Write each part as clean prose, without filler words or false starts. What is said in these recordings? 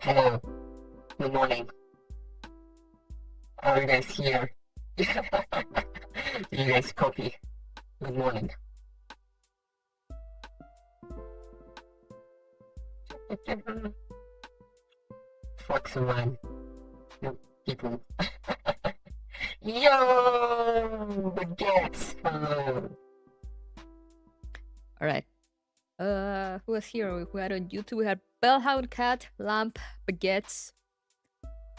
Hello. Good morning. Are you guys here? You guys copy. Good morning. Fox one. You people. Yo! Baguettes! Hello. Alright. Who was here? We had on YouTube, we had Bellhound Cat, Lamp, Baguettes.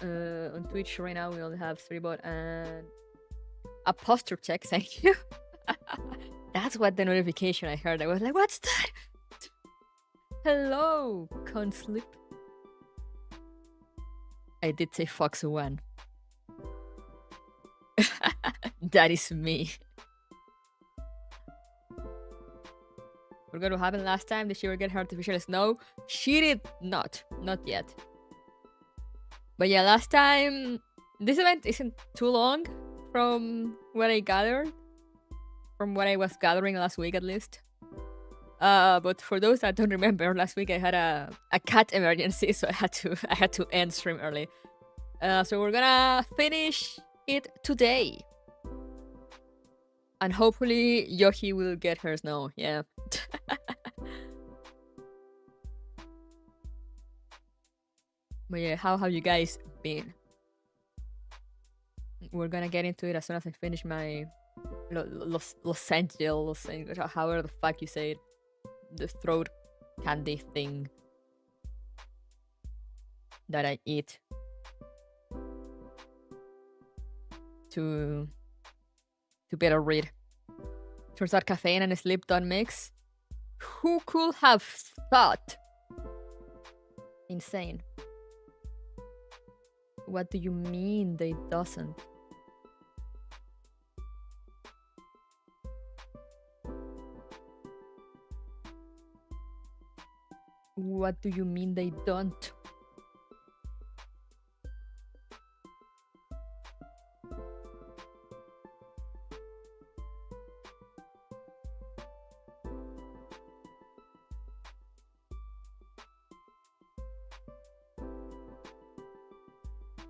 On Twitch right now we only have 3 bot and a posture check, thank you. That's what the notification I heard. I was like, what's that? Hello, Conslip. I did say Fox 1. That is me. We're going to happen last time. Did she ever get her artificial snow? She did not. Not yet. But yeah, last time... This event isn't too long from what I gathered. From what I was gathering last week, at least. But for those that don't remember, last week I had a cat emergency, so I had to end stream early. So we're gonna finish it today. And hopefully Yohee will get her snow, yeah. But yeah, how have you guys been? We're gonna get into it as soon as I finish my Los Angeles, however the fuck you say it. The throat candy thing that I eat to better read. Turns out caffeine and sleep don't mix. Who could have thought? Insane. What do you mean they doesn't? What do you mean they don't?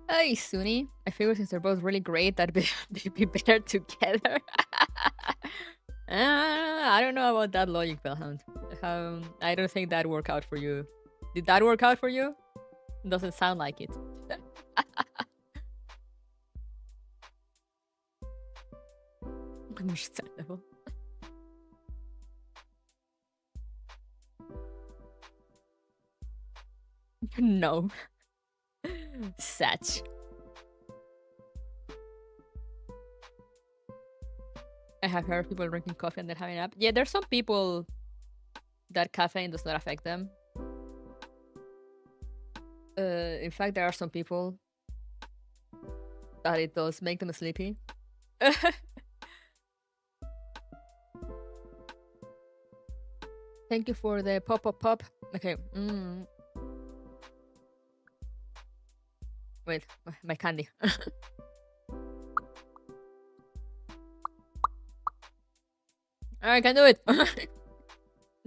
Hey, Suni. I figure since they're both really great, they'd be better together. I don't know about that logic, Bellhound. I don't think that worked out for you. Did that work out for you? Doesn't sound like it. Understandable. No. Such. I have heard people drinking coffee and then having up. Yeah, there's some people that caffeine does not affect them. In fact, there are some people that it does make them sleepy. Thank you for the pop. Okay. Wait, my candy. I can do it.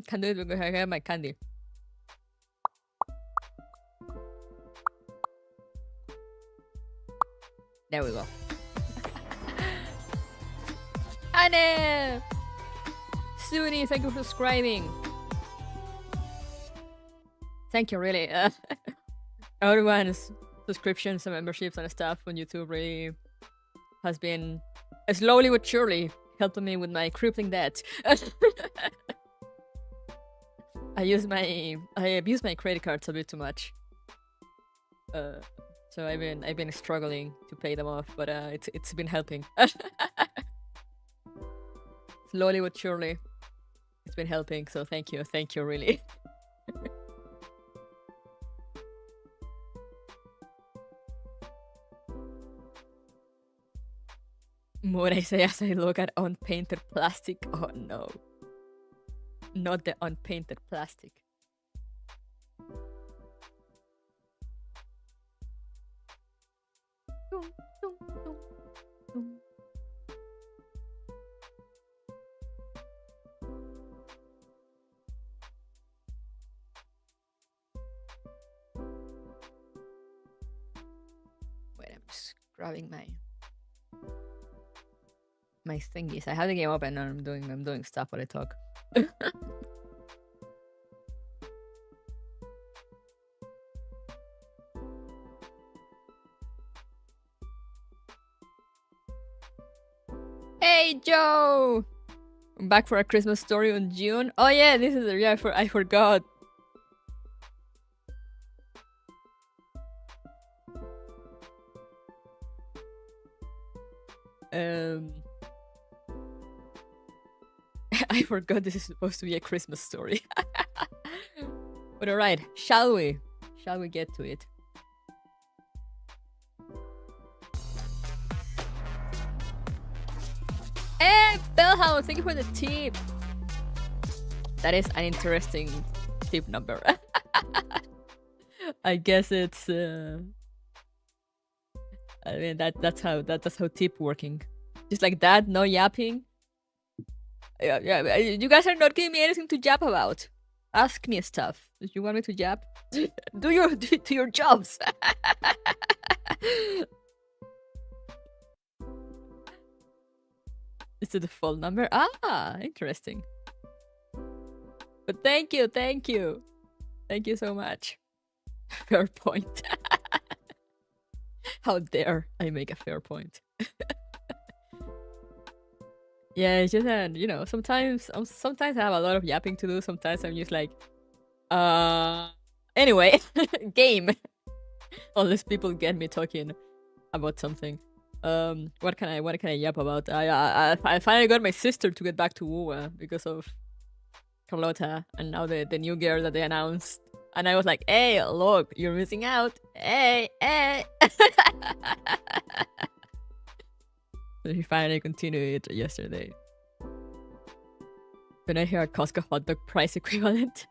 Can do it because I have my candy. There we go. Anne! Suni, thank you for subscribing. Thank you, really. Everyone's subscriptions and memberships and stuff on YouTube really has been slowly but surely helping me with my crippling debt. I abuse my credit cards a bit too much. So I've been struggling to pay them off, but it's been helping. Slowly but surely, it's been helping. So thank you, really. What I say as I look at unpainted plastic. Oh no. Not the unpainted plastic. grabbing my thingies. I have the game open and I'm doing stuff while I talk. Hey Joe! I'm back for a Christmas story on June. Oh yeah, this is I forgot. I forgot this is supposed to be a Christmas story. But alright, shall we? Shall we get to it? Hey, Bellhound, thank you for the tip. That is an interesting tip number. I guess it's I mean that's how tip working. Just like that, no yapping. Yeah, you guys are not giving me anything to jab about. Ask me stuff. Do you want me to jab? do your jobs. Is it the full number? Ah, interesting. But thank you. Thank you so much. Fair point. How dare I make a fair point? Yeah, it's just that, you know, sometimes I have a lot of yapping to do. Sometimes I'm just like, anyway, game. Unless people get me talking about something. What can I yap about? I finally got my sister to get back to WoW because of Carlota and now the new girl that they announced. And I was like, hey, look, you're missing out. Hey. So he finally continued it yesterday. Then I hear a Costco hot dog price equivalent.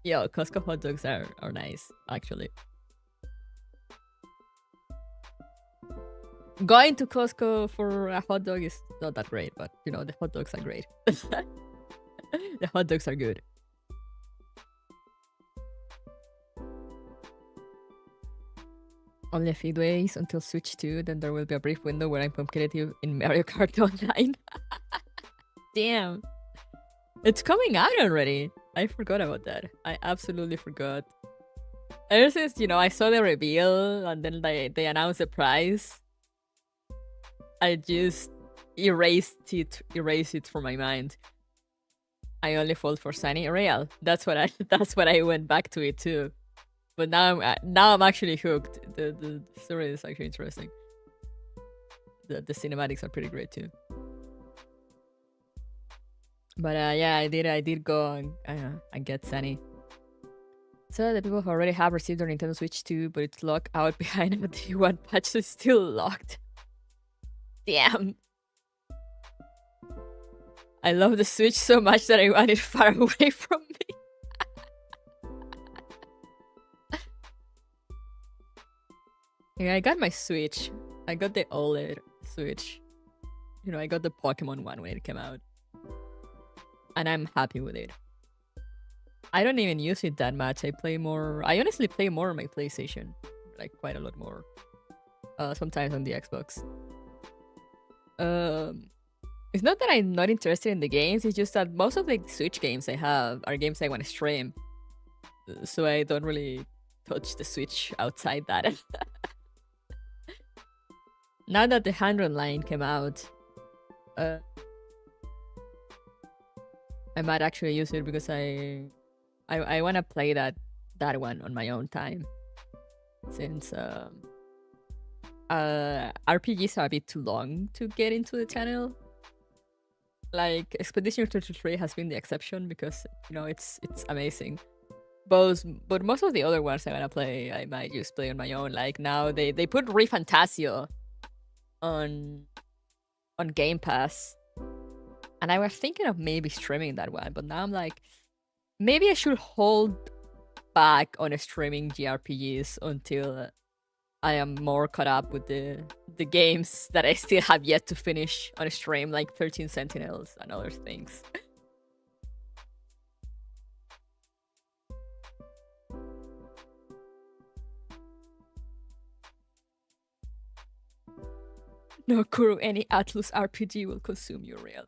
Yo, Costco hot dogs are nice, actually. Going to Costco for a hot dog is not that great, but you know, the hot dogs are great. The hot dogs are good. Only a few days until Switch 2, then there will be a brief window where I'm competitive in Mario Kart Online. Damn. It's coming out already. I forgot about that. I absolutely forgot. Ever since, you know, I saw the reveal and then they announced the price, I just erased it from my mind. I only fall for Sunny Real. That's what I went back to it too. But now I'm actually hooked. The story is actually interesting. The cinematics are pretty great too. But yeah, I did go and get Sunny. So the people who already have received their Nintendo Switch 2, but it's locked out behind a day one patch, so it's still locked. Damn. I love the Switch so much that I want it far away from me. Yeah, I got my Switch. I got the OLED Switch. You know, I got the Pokemon one when it came out. And I'm happy with it. I don't even use it that much. I honestly play more on my PlayStation. Like, quite a lot more. Sometimes on the Xbox. It's not that I'm not interested in the games, it's just that most of the Switch games I have are games I want to stream. So I don't really touch the Switch outside that. Now that the 100 line came out, I might actually use it because I want to play that one on my own time. Since RPGs are a bit too long to get into the channel. Like Expedition 33 has been the exception because, you know, it's amazing. But most of the other ones I wanna play, I might just play on my own. Like now they put ReFantasio on Game Pass, and I was thinking of maybe streaming that one, but now I'm like, maybe I should hold back on streaming JRPGs until I am more caught up with the games that I still have yet to finish on stream, like 13 Sentinels and other things. No, Kuro, any Atlus RPG will consume you real.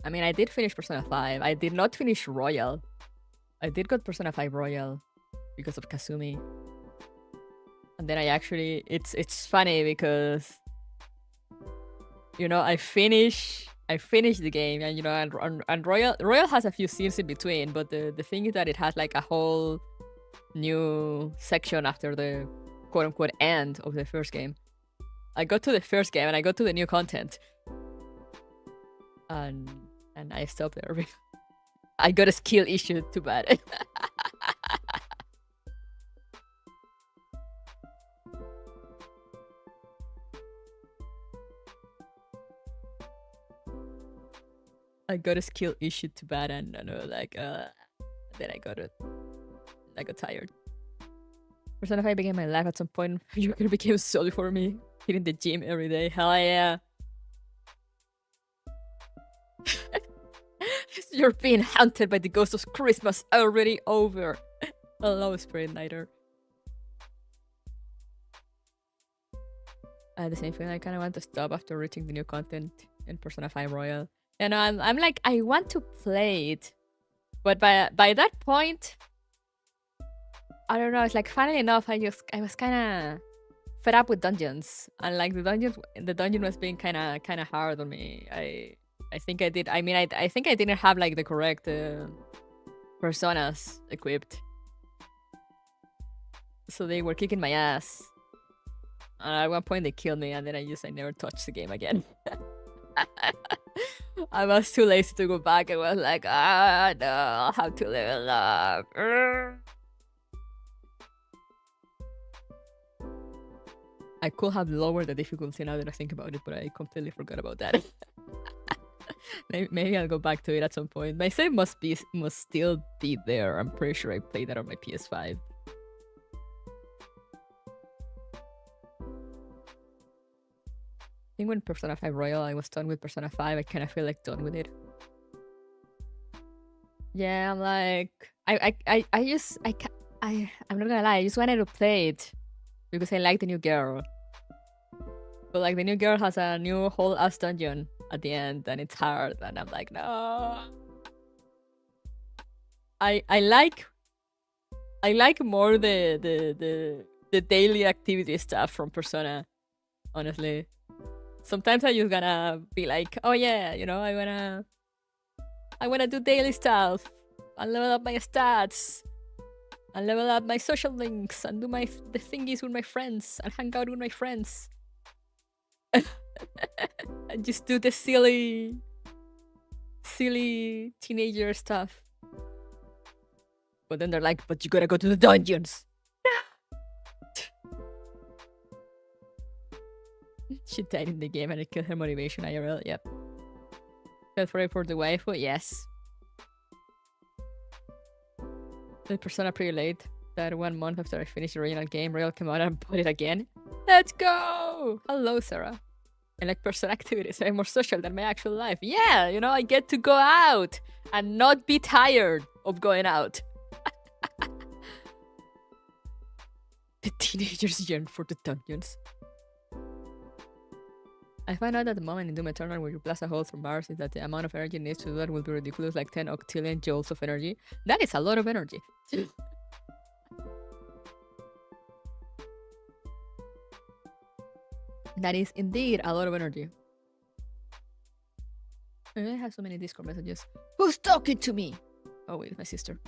I mean, I did finish Persona 5. I did not finish Royal. I did got Persona 5 Royal because of Kasumi. And then I actually... It's funny because... You know, I finished the game, and you know, and Royal has a few scenes in between, but the thing is that it has like a whole new section after the quote-unquote end of the first game. I got to the first game and I got to the new content. And I stopped there. I got a skill issue, too bad. I got a skill issue, too bad, and I know, like, then I got tired. Persona 5 became my life at some point. Joker became solid for me. Hitting the gym every day. Hell yeah. You're being haunted by the ghost of Christmas already over. Hello, Spirit Nighter. I had the same feeling. I kind of want to stop after reaching the new content in Persona 5 Royal. And I'm like, I want to play it, but by that point, I don't know. It's like, finally enough, I was kind of fed up with dungeons, and like the dungeon was being kind of hard on me. I think I did. I mean, I think I didn't have like the correct personas equipped, so they were kicking my ass. And at one point they killed me, and then I never touched the game again. I was too lazy to go back. I was like, no, I'll have to level up. I could have lowered the difficulty now that I think about it, but I completely forgot about that. Maybe I'll go back to it at some point. My save must still be there. I'm pretty sure I played that on my PS5. I think when Persona 5 Royal, I was done with Persona 5. I kind of feel like done with it. Yeah, I'm like, I'm not gonna lie. I just wanted to play it because I like the new girl. But like the new girl has a new whole ass dungeon at the end, and it's hard. And I'm like, no. I like more the daily activity stuff from Persona, honestly. Sometimes I just gonna be like, oh yeah, you know, I wanna do daily stuff and level up my stats and level up my social links and do the thingies with my friends and hang out with my friends. And just do the silly teenager stuff. But then they're like, but you gotta go to the dungeons. She died in the game and it killed her motivation IRL, yep. Felt sorry for the waifu, yes. The Persona pretty late. That 1 month after I finished the original game, Royal came out and bought it again. Let's go! Hello, Sarah. I like Persona activities. I'm more social than my actual life. Yeah, you know, I get to go out and not be tired of going out. The teenagers yearn for the dungeons. I find out that the moment in Doom Eternal where you blast a hole from bars is that the amount of energy needs to do that will be ridiculous, like 10 octillion joules of energy. That is a lot of energy. That is indeed a lot of energy. I have so many Discord messages. Who's talking to me? Oh wait, my sister.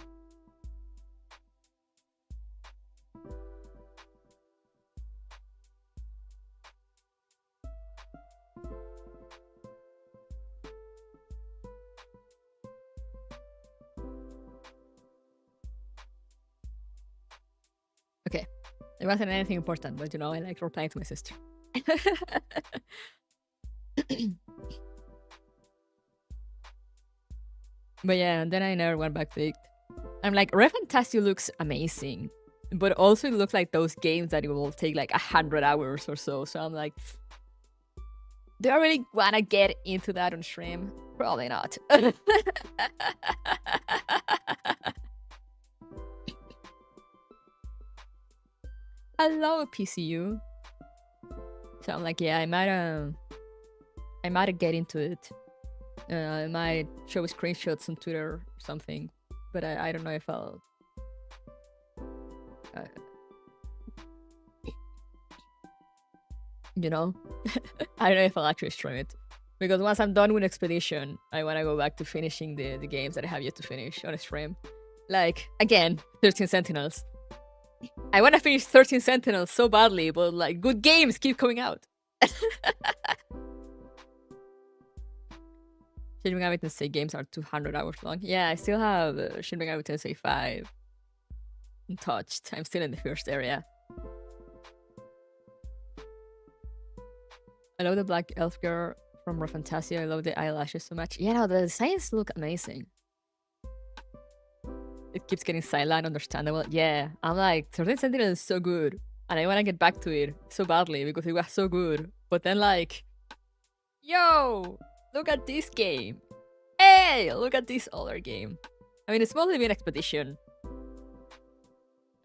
Okay, it wasn't anything important, but you know, I like replying to my sister. But yeah, and then I never went back to it. I'm like, Re Fantasio looks amazing, but also it looks like those games that it will take like 100 hours or so. So I'm like, do I really want to get into that on stream? Probably not. I love PCU. So I'm like, yeah, I might get into it. I might show screenshots on Twitter or something, but I don't know if I'll. You know, I don't know if I'll actually stream it, because once I'm done with Expedition, I want to go back to finishing the games that I have yet to finish on a stream. Like, again, 13 Sentinels. I want to finish 13 Sentinels so badly, but like, good games keep coming out. Shin Megami Tensei games are 200 hours long. Yeah, I still have Shin Megami Tensei 5 untouched. I'm still in the first area. I love the black elf girl from Fantasia. I love the eyelashes so much. Yeah, no, the designs look amazing. It keeps getting silent, understandable. Yeah, I'm like, 13 Sentinel is so good. And I want to get back to it so badly because it was so good. But then like, yo, look at this game. Hey, look at this other game. I mean, it's mostly been Expedition.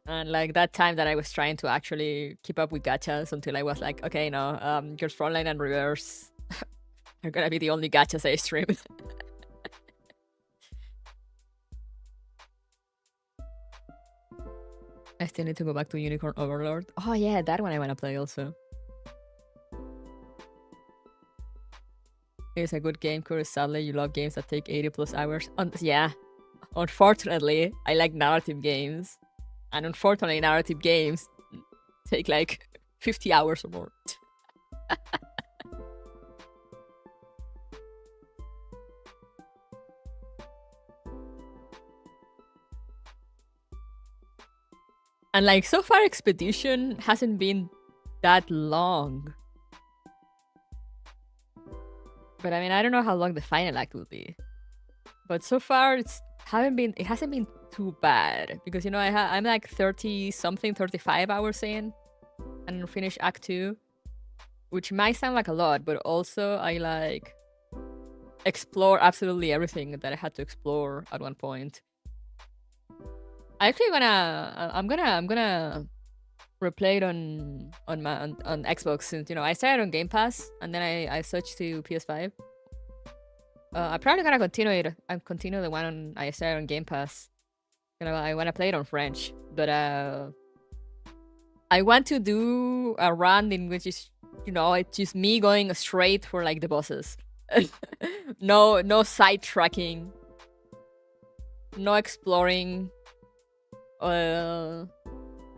And like that time that I was trying to actually keep up with gachas until I was like, okay, no, your Frontline and Reverse are gonna be the only gachas I stream. I still need to go back to Unicorn Overlord. Oh yeah, that one I wanna play also. It's a good game, Chris. Sadly, you love games that take 80 plus hours. Yeah, unfortunately, I like narrative games. And unfortunately, narrative games take like 50 hours or more. And like, so far, Expedition hasn't been that long. But I mean, I don't know how long the final act will be. But so far, it hasn't been too bad, because you know I'm like 30 something, 35 hours in, and finish Act 2, which might sound like a lot, but also I like explore absolutely everything that I had to explore at one point. I actually I'm gonna replay it on Xbox, since you know I started on Game Pass and then I switched to PS5. I'm probably gonna continue it. I'm continue the one I started on Game Pass. You know, I want to play it on French, but I want to do a run in which is, you know, it's just me going straight for like the bosses. no side tracking, no exploring. The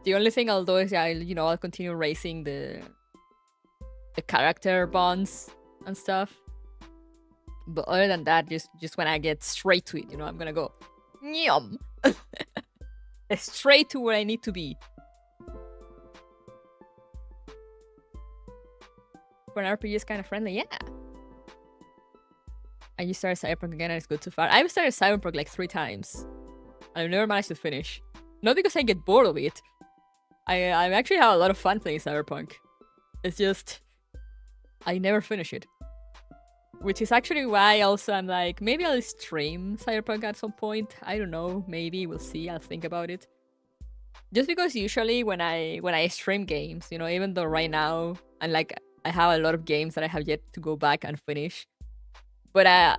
only thing I'll do is I'll continue racing the character bonds and stuff. But other than that, just when I get straight to it, you know, I'm gonna go Nyum! Straight to where I need to be. For an RPG, is kind of friendly, yeah. I just started Cyberpunk again and it's good so far. I've started Cyberpunk like 3 times. And I've never managed to finish. Not because I get bored of it. I actually have a lot of fun playing Cyberpunk. It's just I never finish it. Which is actually why also I'm like, maybe I'll stream Cyberpunk at some point. I don't know, maybe, we'll see, I'll think about it. Just because usually when I stream games, you know, even though right now and like I have a lot of games that I have yet to go back and finish, but I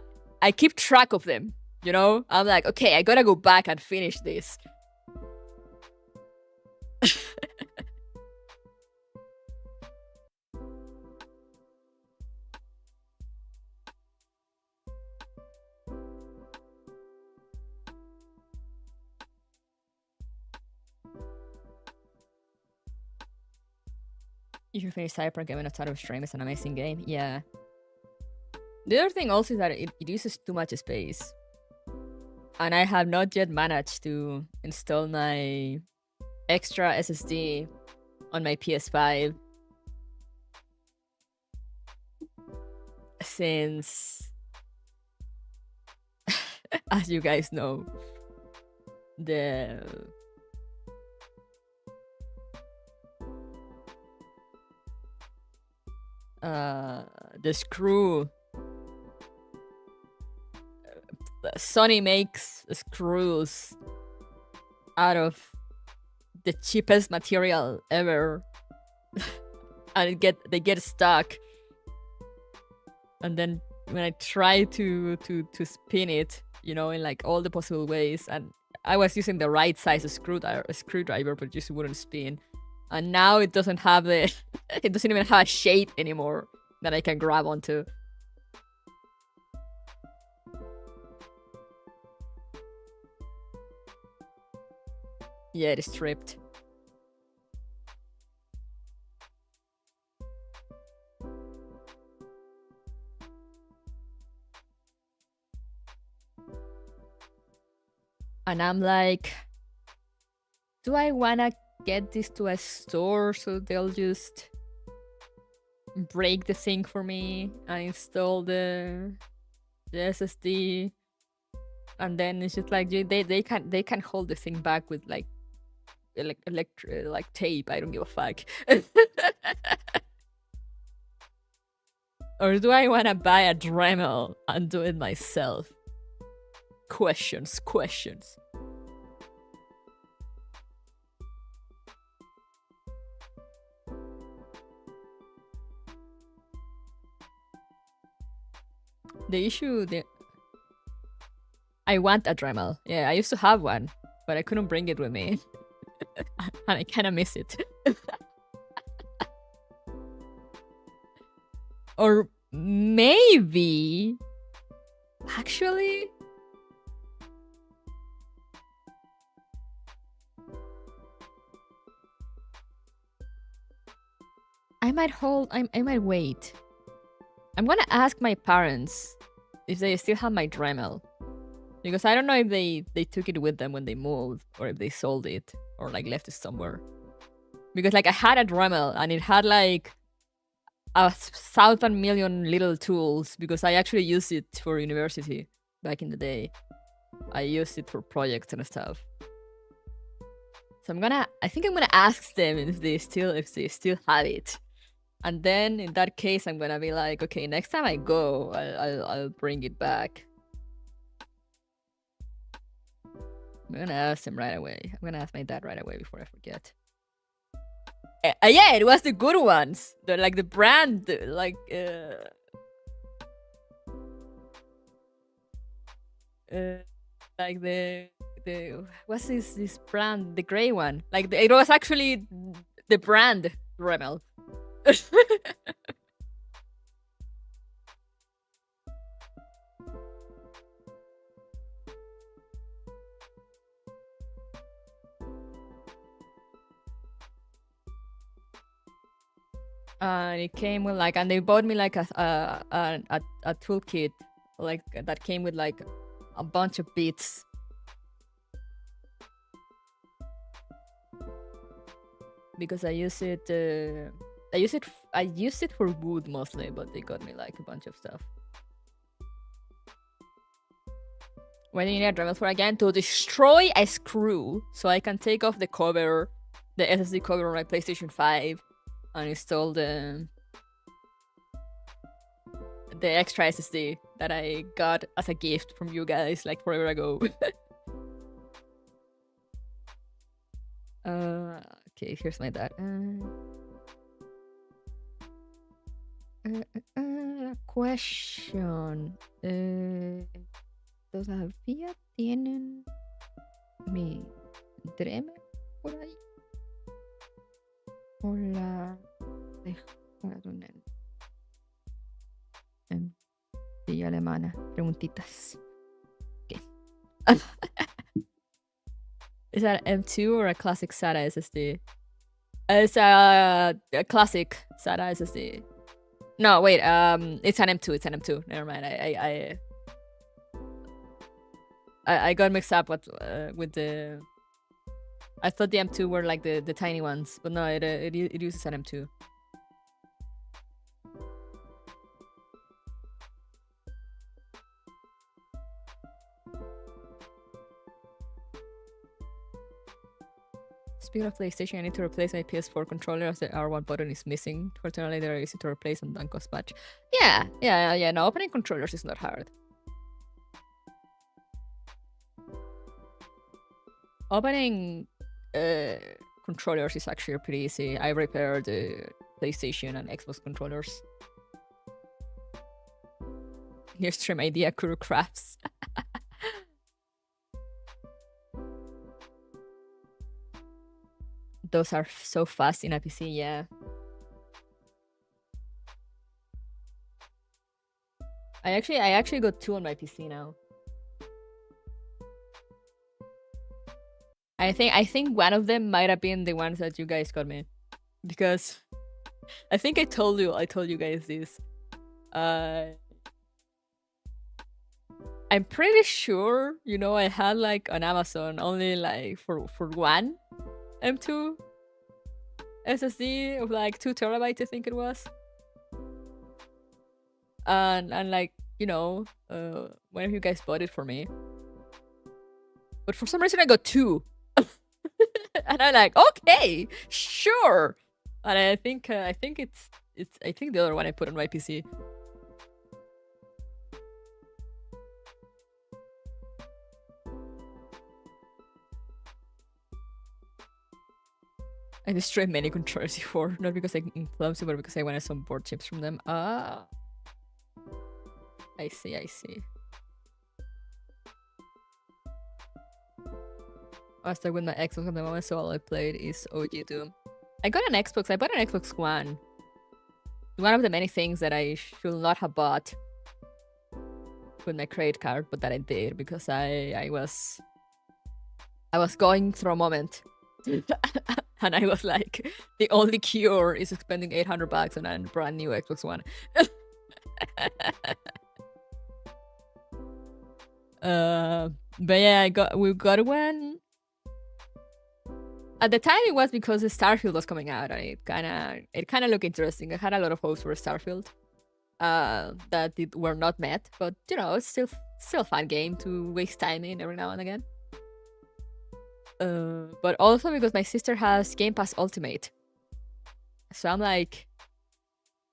keep track of them, you know? I'm like, okay, I gotta go back and finish this. You should finish Cyberpunk even outside of stream. It's an amazing game. Yeah. The other thing also is that it uses too much space. And I have not yet managed to install my extra SSD on my PS5. Since, as you guys know, the screw Sony makes screws out of the cheapest material ever, and they get stuck. And then when I try to spin it, you know, in like all the possible ways, and I was using the right size screwdriver, but just wouldn't spin. And now it doesn't have the, it doesn't even have a shape anymore that I can grab onto. Yeah, it is stripped. And I'm like, do I wanna get this to a store so they'll just break the thing for me and install the SSD, and then it's just like they can hold the thing back with like tape. I don't give a fuck. Or do I wanna buy a Dremel and do it myself? Questions. The issue, I want a Dremel. Yeah, I used to have one, but I couldn't bring it with me. And I kind of miss it. Or maybe... Actually... I might wait. I'm gonna ask my parents if they still have my Dremel. Because I don't know if they took it with them when they moved, or if they sold it, or like left it somewhere. Because like I had a Dremel and it had like 1,000 million little tools, because I actually used it for university back in the day. I used it for projects and stuff. So I think I'm gonna ask them if they still have it. And then in that case, I'm gonna be like, okay, next time I go, I'll bring it back. I'm gonna ask him right away. I'm gonna ask my dad right away before I forget. Yeah, it was the good ones. The brand, like what's this brand? The gray one. Like it was actually the brand Dremel. And it came with like, and they bought me like a toolkit, like that came with like a bunch of bits. Because I use it for wood mostly, but they got me like a bunch of stuff. When do you need a Dremel for again? To destroy a screw, so I can take off the cover, the SSD cover on my PlayStation 5, and install the extra SSD that I got as a gift from you guys like forever ago. Okay, here's my dad. Question. ¿Todavía tienen mi Dremel por ahí? ¿O la dejaron en Villa Alemana? Preguntitas. Okay. Is that M2 or a classic SATA SSD? It's a classic SATA SSD. No, wait. It's an M2. It's an M2. Never mind. I got mixed up with the. I thought the M2 were like the tiny ones, but no, it uses an M2. Speaking of PlayStation, I need to replace my PS4 controller as the R1 button is missing. Fortunately, they're easy to replace and don't cost much. Yeah. No, opening controllers is not hard. Opening controllers is actually pretty easy. I repaired the PlayStation and Xbox controllers. New stream idea, Kuru Crafts. Those are so fast in a PC, yeah. I actually got 2 on my PC now. I think one of them might have been the ones that you guys got me, because I think I told you guys this. I'm pretty sure, you know, I had like on Amazon only like for one M2 SSD of like 2 terabytes, I think it was. And like, you know, one of you guys bought it for me. But for some reason I got 2. And I'm like, okay, sure. And I think it's the other one I put on my PC. I destroyed many controllers before, not because I'm clumsy, but because I wanted some board chips from them. Ah, I see. I was stuck with my Xbox at the moment, so all I played is OG2. I got an Xbox. I bought an Xbox One. One of the many things that I should not have bought with my credit card, but that I did because I was going through a moment. And I was like, the only cure is spending $800 on a brand new Xbox One. But yeah, we got one. At the time, it was because Starfield was coming out, and it kind of looked interesting. I had a lot of hopes for Starfield that were not met, but you know, it's still a fun game to waste time in every now and again. But also because my sister has Game Pass Ultimate, so I'm like,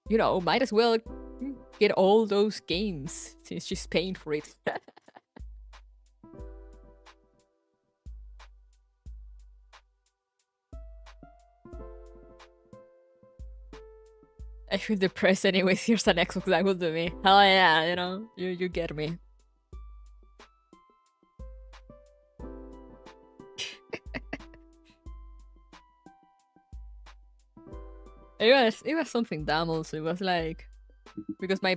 you know, might as well get all those games since she's paying for it. I feel depressed anyways. Here's an Xbox that will do me. Hell yeah, you know, you get me. It was something dumb also. It was like, because my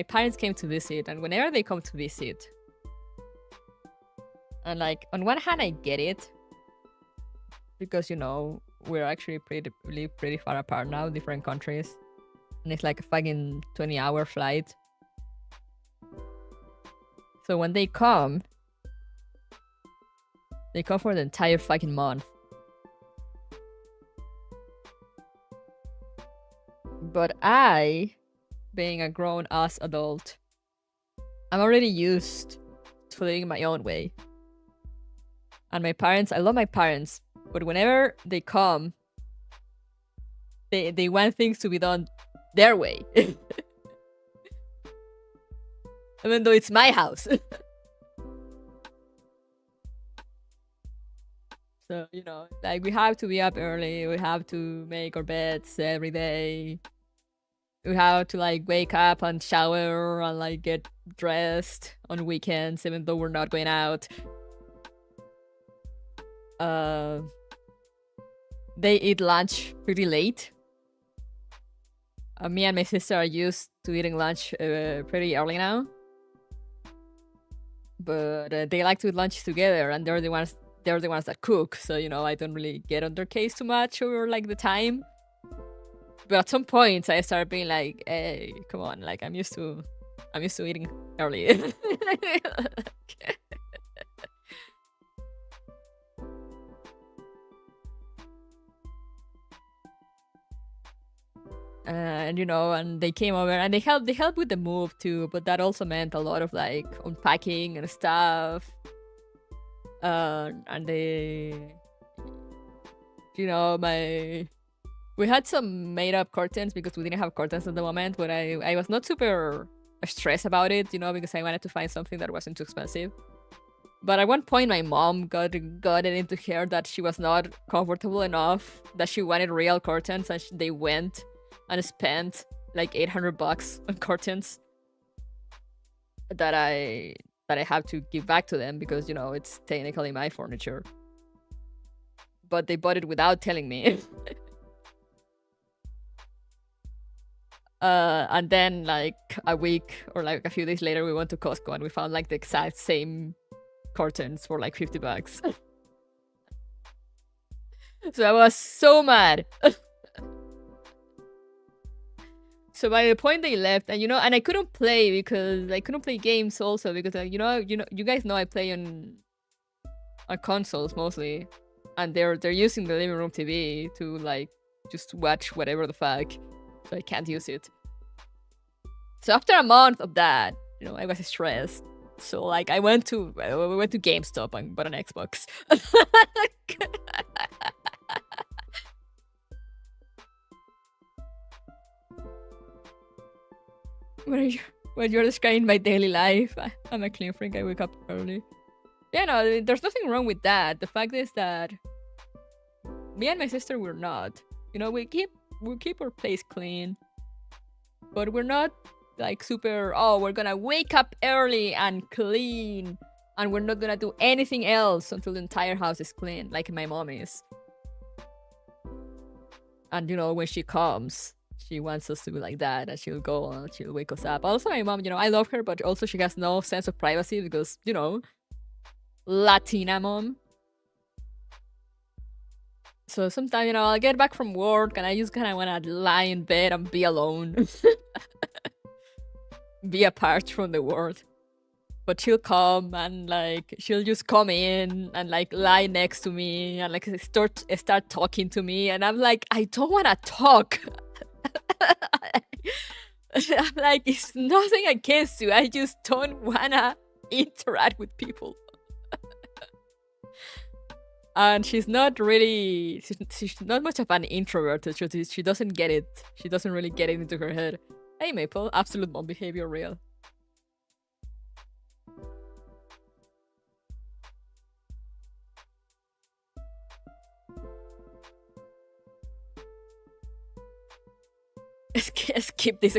parents came to visit, and whenever they come to visit, and like on one hand I get it, because you know, we're actually pretty far apart now, different countries, and it's like a fucking 20-hour flight. So when they come for the entire fucking month. But I, being a grown-ass adult, I'm already used to living my own way. And my parents, I love my parents, but whenever they come, they want things to be done their way. Even though it's my house. So, you know, like, we have to be up early, we have to make our beds every day. We have to like wake up and shower and like get dressed on weekends, even though we're not going out. They eat lunch pretty late. Me and my sister are used to eating lunch pretty early now. But they like to eat lunch together, and they're the ones that cook. So, you know, I don't really get on their case too much over like the time. But at some point, I started being like, "Hey, come on! Like, I'm used to eating early." And you know, and they came over and they helped with the move too. But that also meant a lot of like unpacking and stuff. And they, you know, we had some made-up curtains because we didn't have curtains at the moment, but I was not super stressed about it, you know, because I wanted to find something that wasn't too expensive. But at one point, my mom got it into her that she was not comfortable enough, that she wanted real curtains, and they went and spent like $800 on curtains that I have to give back to them because, you know, it's technically my furniture. But they bought it without telling me. And then like a week or like a few days later, we went to Costco and we found like the exact same curtains for like $50. So I was so mad. So by the point they left, and you know, and I couldn't play because I couldn't play games also because like, you guys know I play on consoles mostly, and they're using the living room TV to like just watch whatever the fuck, so I can't use it. So after a month of that, you know, I was stressed. So like we went to GameStop and bought an Xbox. When you're describing my daily life, I'm a clean freak. I wake up early. Yeah, no, there's nothing wrong with that. The fact is that me and my sister, we're not. You know, we keep our place clean, but we're not like super, oh, we're gonna wake up early and clean, and we're not gonna do anything else until the entire house is clean, like my mom is. And you know, when she comes, she wants us to be like that, and she'll go and she'll wake us up. Also, my mom, you know, I love her, but also she has no sense of privacy because, you know, Latina mom. So sometimes, you know, I'll get back from work and I just kind of want to lie in bed and be alone. Be apart from the world. But she'll come and like, she'll just come in and like lie next to me and like start talking to me. And I'm like, I don't want to talk. I'm like, it's nothing against you. I just don't want to interact with people. And she's not really, she's not much of an introvert. She doesn't get it. She doesn't really get it into her head. Hey, Maple, absolute mom behavior real. Skip this.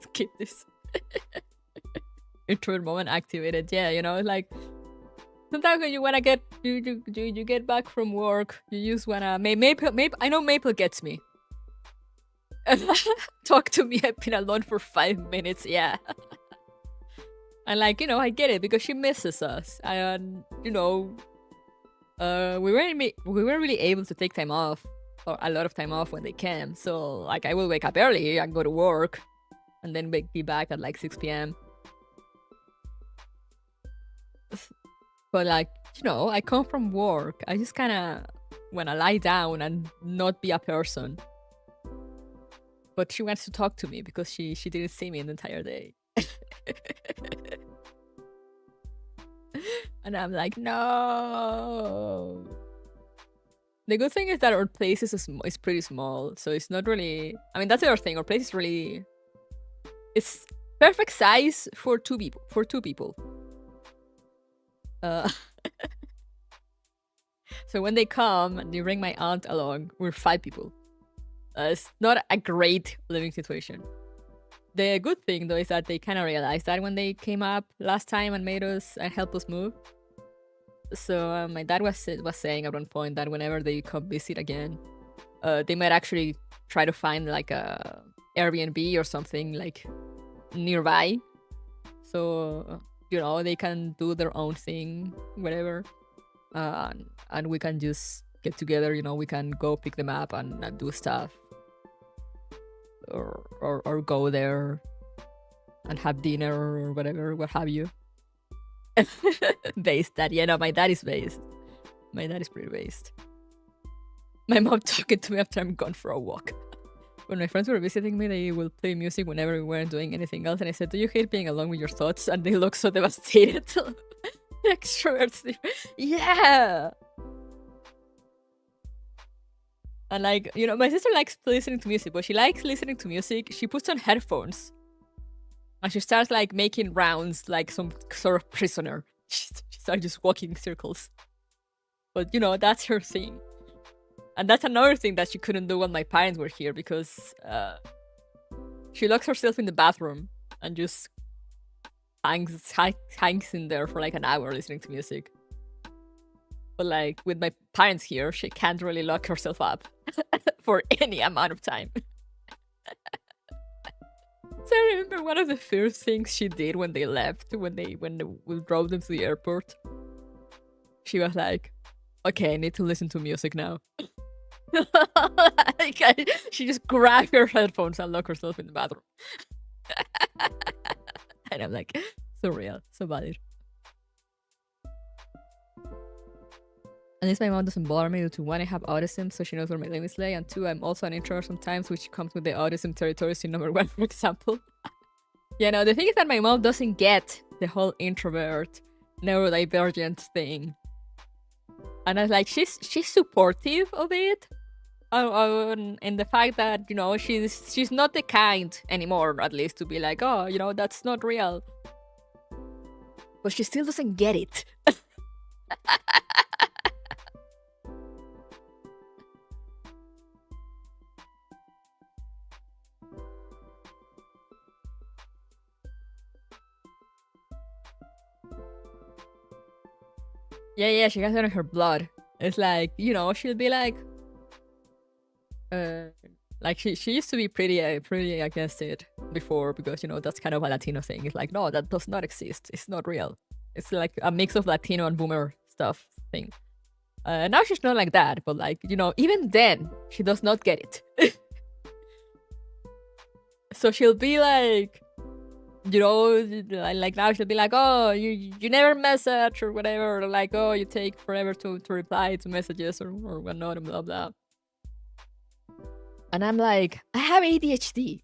Skip this. Introvert moment activated. Yeah, you know, like sometimes when you wanna get you get back from work, you just wanna Maple. I know Maple gets me. Talk to me. I've been alone for 5 minutes. Yeah. And like, you know, I get it because she misses us, and you know, we weren't really able to take time off, or a lot of time off when they came. So like, I will wake up early and go to work, and then be back at like 6 p.m. But like, you know, I come from work. I just kind of want to lie down and not be a person. But she wants to talk to me because she didn't see me the entire day. And I'm like, no. The good thing is that our place is pretty small, so it's not really. I mean, that's the other thing. Our place is really. It's perfect size for two people. So when they come and they bring my aunt along, we're 5 people. It's not a great living situation. The good thing though is that they kind of realized that when they came up last time and made us and helped us move. So my dad was saying at one point that whenever they come visit again, they might actually try to find like a Airbnb or something like nearby. So you know, they can do their own thing, whatever, and we can just get together. You know, we can go pick them up and do stuff, or go there and have dinner or whatever, what have you. Based that, yeah, no, my dad is based. My dad is pretty based. My mom talking to me after I'm gone for a walk. When my friends were visiting me, they will play music whenever we weren't doing anything else. And I said, do you hate being alone with your thoughts? And they look so devastated. Extroverts. Yeah. And like, you know, my sister likes listening to music, but she likes listening to music. She puts on headphones. And she starts like making rounds like some sort of prisoner. She's start just walking in circles. But you know, that's her thing. And that's another thing that she couldn't do when my parents were here, because she locks herself in the bathroom and just hangs in there for like an hour listening to music. But like with my parents here, she can't really lock herself up for any amount of time. So I remember one of the first things she did when they left, when we drove them to the airport. She was like, "Okay, I need to listen to music now." She just grabbed her headphones and locked herself in the bathroom. And I'm like, so real, so valid. At least my mom doesn't bother me due to 1, I have autism, so she knows where my limits lay, and 2, I'm also an introvert sometimes, which comes with the autism territory scene number 1, for example. Yeah, no, the thing is that my mom doesn't get the whole introvert, neurodivergent thing. And I was like, she's supportive of it. And the fact that, you know, she's not the kind anymore, at least, to be like, oh, you know, that's not real. But she still doesn't get it. Yeah, she has it in her blood. It's like, you know, she'll be like she used to be pretty against it before, because, you know, that's kind of a Latino thing. It's like, no, that does not exist. It's not real. It's like a mix of Latino and boomer stuff thing. Now she's not like that, but like, you know, even then, she does not get it. So she'll be like, you know, like now she'll be like, oh, you never message or whatever, or like, oh, you take forever to reply to messages or whatnot, and blah blah. And I'm like, I have ADHD.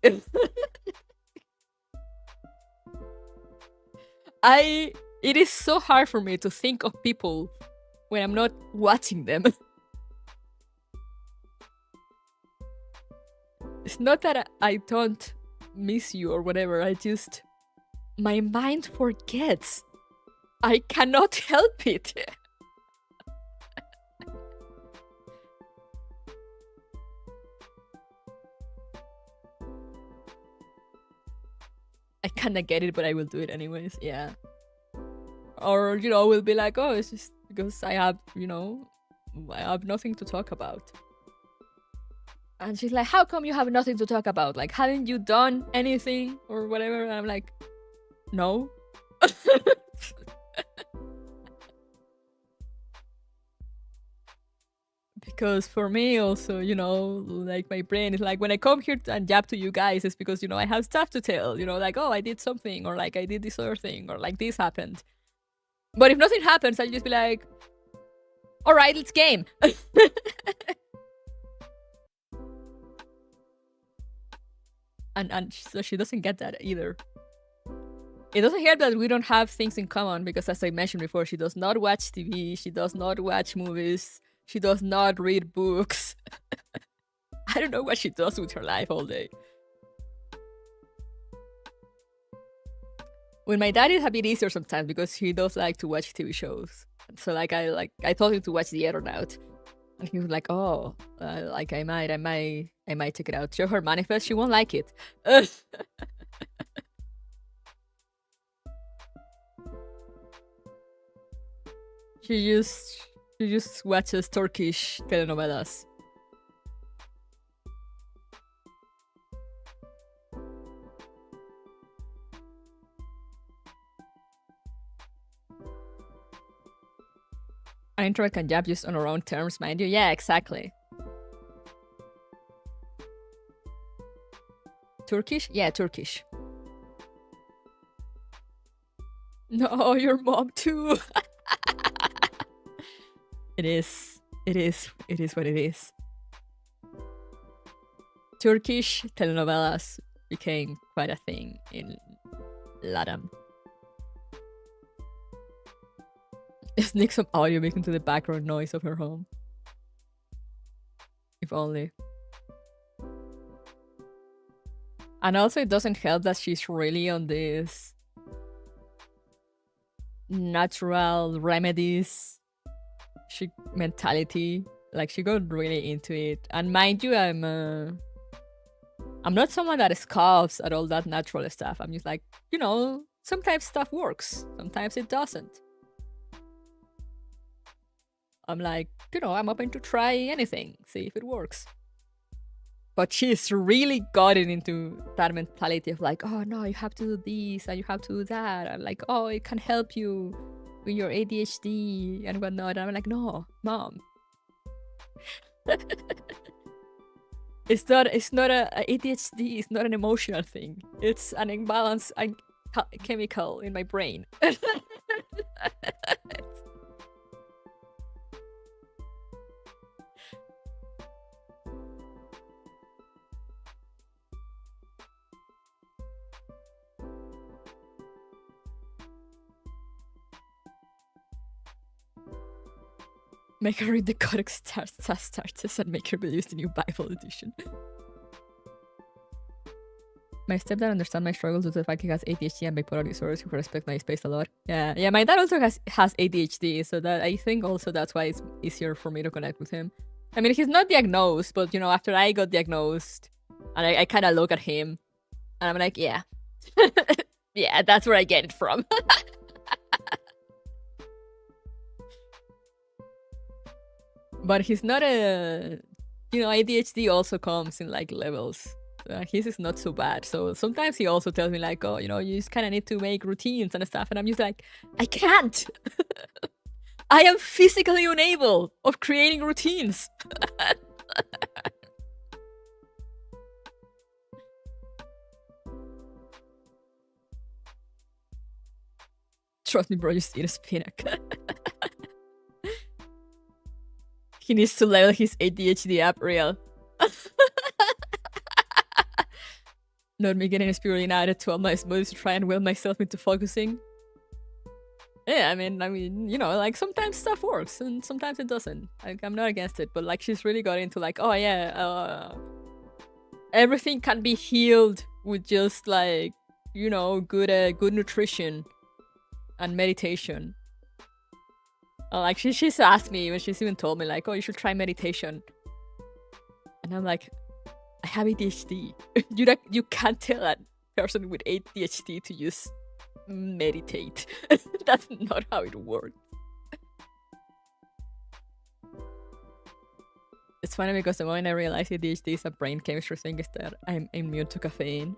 It is so hard for me to think of people when I'm not watching them. It's not that I don't miss you or whatever, my mind forgets. I cannot help it. I kinda get it, but I will do it anyways, yeah. Or, you know, we'll be like, oh, it's just because I have, you know, I have nothing to talk about. And she's like, how come you have nothing to talk about? Like, haven't you done anything or whatever? And I'm like, no. Because for me also, you know, like my brain is like, when I come here and jab to you guys, it's because, you know, I have stuff to tell, you know, like, oh, I did something, or like I did this other thing, or like this happened. But if nothing happens, I'll just be like, all right, let's game. And so she doesn't get that either. It doesn't help that we don't have things in common, because as I mentioned before, she does not watch TV, she does not watch movies, she does not read books. I don't know what she does with her life all day. With my dad, it's a bit easier sometimes, because he does like to watch TV shows. So like I told him to watch The Eternaut, and he was like, oh, like I might check it out. Show her Manifest, she won't like it. She just watches Turkish telenovelas. An introvert can jab just on her own terms, mind you. Yeah, exactly. Turkish? Yeah, Turkish. No, your mom too. It is what it is. Turkish telenovelas became quite a thing in Latam. Sneak some audio back into the background noise of her home. If only. And also it doesn't help that she's really on this natural remedies mentality. Like, she got really into it. And mind you, I'm not someone that scoffs at all that natural stuff. I'm just like, you know, sometimes stuff works, sometimes it doesn't. I'm like, you know, I'm open to try anything, see if it works. But she's really gotten into that mentality of like, oh no, you have to do this and you have to do that. And like, oh, it can help you with your ADHD and whatnot. And I'm like, no, mom. It's not a ADHD, it's not an emotional thing. It's an imbalance chemical in my brain. Make her read the Codex Tastartes and make her believe the new Bible edition. My stepdad understands my struggles with the fact he has ADHD and bipolar disorders who respect my space a lot. Yeah, my dad also has ADHD, so that I think also that's why it's easier for me to connect with him. I mean, he's not diagnosed, but you know, after I got diagnosed, and I kind of look at him, and I'm like, yeah. Yeah, that's where I get it from. But he's not a... You know, ADHD also comes in, like, levels. His is not so bad. So sometimes he also tells me, like, oh, you know, you just kind of need to make routines and stuff. And I'm just like, I can't! I am physically unable of creating routines! Trust me, bro, just eat a spinach. He needs to level his ADHD up real. Not me getting spirulina to all my moves to try and will myself into focusing. Yeah, I mean, you know, like sometimes stuff works and sometimes it doesn't. Like, I'm not against it, but like she's really got into like, oh yeah, everything can be healed with just like, you know, good nutrition and meditation. Like she's asked me, when she's even told me like, oh, you should try meditation. And I'm like, I have ADHD. You can't tell a person with ADHD to just meditate. That's not how it works. It's funny because the moment I realized ADHD is a brain chemistry thing is that I'm immune to caffeine.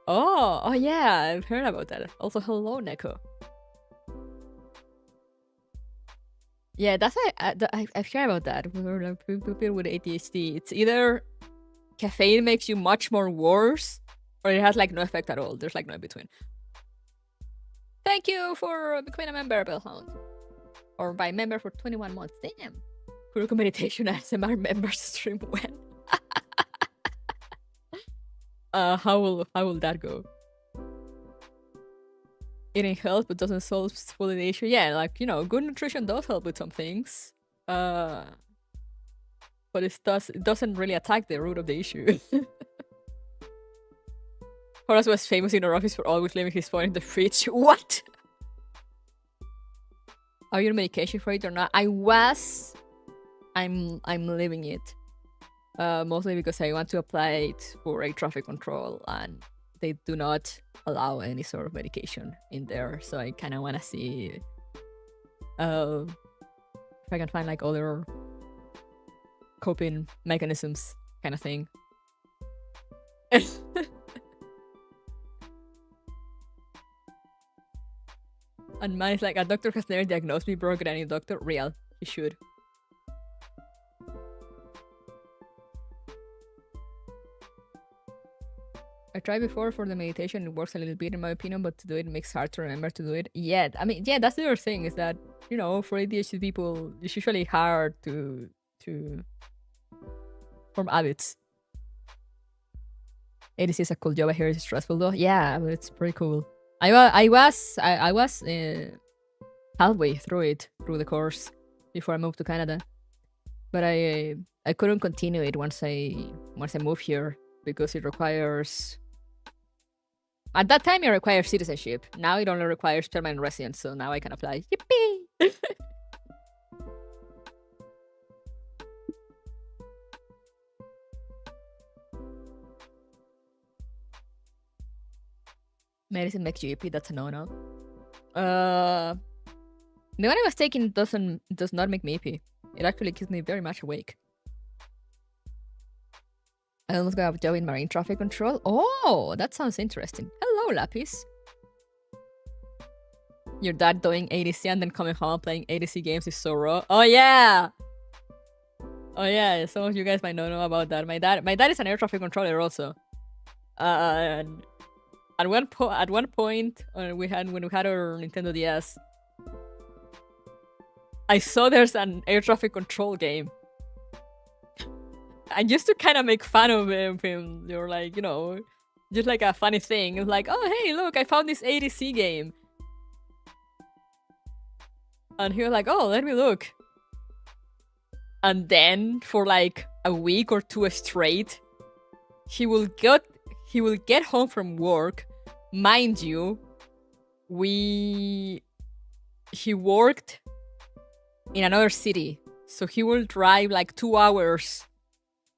Oh yeah, I've heard about that. Also, hello, Neko. Yeah, that's I've heard about that. People with ADHD, it's either caffeine makes you much more worse, or it has like no effect at all. There's like no in between. Thank you for becoming a member, Bellhound. Or by member for 21 months. Damn. Kuruku Meditation ASMR members stream when? How will that go? Eating helps but doesn't solve fully the issue. Yeah, like, you know, good nutrition does help with some things. But it doesn't really attack the root of the issue. Horace was famous in our office for always leaving his phone in the fridge. What? Are you on medication for it or not? I was. I'm leaving it. Mostly because I want to apply it for air traffic control and they do not allow any sort of medication in there. So I kind of want to see if I can find like other coping mechanisms kind of thing. And mine's like, a doctor has never diagnosed me, bro. Get any doctor? Real. He should. I tried before for the meditation. It works a little bit in my opinion, but to do it makes it hard to remember to do it. Yeah, I mean, yeah, that's the other thing is that, you know, for ADHD people, it's usually hard to form habits. ADC is a cool job. I hear it's stressful though. Yeah, but it's pretty cool. I was halfway through the course before I moved to Canada, but I couldn't continue it once I moved here because it requires At that time, it required citizenship. Now it only requires permanent residence, so now I can apply. Yippee! Medicine makes you yippee, that's a no-no. The one I was taking does not make me yippee. It actually keeps me very much awake. I almost got a job in marine traffic control. Oh, that sounds interesting. Hello, Lapis. Your dad doing ADC and then coming home playing ADC games is so raw. Oh yeah! Oh yeah, some of you guys might not know about that. My dad is an air traffic controller also. And at one point when we had our Nintendo DS, I saw there's an air traffic control game. And just to kind of make fun of him, you're like, you know, just like a funny thing. It's like, oh hey, look, I found this ADC game. And he was like, oh, let me look. And then for like a week or two straight, he will get home from work. Mind you, he worked in another city, so he will drive like 2 hours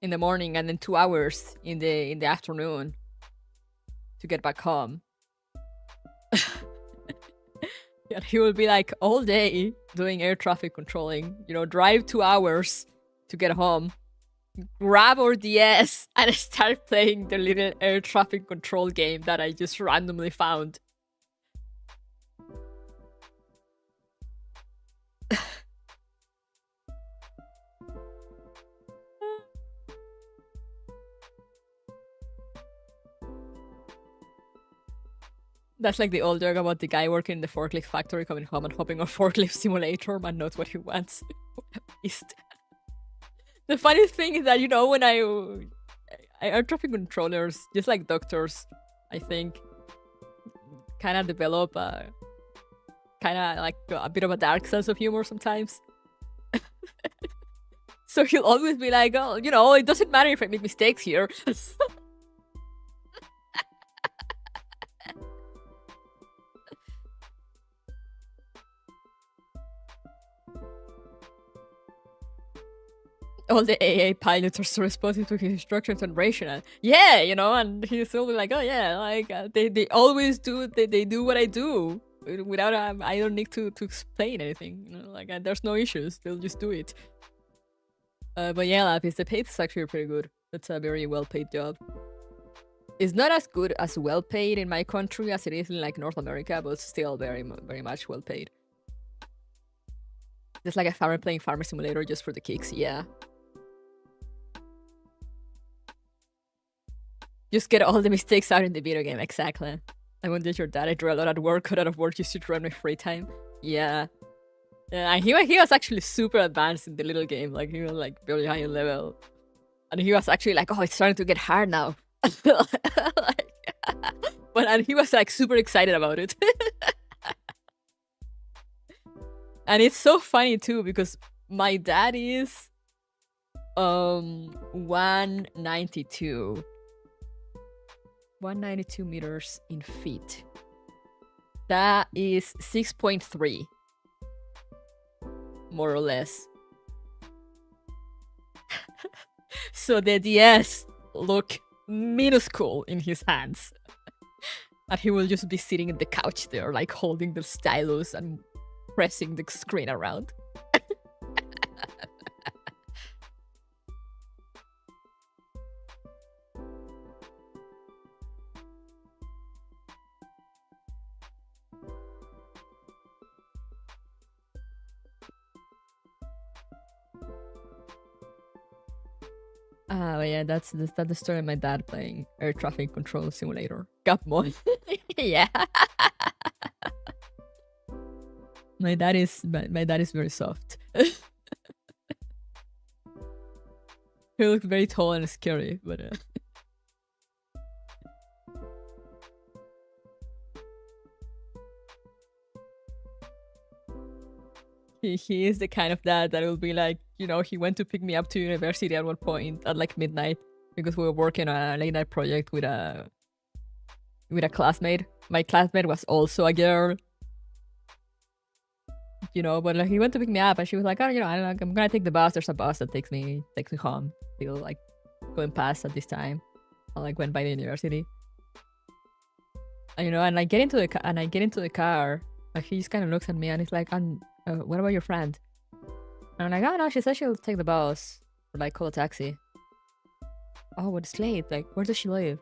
in the morning and then 2 hours in the afternoon to get back home. And he will be like all day doing air traffic controlling, you know, drive 2 hours to get home, grab our DS and start playing the little air traffic control game that I just randomly found. That's like the old joke about the guy working in the forklift factory coming home and hopping on forklift simulator, man knows what he wants. The funny thing is that, you know, when air traffic controllers, just like doctors, I think, kind of develop kind of like a bit of a dark sense of humor sometimes. So he'll always be like, oh, you know, it doesn't matter if I make mistakes here. All the AA pilots are so responsive to his instructions and rational. Yeah, you know, and he's still like, oh yeah, like they always do, they do what I do. Without I don't need to explain anything, you know, like there's no issues, they'll just do it. But yeah, Lapis, the pay is actually pretty good. It's a very well-paid job. It's not as good as well-paid in my country as it is in like North America, but still very much well-paid. Just like a farmer playing Farmer Simulator just for the kicks, yeah. Just get all the mistakes out in the video game, exactly. I won't did your dad, I drew a lot at work, cut out of work just to run my free time. Yeah. Yeah, and he was actually super advanced in the little game, like he was like very high in level. And he was actually like, oh, it's starting to get hard now. Like, and he was like super excited about it. And it's so funny too, because my dad is 192 meters in feet. That is 6.3, more or less. So the DS look minuscule in his hands. And he will just be sitting in the couch there, like holding the stylus and pressing the screen around. But yeah, that's the story of my dad playing air traffic control simulator. Got more. Yeah. My dad is very soft. He looks very tall and scary, but he is the kind of dad that will be like, you know, he went to pick me up to university at one point at like midnight because we were working on a late night project with with a classmate. My classmate was also a girl. You know, but like he went to pick me up and she was like, oh, you know, I don't know, I'm gonna take the bus. There's a bus that takes me home. Still like going past at this time. I like went by the university. And, you know, and I get into the car, and he just kind of looks at me and he's like, what about your friend? And I'm like, oh no, she said she'll take the bus or like call a taxi. Oh, but it's late. Like, where does she live?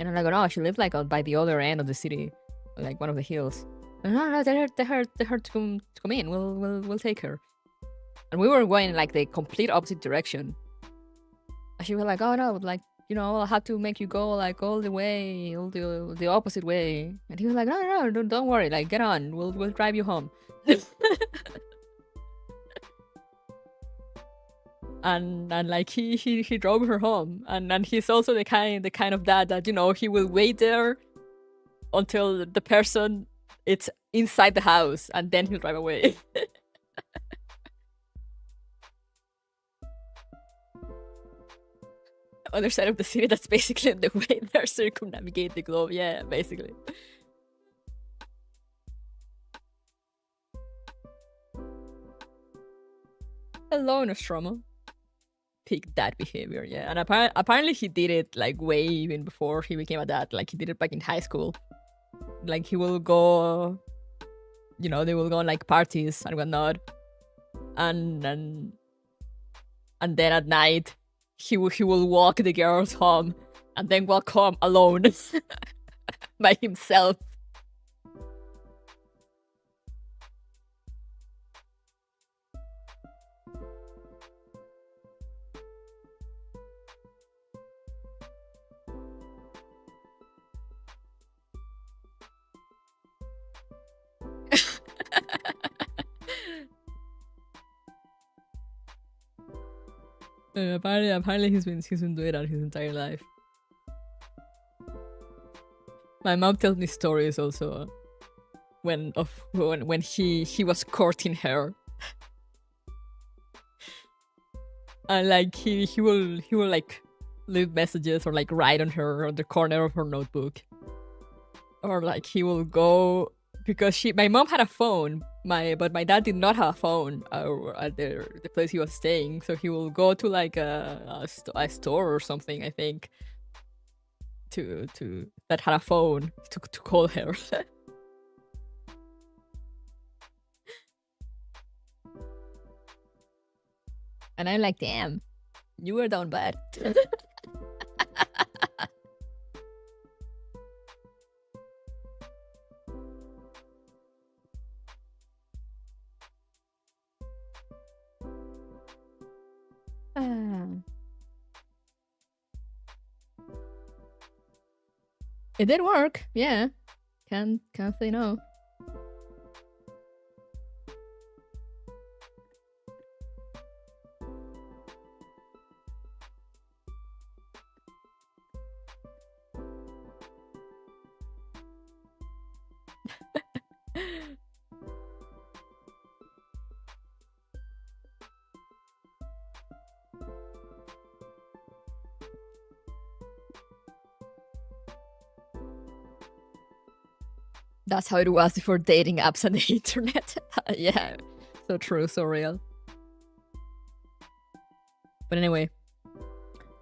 And I'm like, oh no, she lives like by the other end of the city, like one of the hills. And no, tell her to come in. We'll take her. And we were going like the complete opposite direction. And she was like, oh no, like, you know, I'll have to make you go like all the way, all the opposite way. And he was like, no, don't worry, like get on, we'll drive you home. and like he drove her home, and he's also the kind of dad that, you know, he will wait there until the person it's inside the house and then he'll drive away. Other side of the city, that's basically the way they circumnavigate the globe. Yeah, basically. Hello, Nostromo. Pick that behavior, yeah. And apparently he did it like way even before he became a dad. Like he did it back in high school. Like he will go, you know, they will go on like parties and whatnot. And then at night he will walk the girls home and then walk home alone by himself. Apparently he's been doing that his entire life. My mom tells me stories also when he was courting her. And like he will like leave messages or like write on the corner of her notebook. Or like he will go, because my mom had a phone, but my dad did not have a phone at the place he was staying, so he will go to like a store or something, I think, to that had a phone to call her. And I'm like, damn, you were down bad. It did work, yeah. Can't say no. That's how it was before dating apps and the internet. Yeah, so true, so real. But anyway,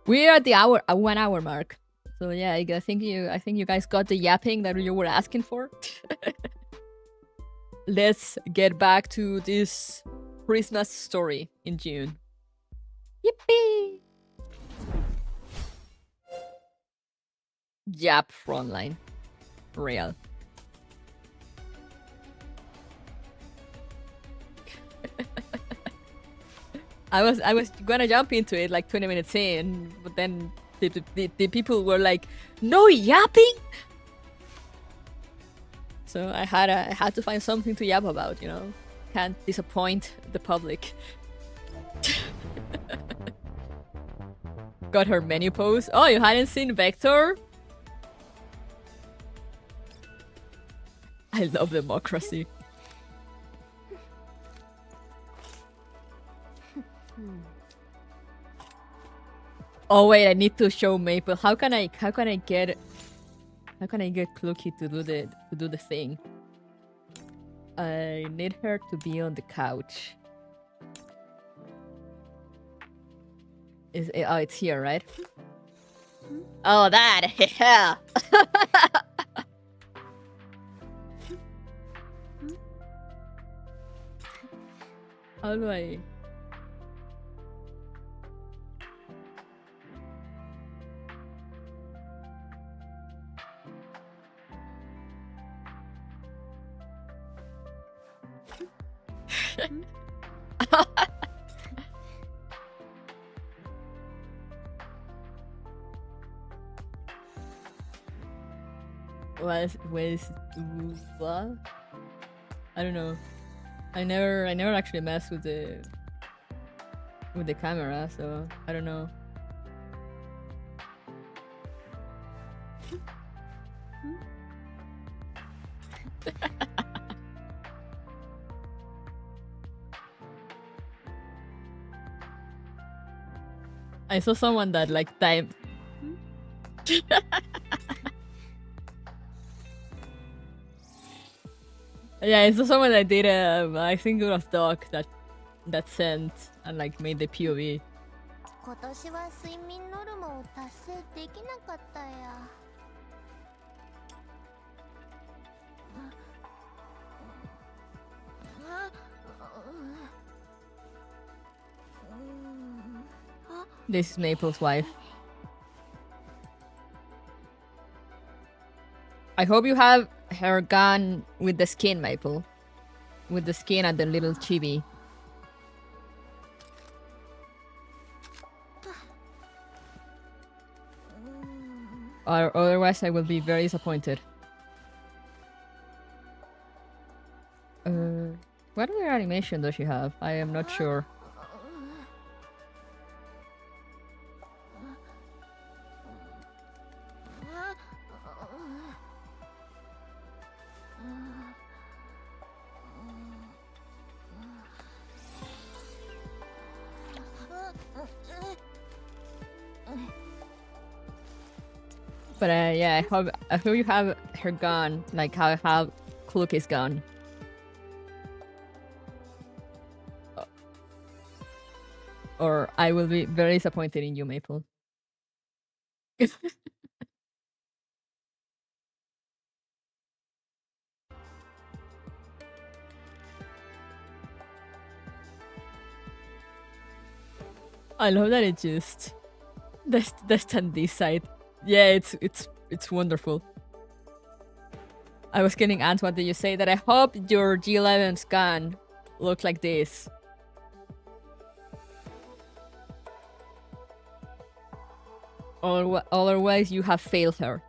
we're at the 1 hour mark. So yeah, I think you guys got the yapping that you were asking for. Let's get back to this Christmas story in June. Yippee! Yap, Frontline. Real. I was gonna jump into it like 20 minutes in, but then the people were like, no yapping. So I had to find something to yap about, you know. Can't disappoint the public. Got her menu pose. Oh, you hadn't seen Vector? I love democracy. Oh wait, I need to show Maple. How can I get How can I get Clucky to do the thing? I need her to be on the couch. Oh, it's here, right? Oh, that! Yeah! How do I... what? I don't know. I never actually messed with the camera, so I don't know. I saw someone that like typed. Yeah, I saw someone that did I think it was Doc that sent and like made the POV. 今年は睡眠ノルマを達成できなかったや。This is Maple's wife. I hope you have her gun with the skin, Maple. With the skin and the little chibi. Or otherwise I will be very disappointed. What other animation does she have? I am not sure. But yeah, I hope you have her gun, like how I have Clucky's gun. Or I will be very disappointed in you, Maple. I love that it just the standee side. Yeah, it's wonderful. I was getting asked, what did you say? That I hope your G11's gun looks like this. Or otherwise you have failed her.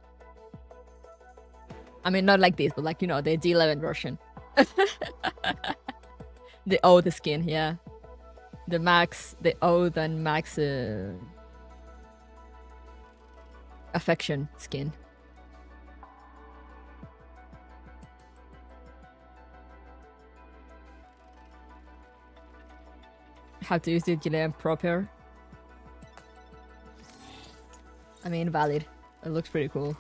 I mean, not like this, but like, you know, the G11 version. The skin, yeah. The max, the oath and max affection skin. How to use the G11 proper. I mean, valid. It looks pretty cool.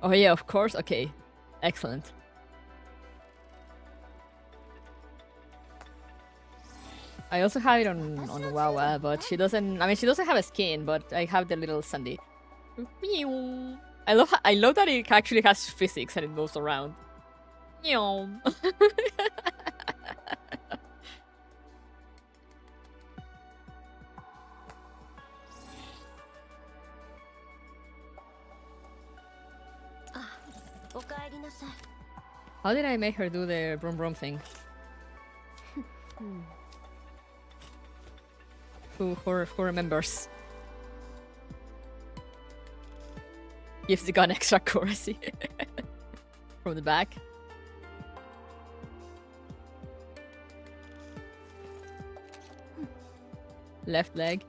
Oh yeah, of course. Okay, excellent. I also have it on Wawa, but she doesn't. I mean, she doesn't have a skin, but I have the little Sandy. I love that it actually has physics and it moves around. How did I make her do the broom broom thing? Who remembers? Gives the gun extra accuracy. From the back. Left leg.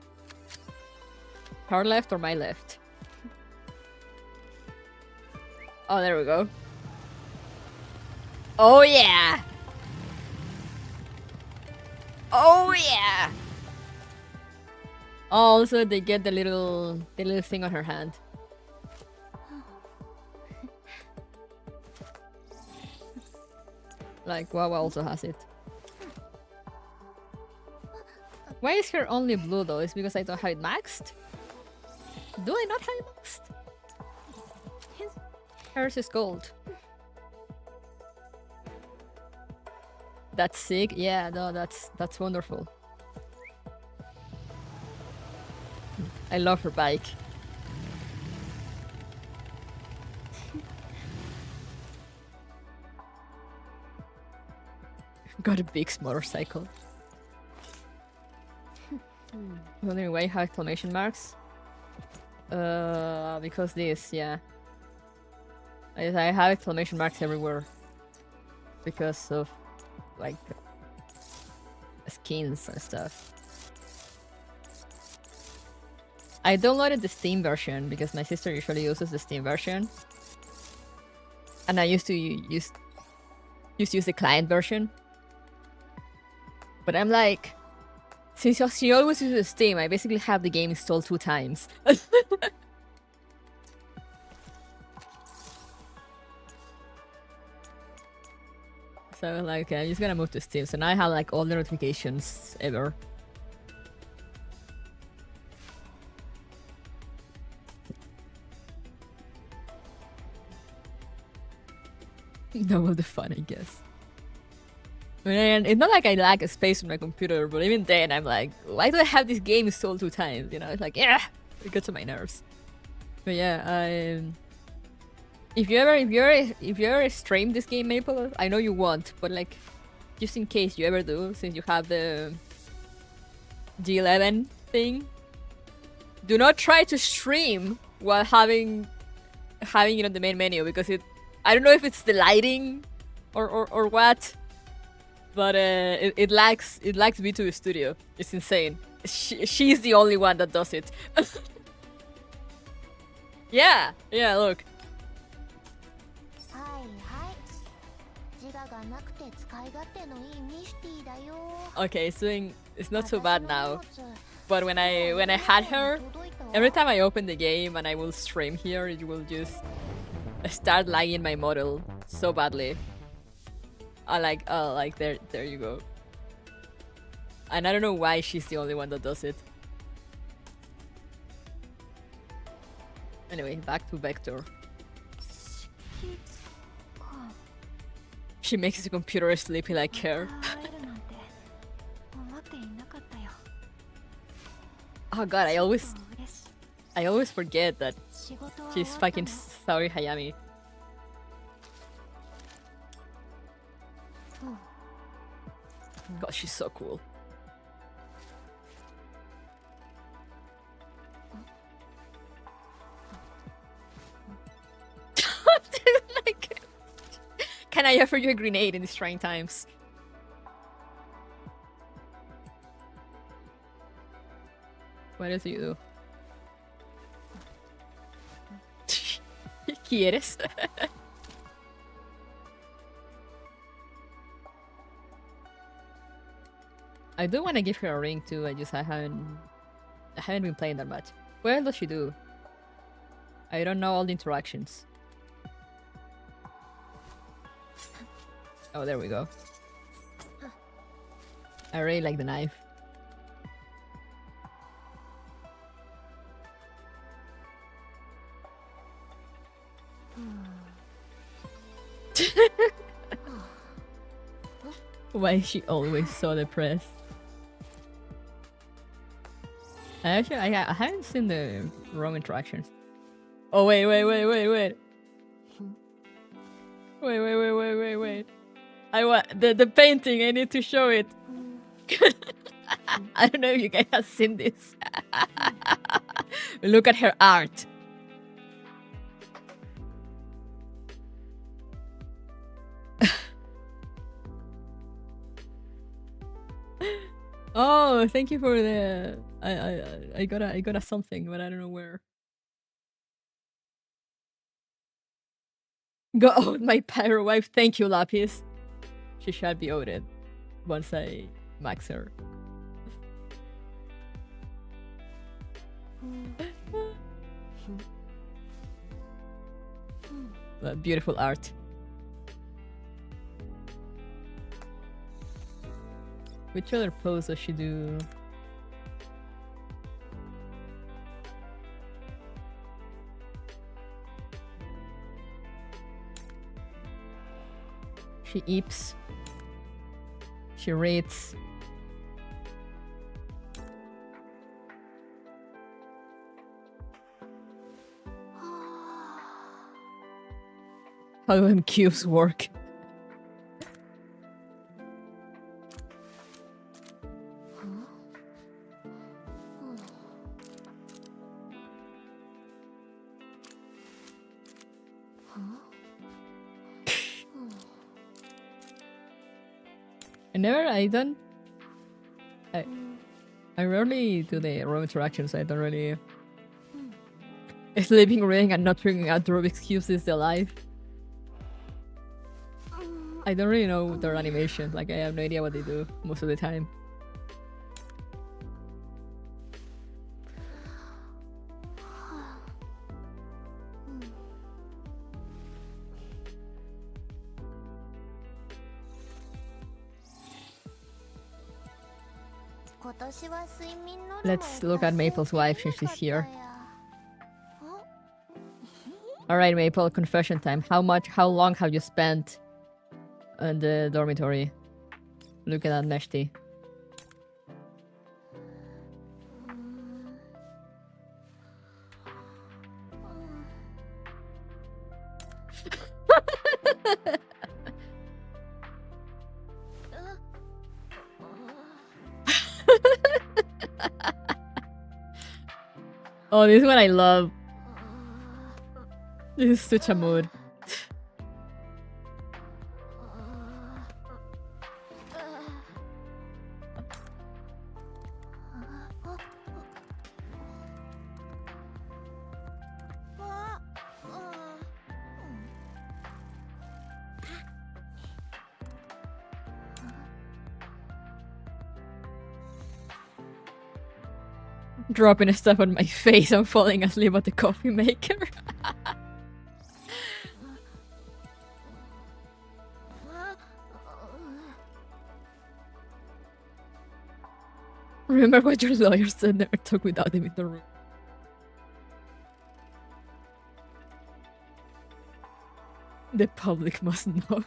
Her left or my left? Oh, there we go. Oh yeah! Oh yeah! Also, they get the little thing on her hand. Like Wawa also has it. Why is her only blue though? It's because I don't have it maxed? Do I not have it maxed? Hers is gold. That's sick. Yeah, no, that's wonderful. I love her bike. Got a big motorcycle. Wondering why you have exclamation marks? Because this, yeah. I have exclamation marks everywhere. Because of, like, skins and stuff. I downloaded the Steam version because my sister usually uses the Steam version. And I used to use the client version. But I'm like, since she always uses Steam, I basically have the game installed 2 times. So like, I'm just gonna move to Steam. So now I have like all the notifications ever. Double the fun, I guess. And it's not like I lack a space on my computer, but even then I'm like, why do I have this game installed 2 times? You know, it's like, yeah, it gets on my nerves. But yeah, if you ever stream this game, Maple, I know you won't, but like, just in case you ever do, since you have the G11 thing, do not try to stream while having it on the main menu, because I don't know if it's the lighting or what. But it lacks V2 Studio. It's insane. She's the only one that does it. Yeah, look. Okay, it's not so bad now. But when I had her, every time I open the game and I will stream here, it will just start lagging my model so badly. There you go. And I don't know why she's the only one that does it. Anyway, back to Vector. She makes the computer sleepy like her. Oh god, I always forget that she's fucking Saori Hayami. God, she's so cool. Like, can I offer you a grenade in these trying times? What else do you do? ¿Quieres? I do want to give her a ring too. I haven't been playing that much. What else does she do? I don't know all the interactions. Oh, there we go. I really like the knife. Why is she always so depressed? I haven't seen the wrong interactions. Oh wait. Wait. I want the painting. I need to show it. I don't know if you guys have seen this. Look at her art. Oh, thank you for the. I got a something, but I don't know where. Go out my pyro wife. Thank you, Lapis. She shall be owed once I max her. Beautiful art. Which other pose does she do? She eeps. She rates. How do them cubes work? I rarely do the room interactions. I don't really. Sleeping, reading, and not figuring out the Rubik's cubes is the life. I don't really know their animation. Like, I have no idea what they do most of the time. Let's look at Maple's wife since she's here. Alright, Maple, confession time. How long have you spent in the dormitory? Look at that Neshti. Oh, this one I love. This is such a mood. Dropping stuff on my face. I'm falling asleep at the coffee maker. Remember what your lawyer said, never talk without him in the room. The public must know.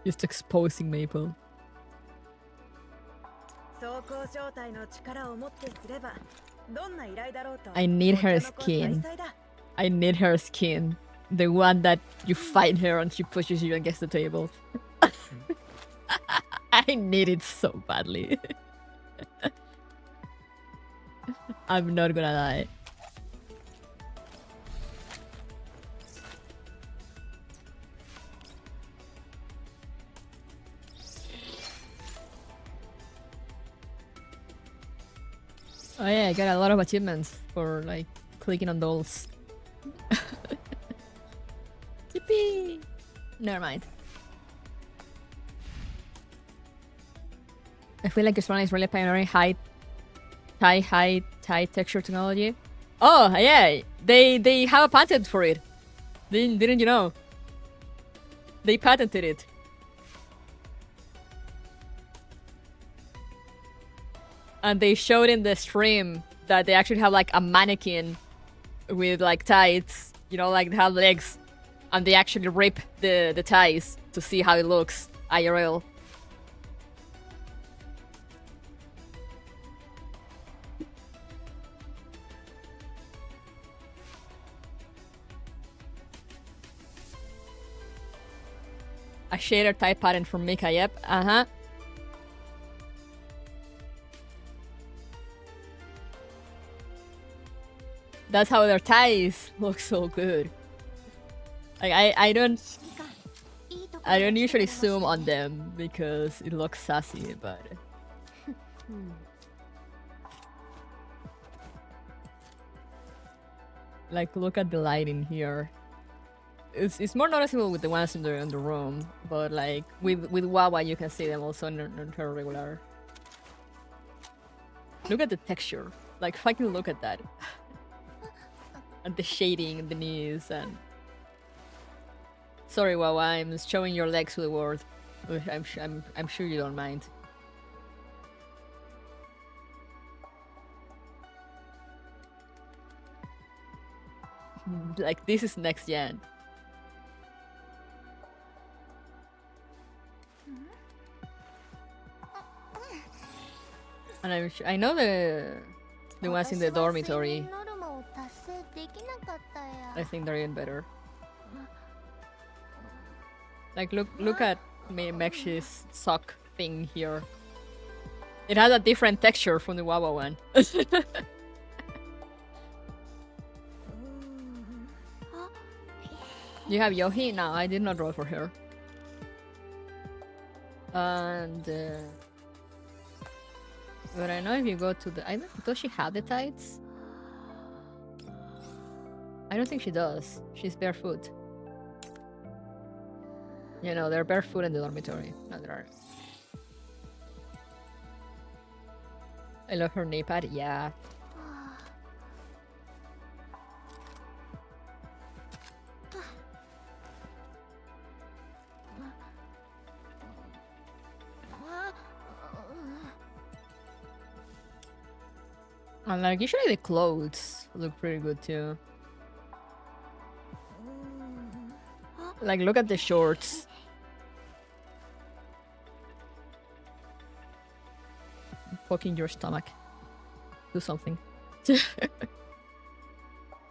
Just exposing Maple. I need her skin. I need her skin. The one that you fight her and she pushes you against the table. I need it so badly. I'm not gonna lie. Oh yeah, I got a lot of achievements for like clicking on dolls. Yippee! Never mind. I feel like Frontline is really pioneering high texture technology. Oh yeah, they have a patent for it. Didn't you know? They patented it. And they showed in the stream that they actually have like a mannequin with like tights, you know, like they have legs, and they actually rip the ties to see how it looks IRL. A shader type pattern from Mika, yep, uh-huh. That's how their ties look so good. Like I don't usually zoom on them because it looks sassy, but like look at the lighting here. It's more noticeable with the ones in the room, but like with Wawa you can see them also in her regular. Look at the texture. Like, fucking look at that. And the shading, the knees, and... Sorry, Wawa, I'm showing your legs to the world. I'm sure you don't mind. Like, this is next gen. And I know the ones in the dormitory. I think they're even better. Like, look at Meksh's sock thing here. It has a different texture from the Wawa one. You have Yohee? No, I did not roll for her. And... but I know if you go to the... does she have the tights? I don't think she does. She's barefoot. You know, they're barefoot in the dormitory. No, there are. I love her knee pad. Yeah. And like, usually the clothes look pretty good too. Like, look at the shorts. Poking your stomach. Do something.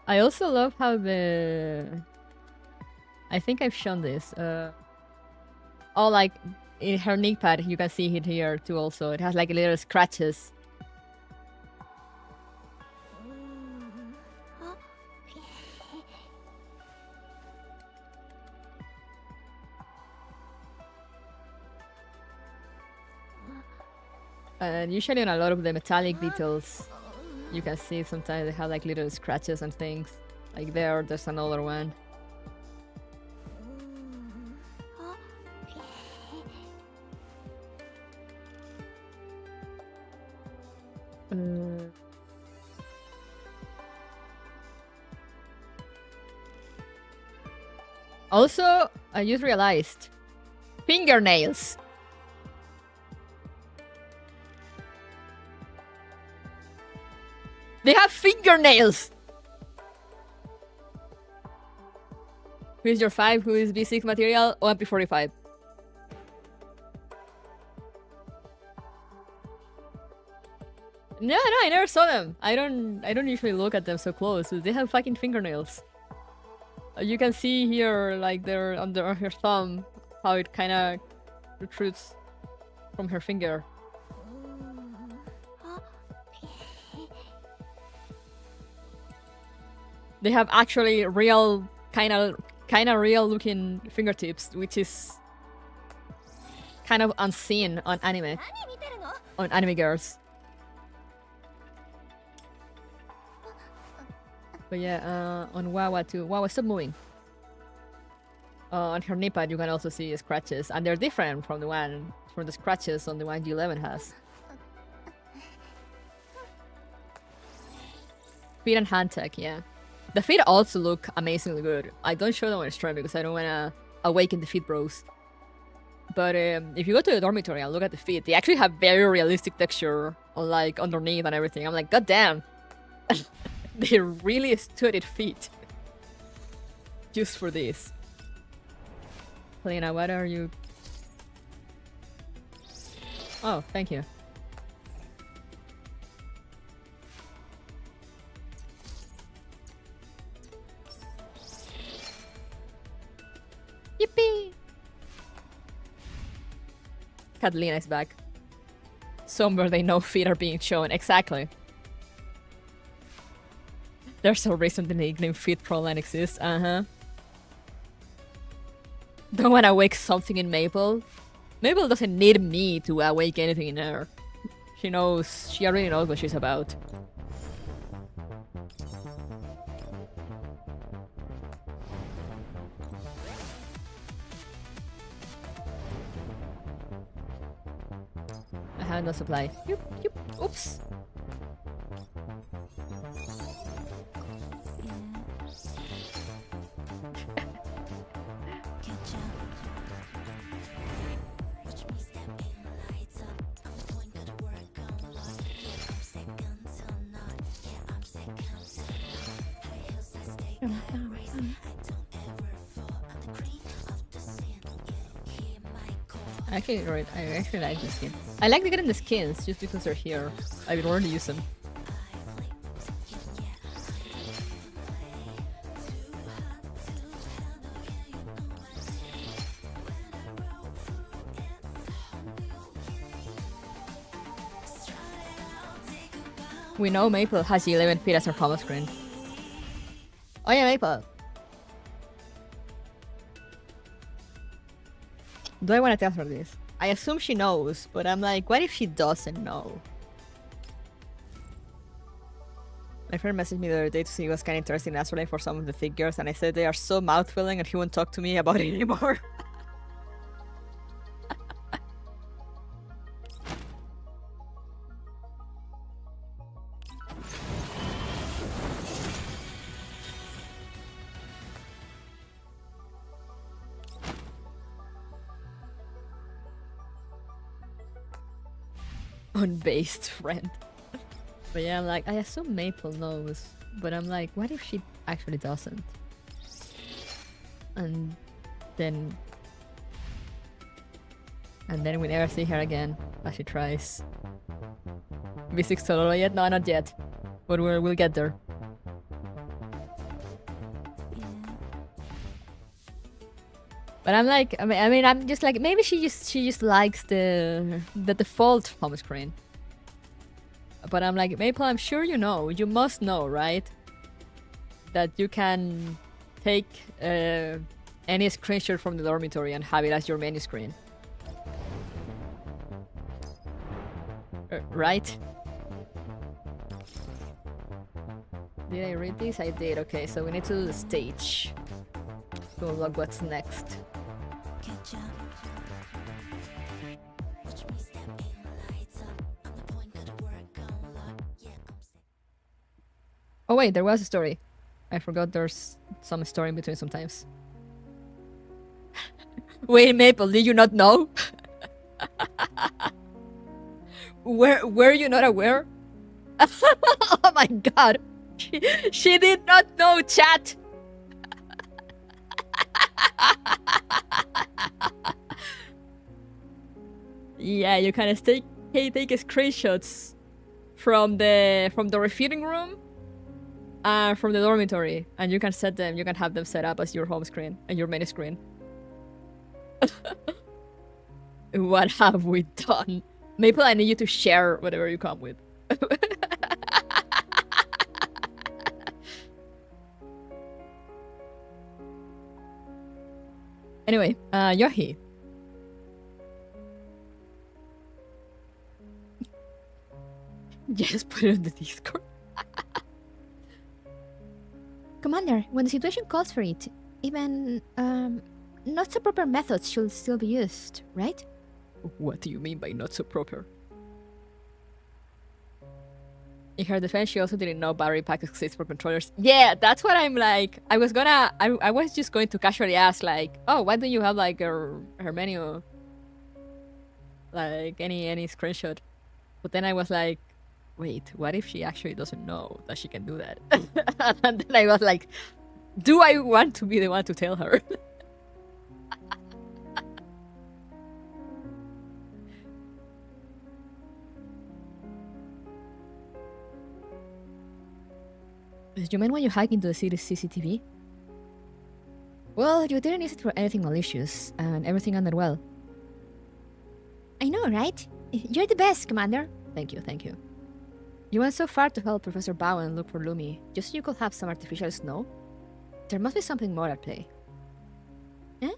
I also love how the... I think I've shown this. Oh, like, in her knee pad, you can see it here too also. It has like little scratches. And usually on a lot of the metallic details, you can see sometimes they have like little scratches and things. Like there's another one. Also, I just realized fingernails. They have fingernails! Who is your 5? Who is B6 material? Or MP45? No, I never saw them. I don't usually look at them so close, but they have fucking fingernails. You can see here, like, they're under her thumb, how it kinda protrudes from her finger. They have actually real, kind of real looking fingertips, which is kind of unseen on anime. On anime girls. But yeah, on Wawa too. Wawa, stop moving. On her knee pad, you can also see scratches, and they're different from the scratches on the one G11 has. Feet and hand tech, yeah. The feet also look amazingly good. I don't show them on stream because I don't want to awaken the feet bros. But if you go to the dormitory and look at the feet, they actually have very realistic texture on like underneath and everything. I'm like, god damn. They really studied feet. Just for this. Helena, what are you... Oh, thank you. Yippee! Catalina is back. Somewhere they know feet are being shown. Exactly. There's a reason the nickname Feet Frontline exists. Uh-huh. Don't wanna wake something in Maple. Maple doesn't need me to awake anything in her. She already knows what she's about. I have no supply. Oops. I actually like the skin. I like getting the skins just because they're here. I would already use them. We know Maple has the 11 feet as her home screen. Oh yeah, Maple. Do I want to tell her this? I assume she knows, but I'm like, what if she doesn't know? My friend messaged me the other day to see he was kind of interested in Astrolabe for some of the figures, and I said they are so mouth-filling and he won't talk to me about it anymore. Unbased friend. But yeah, I'm like, I assume Maple knows, but I'm like, what if she actually doesn't? And then we never see her again as she tries. V6 solo yet? No, not yet. But we'll get there. But I'm like, I mean, I'm just like, maybe she just likes the default home screen. But I'm like, Maple, I'm sure you know, you must know, right? That you can take any screenshot from the dormitory and have it as your menu screen. Right? Did I read this? I did. Okay, so we need to do the stage. To unlock what's next. Oh wait, there was a story. I forgot there's some story in between sometimes. Wait, Maple, did you not know? Were you not aware? Oh my god. She did not know, chat! Yeah, you can take screenshots from the refueling room from the dormitory, and you can set them, you can have them set up as your home screen and your menu screen. What have we done? Maple, I need you to share whatever you come with. Anyway, Yohee. Just put it on the Discord. Commander, when the situation calls for it, even not so proper methods should still be used, right? What do you mean by not so proper? In her defense, she also didn't know battery packs exist for controllers. Yeah, that's what I'm like. I was just going to casually ask, like, oh, why don't you have like her menu, like any screenshot? But then I was like, wait, what if she actually doesn't know that she can do that? And then I was like, do I want to be the one to tell her? Do you mean when you hack into the city's CCTV? Well, you didn't use it for anything malicious, and everything ended well. I know, right? You're the best, Commander. Thank you. You went so far to help Professor Bowen look for Lumi, just so you could have some artificial snow? There must be something more at play. Eh?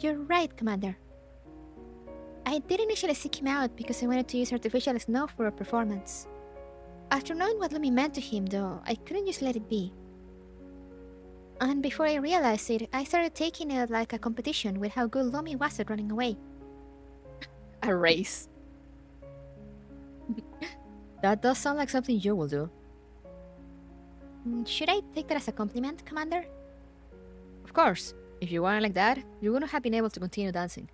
You're right, Commander. I did initially seek him out because I wanted to use artificial snow for a performance. After knowing what Lumi meant to him, though, I couldn't just let it be. And before I realized it, I started taking it like a competition with how good Lumi was at running away. A race. That does sound like something you will do. Should I take that as a compliment, Commander? Of course. If you weren't like that, you wouldn't have been able to continue dancing.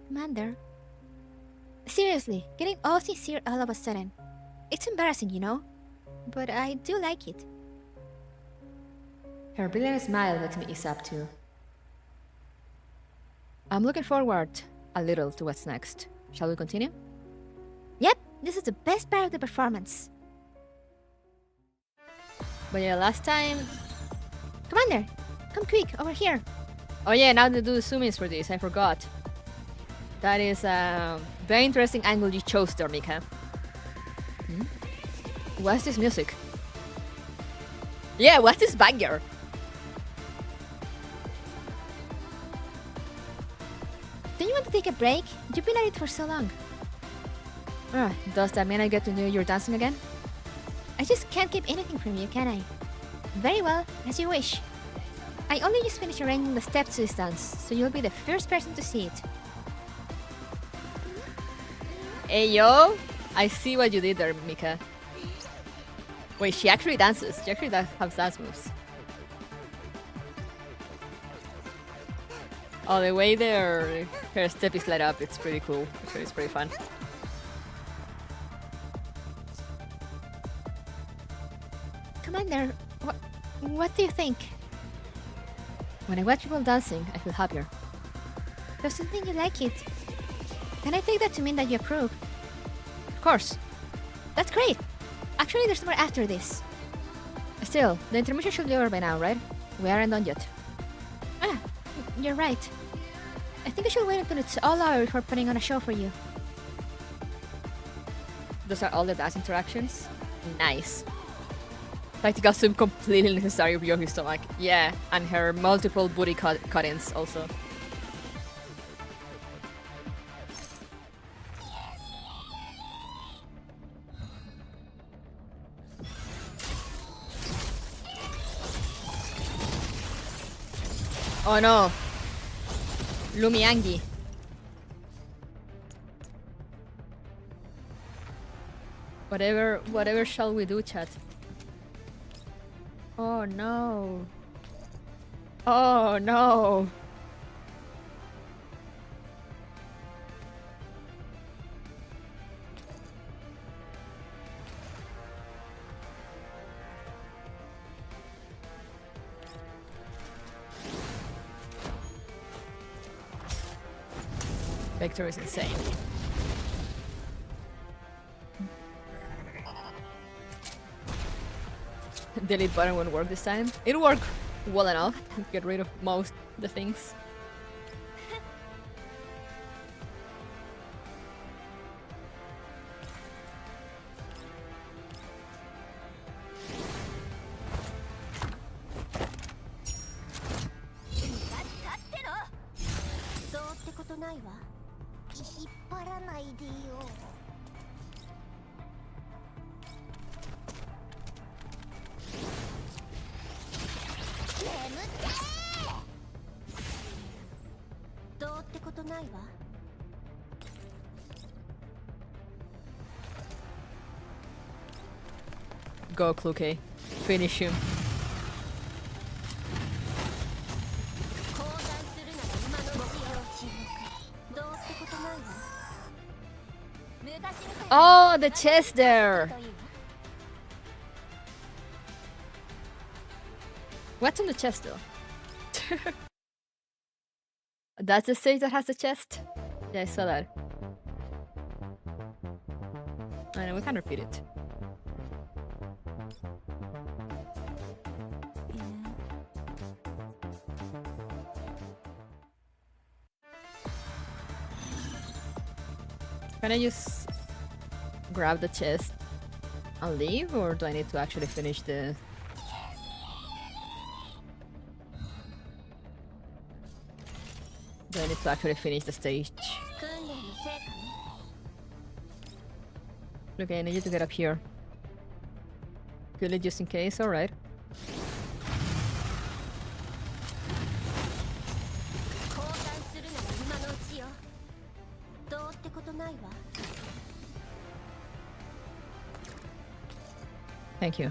Commander? Seriously, getting all sincere all of a sudden. It's embarrassing, you know? But I do like it. Her brilliant smile makes me ease up too. I'm looking forward a little to what's next. Shall we continue? Yep, this is the best part of the performance. But yeah, last time... Commander, come quick, over here. Oh yeah, now they do the zoom-ins for this, I forgot. That is a very interesting angle you chose there, Mika. What's this music? Yeah, what's this banger? Don't you want to take a break? You've been at it for so long. Does that mean I get to know you're dancing again? I just can't keep anything from you, can I? Very well, as you wish. I only just finished arranging the steps to this dance, so you'll be the first person to see it. Hey yo! I see what you did there, Mika. Wait, she actually dances. She actually has dance moves. Oh, the way her step is lit up, it's pretty cool. Actually, it's pretty fun. Commander, what do you think? When I watch people dancing, I feel happier. Doesn't think you like it. Can I take that to mean that you approve? Of course. That's great. Actually, there's more after this. Still, the intermission should be over by now, right? We aren't done yet. Ah, you're right. I think I should wait until it's all over before putting on a show for you. Those are all the dance interactions? Nice. Tactical zoom completely necessary with Yohee's stomach. Yeah, and her multiple booty cut-ins also. Oh no! Lumiangi. Whatever shall we do, chat? Oh no. Oh no. Vector is insane. Delete button won't work this time. It'll work well enough. Get rid of most of the things. Go, Kluke. Finish him. Oh, the chest there! What's on the chest though? That's the stage that has the chest? Yeah, I saw that. I know, we can repeat it. Can I just grab the chest and leave, or do I need to actually finish the... Do I need to actually finish the stage? Okay, I need you to get up here. Kill it just in case, alright. Thank you.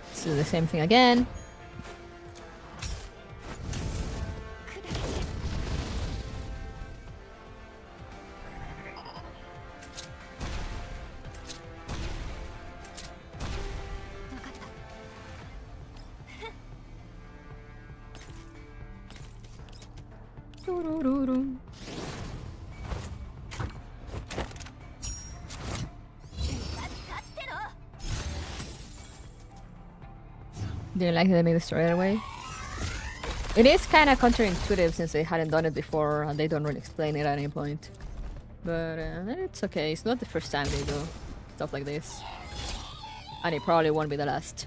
Let's do the same thing again. Didn't like that they made the story that way. It is kind of counterintuitive since they hadn't done it before and they don't really explain it at any point. But it's okay. It's not the first time they do stuff like this. And it probably won't be the last.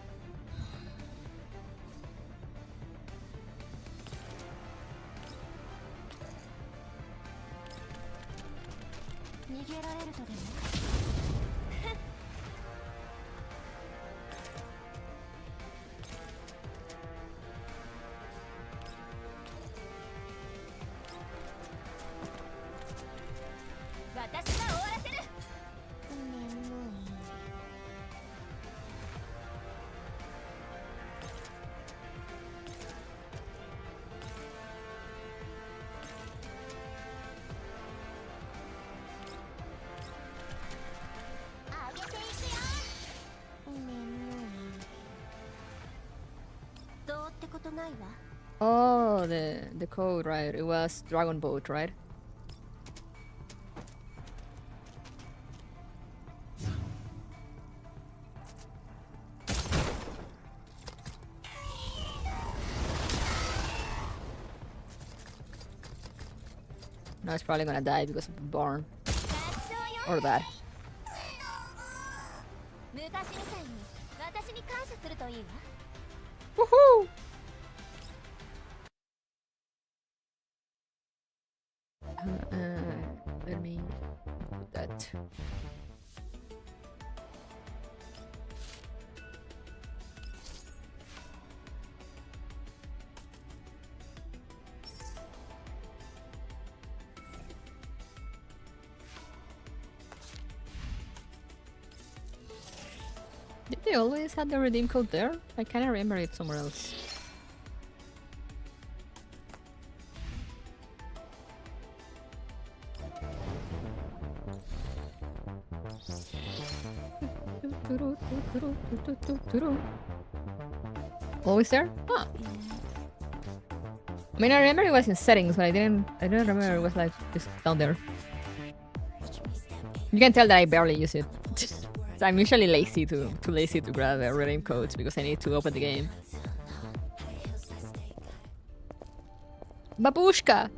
Oh, the code, right? It was Dragon Boat, right? Now it's probably gonna die because of the barn. Or that. Woohoo! Let me put that. Did they always have the redeem code there? I kinda remember it somewhere else. Always there? Huh. I mean, I remember it was in settings, but I didn't remember it was like just down there. You can tell that I barely use it. I'm usually too lazy to grab redeem codes because I need to open the game. Babushka!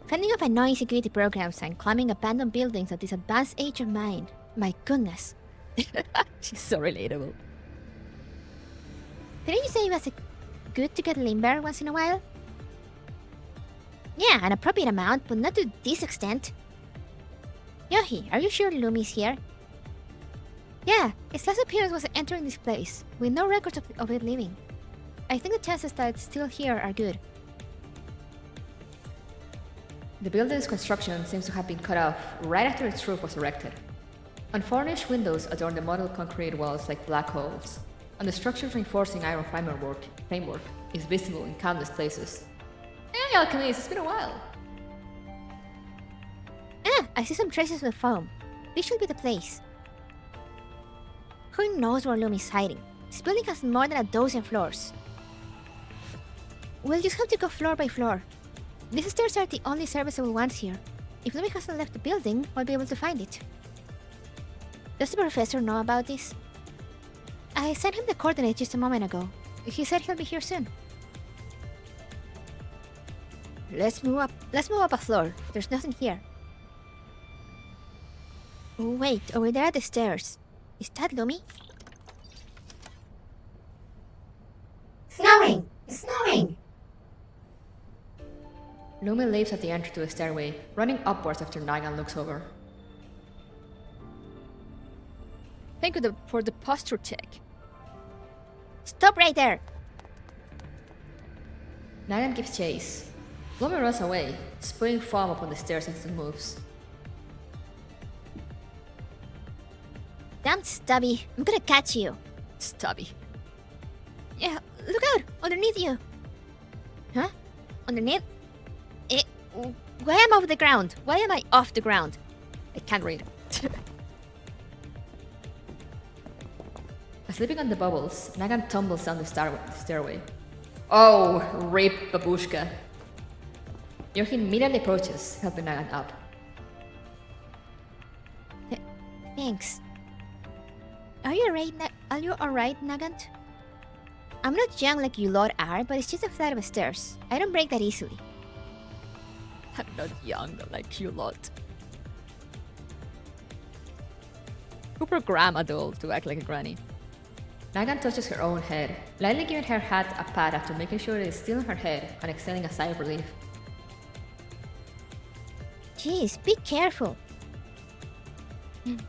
Fending off annoying security programs and climbing abandoned buildings at this advanced age of mine. My goodness. She's so relatable. Didn't you say it was good to get limber once in a while? Yeah, an appropriate amount, but not to this extent. Yohee, are you sure Lumi's here? Yeah, its last appearance was entering this place, with no records of it leaving. I think the chances that it's still here are good. The building's construction seems to have been cut off right after its roof was erected. Unfurnished windows adorn the mottled concrete walls like black holes, and the structure's reinforcing iron framework is visible in countless places. Hey, alchemist, it's been a while. Ah, I see some traces of foam. This should be the place. Who knows where Lumi's hiding? This building has more than a dozen floors. We'll just have to go floor by floor. These stairs are the only serviceable ones here. If Lumi hasn't left the building, I'll be able to find it. Does the professor know about this? I sent him the coordinates just a moment ago. He said he'll be here soon. Let's move up a floor. There's nothing here. Oh, wait, over there at the stairs. Is that Lumi? Snowing! Snowing! Lumi leaves at the entrance to the stairway, running upwards after Nagan looks over. Thank you for the posture check. Stop right there! Nagan gives chase. Lumi runs away, spewing foam upon the stairs as it moves. Damn Stubby, I'm gonna catch you. Stubby. Yeah, look out! Underneath you! Huh? Underneath? Why am I off the ground? Why am I off the ground? I can't read. Slipping on the bubbles, Nagan tumbles down the stairway. Oh, rip babushka. Yohee immediately approaches, helping Nagan up. Thanks. Are you alright, Nagant? I'm not young like you lot are, but it's just a flight of stairs. I don't break that easily. I'm not young like you lot. Who programmed adult to act like a granny? Nagan touches her own head, lightly giving her hat a pat after making sure it is still on her head and exhaling a sigh of relief. Jeez, be careful.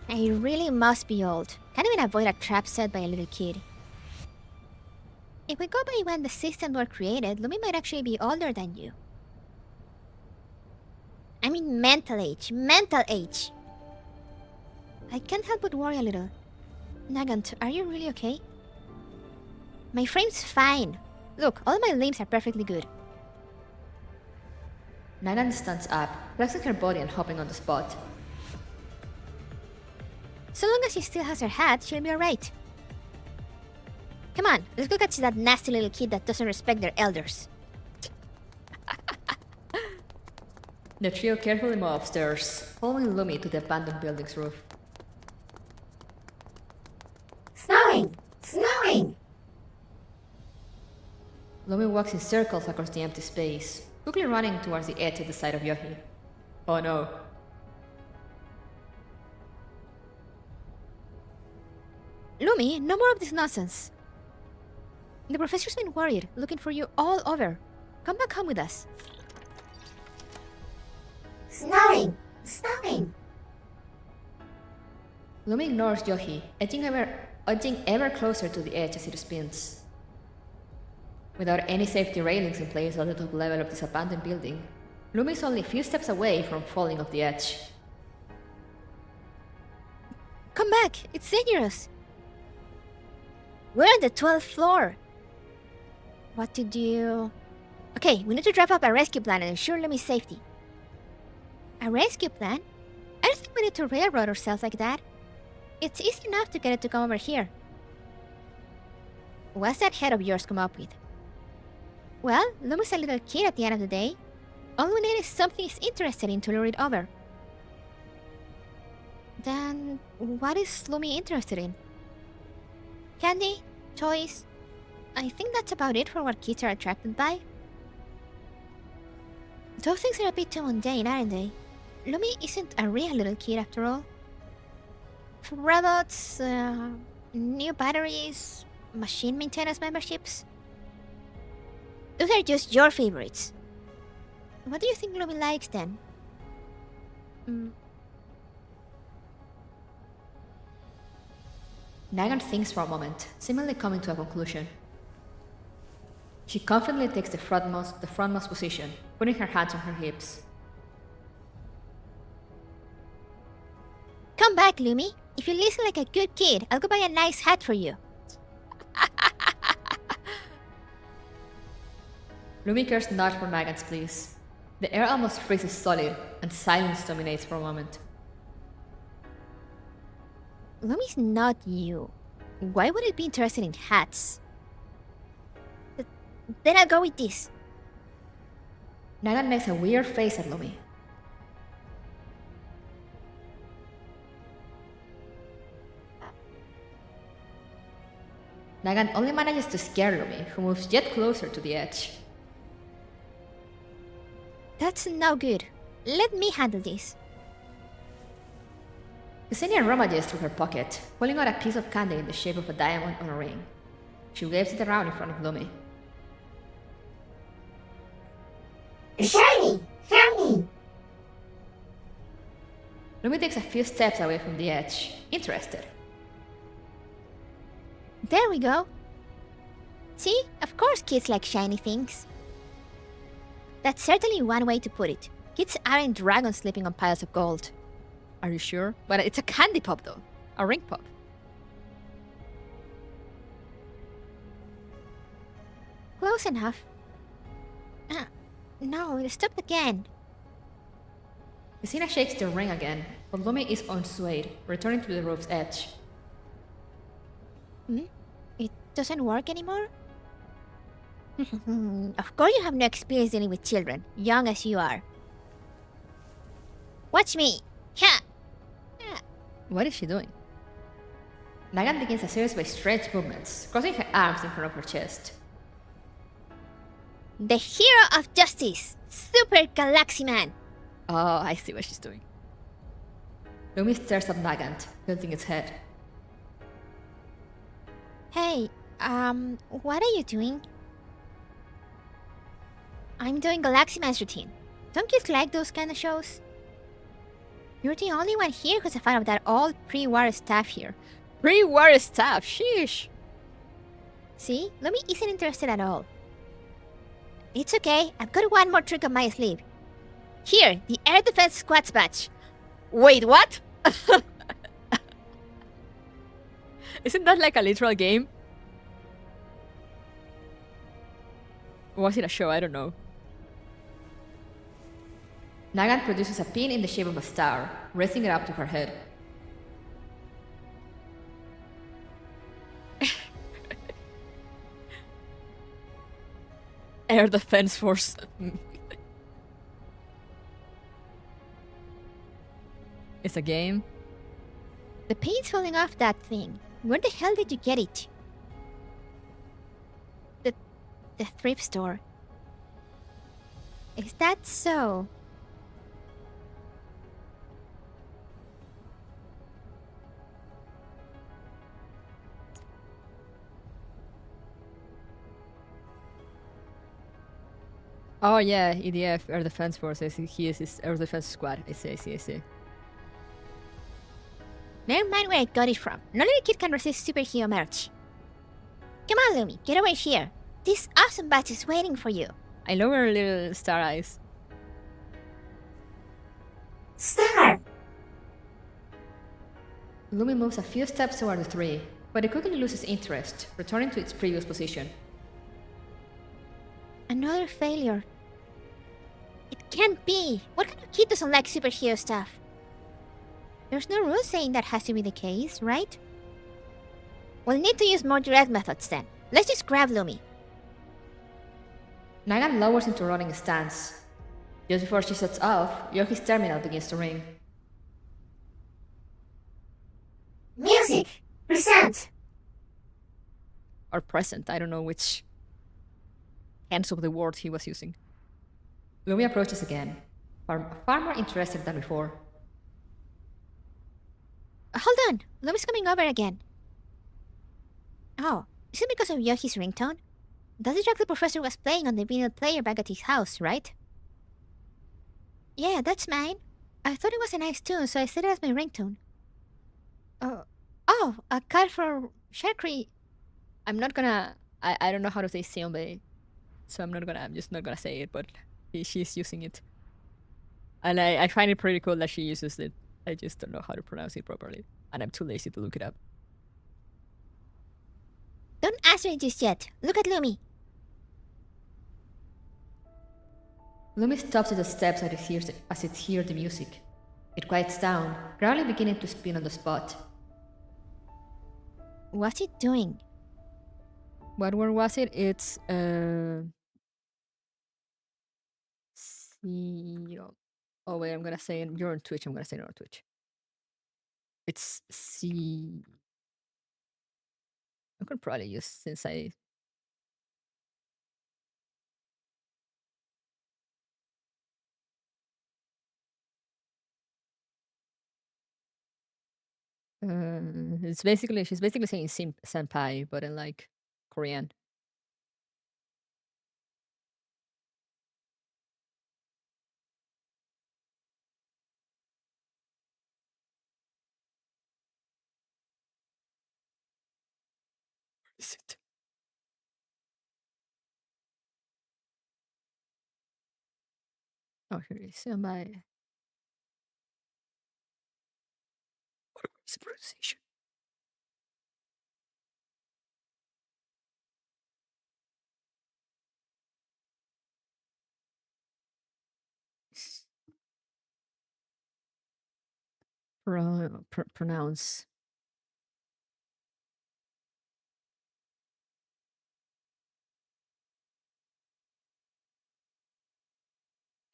I really must be old. Can't even avoid a trap set by a little kid. If we go by when the systems were created, Lumi might actually be older than you. I mean mental age. Mental age! I can't help but worry a little. Nagant, are you really okay? My frame's fine. Look, all my limbs are perfectly good. Nagan stands up, flexing her body and hopping on the spot. So long as she still has her hat, she'll be alright. Come on, let's go catch that nasty little kid that doesn't respect their elders. The trio carefully move upstairs, following Lumi to the abandoned building's roof. Snowing! Snowing! Lumi walks in circles across the empty space, quickly running towards the edge of the side of Yohee. Oh no. Lumi, no more of this nonsense. The professor's been worried, looking for you all over. Come back home with us. Snowing! Snowing! Lumi ignores Yohee, edging ever closer to the edge as it spins. Without any safety railings in place at the top level of this abandoned building, Lumi is only a few steps away from falling off the edge. Come back! It's dangerous! We're on the 12th floor! What to do? Okay, we need to draft up a rescue plan and ensure Lumi's safety. A rescue plan? I don't think we need to railroad ourselves like that. It's easy enough to get it to come over here. What's that head of yours come up with? Well, Lumi's a little kid at the end of the day. All we need is something he's interested in to lure it over. Then, what is Lumi interested in? Candy? Toys? I think that's about it for what kids are attracted by. Those things are a bit too mundane, aren't they? Lumi isn't a real little kid after all. For robots, new batteries, machine maintenance memberships. Those are just your favorites. What do you think Lumi likes then? Nagan thinks for a moment, seemingly coming to a conclusion. She confidently takes the frontmost position, putting her hands on her hips. Come back, Lumi. If you listen like a good kid, I'll go buy a nice hat for you. Lumi cares not for Nagan's pleas. The air almost freezes solid, and silence dominates for a moment. Lumi's not you. Why would it be interested in hats? Then I'll go with this. Nagan makes a weird face at Lumi. Nagan only manages to scare Lumi, who moves yet closer to the edge. That's no good. Let me handle this. Ksenia rummages through her pocket, pulling out a piece of candy in the shape of a diamond on a ring. She waves it around in front of Lumi. Shiny! Lumi takes a few steps away from the edge, interested. There we go. See? Of course kids like shiny things. That's certainly one way to put it. Kids aren't dragons sleeping on piles of gold. Are you sure? But it's a candy pop though. A ring pop. Close enough. No, it stopped again. Christina shakes the ring again, but Lumi is unswayed, returning to the rope's edge. It doesn't work anymore? Of course you have no experience dealing with children, young as you are. Watch me! Ha! What is she doing? Nagan begins a series of strange movements, crossing her arms in front of her chest. The hero of justice! Super Galaxy Man! Oh, I see what she's doing. Lumi stares at Nagant, tilting its head. Hey, what are you doing? I'm doing Galaxy Man's routine. Don't kids like those kind of shows? You're the only one here who's a fan of that old pre-war stuff here. Pre-war stuff, sheesh! See, Lumi isn't interested at all. It's okay, I've got one more trick up my sleeve. Here, the Air Defense Squad's badge. Wait, what? Isn't that like a literal game? Or was it a show? I don't know. Nagan produces a pin in the shape of a star, raising it up to her head. Air Defense Force. It's a game. The paint's falling off that thing. Where the hell did you get it? The thrift store. Is that so? Oh yeah, EDF, Air Defense Force. I see he is his Air Defense Squad. I see. Never mind where I got it from. No little kid can resist superhero merch. Come on, Lumi, get over here. This awesome badge is waiting for you. I love her little star eyes. Star! Lumi moves a few steps toward the tree, but it quickly loses interest, returning to its previous position. Another failure. It can't be. What kind of kid doesn't like superhero stuff? There's no rule saying that has to be the case, right? We'll need to use more direct methods then. Let's just grab Lumi. Nagan lowers into a running stance. Just before she sets off, Yohee's terminal begins to ring. Music! Present! Or present, I don't know which ends of the word he was using. Lumi approaches again, far more interested than before. Hold on! Lumi's coming over again. Oh, is it because of Yohee's ringtone? That's the track the professor was playing on the vinyl player back at his house, right? Yeah, that's mine. I thought it was a nice tune, so I set it as my ringtone. Oh, a card for Sharkry. I'm not gonna... I don't know how to say Seonbe, so I'm just not gonna say it, but she's using it. And I find it pretty cool that she uses it. I just don't know how to pronounce it properly, and I'm too lazy to look it up. Don't answer it just yet. Look at Lumi. Lumi stops at the steps as it hears the music. It quiets down, gradually beginning to spin on the spot. What's it doing? What word was it? It's Oh wait, I'm gonna say it. You're on Twitch. I'm gonna say it on Twitch. It's C. I could probably use since I. She's basically saying senpai, but in like Korean. is it? Oh, here it is. My pronunciation. Pronounce.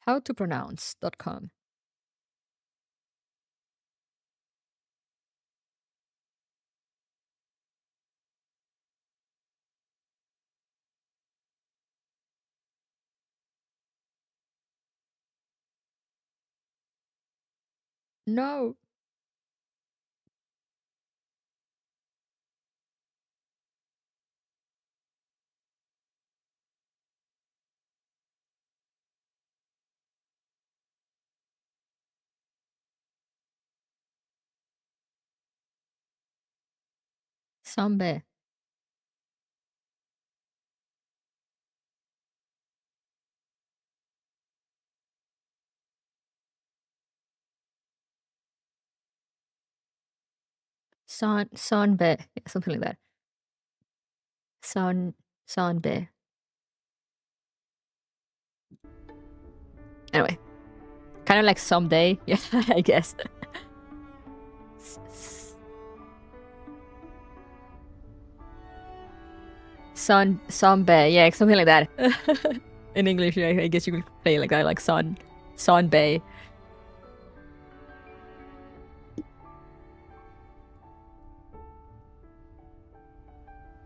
Howtopronounce.com. No. Sambe. Sonbe. Yeah, something like that. Sonbe. Anyway. Kind of like someday. Yeah, I guess. Sonbe. Yeah, something like that. In English, yeah, I guess you could play like that, like Sonbe.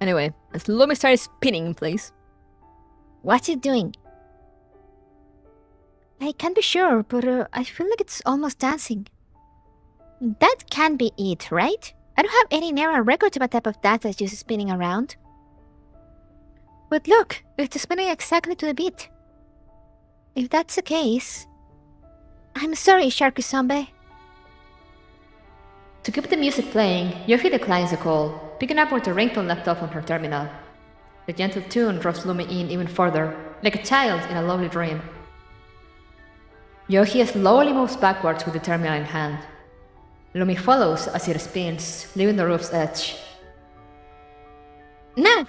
Anyway, as Lumi started spinning, please. What's it doing? I can't be sure, but I feel like it's almost dancing. That can't be it, right? I don't have any neural record of a type of dance that's just spinning around. But look, it's spinning exactly to the beat. If that's the case... I'm sorry, Sharky Zombie. To keep the music playing, Yohee declines the call, picking up where the ringtone left off on her terminal. The gentle tune draws Lumi in even further, like a child in a lovely dream. Yohee slowly moves backwards with the terminal in hand. Lumi follows as it spins, leaving the roof's edge. No!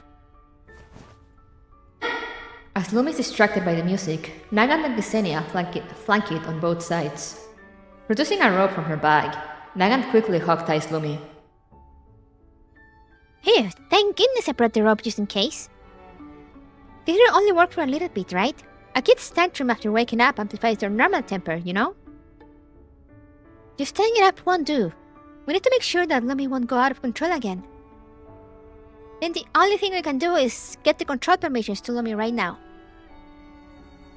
As Lumi is distracted by the music, Nagant and Ksenia flank it on both sides. Producing a rope from her bag, Nagant quickly hog-ties Lumi. Here, thank goodness I brought the rope just in case. It'll only work for a little bit, right? A kid's tantrum after waking up amplifies their normal temper, you know? Just tying it up won't do. We need to make sure that Lumi won't go out of control again. Then the only thing we can do is get the control permissions to Lumi right now.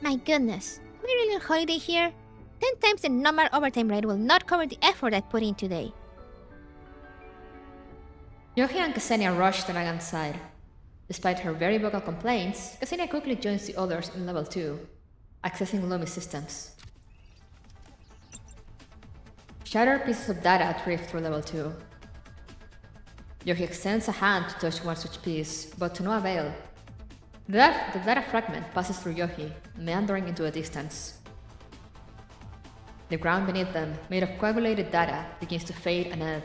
My goodness, am I really on holiday here? 10 times the normal overtime rate will not cover the effort I put in today. Yohee and Ksenia rush to Nagant's side. Despite her very vocal complaints, Ksenia quickly joins the others in level 2, accessing Lumi's systems. Shattered pieces of data drift through level 2. Yohee extends a hand to touch one such piece, but to no avail. The data fragment passes through Yohee, meandering into the distance. The ground beneath them, made of coagulated data, begins to fade and ebb.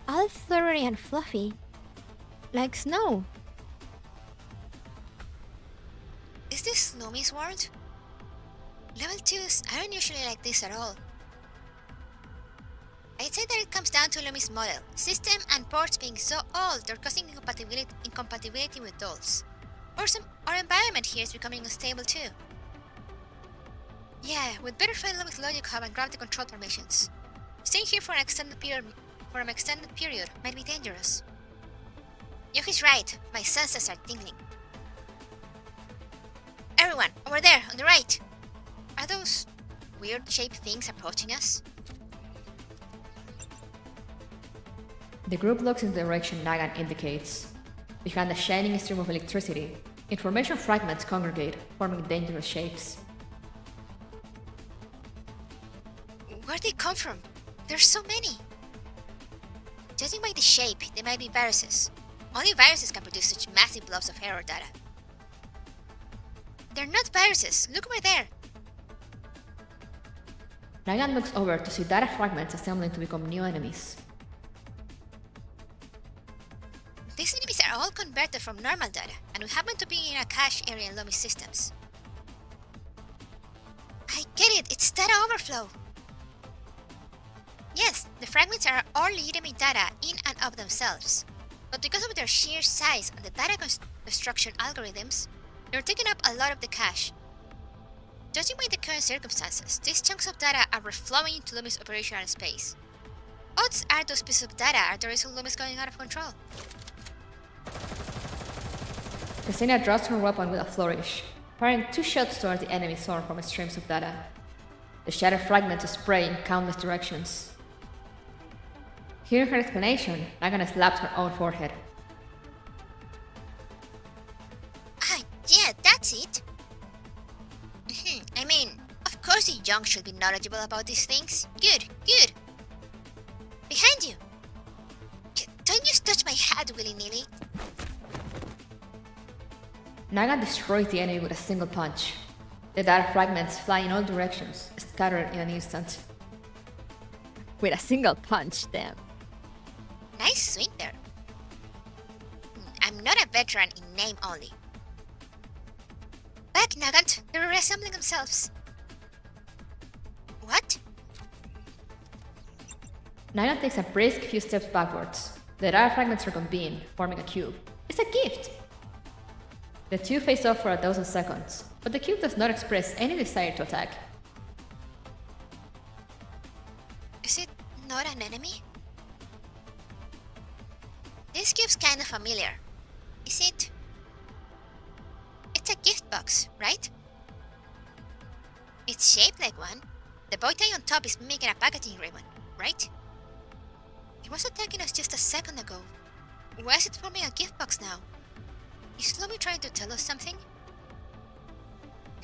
All flurry and fluffy. Like snow. Is this Lumi's world? Level 2s aren't usually like this at all. I'd say that it comes down to Lumi's model, system and ports being so old they're causing incompatibility with dolls. Or our environment here is becoming unstable too. Yeah, we'd better find Lumi's logic hub and grab the control permissions. Staying here for an extended period might be dangerous. Yohee's right, my senses are tingling. Everyone, over there, on the right! Are those weird-shaped things approaching us? The group looks in the direction Nagant indicates. Behind a shining stream of electricity, information fragments congregate, forming dangerous shapes. Where'd they come from? There's so many! Judging by the shape, they might be viruses. Only viruses can produce such massive blobs of error data. They're not viruses. Look over there. Nagan looks over to see data fragments assembling to become new enemies. These enemies are all converted from normal data, and we happen to be in a cache area in Lumi's systems. I get it, it's data overflow. Yes, the fragments are all legitimate data in and of themselves, but because of their sheer size and the data construction algorithms, they're taking up a lot of the cache. Judging by the current circumstances, these chunks of data are reflowing into Lumi's operational space. Odds are those pieces of data are the reason Lumi's going out of control. Ksenia draws her weapon with a flourish, firing 2 shots towards the enemy swarm from streams of data. The shattered fragments spray in countless directions. Hearing her explanation, Nagana slaps her own forehead. Ah, yeah, that's it. I mean, of course the young should be knowledgeable about these things. Good, good. Behind you. Don't just touch my hat willy-nilly. Naga destroys the enemy with a single punch. The data fragments fly in all directions, scattered in an instant. With a single punch, damn. Nice swing there. I'm not a veteran in name only. Back, Nagant! They're reassembling themselves. What? Nagant takes a brisk few steps backwards. The data fragments reconvene, forming a cube. It's a gift! The two face off for a dozen seconds, but the cube does not express any desire to attack. Is it not an enemy? This cube's kinda familiar. Is it? It's a gift box, right? It's shaped like one. The bow tie on top is making a packaging ribbon, right? It was attacking us just a second ago. Why is it forming a gift box now? Is Lumi trying to tell us something?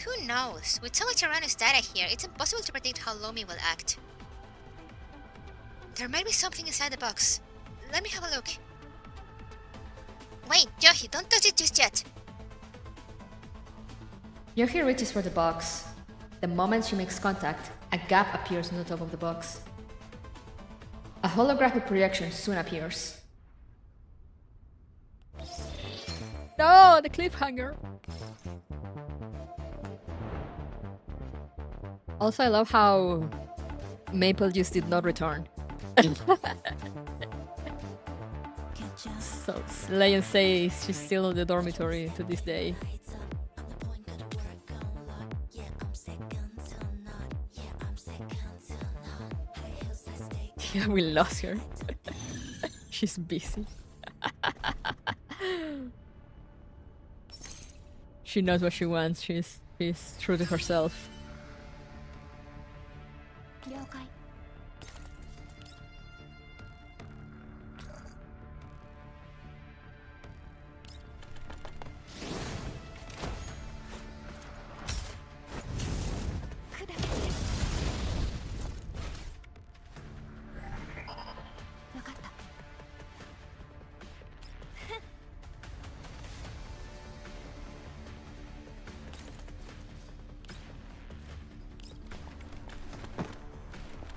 Who knows? With so much erroneous data here, it's impossible to predict how Lumi will act. There might be something inside the box. Let me have a look. Wait, Yohee, don't touch it just yet. Yohee reaches for the box. The moment she makes contact, a gap appears on the top of the box. A holographic projection soon appears. No, the cliffhanger! Also, I love how Maple just did not return. So, Leon says she's still in the dormitory to this day. Yeah, we lost her. She's busy. She knows what she wants. She's true to herself.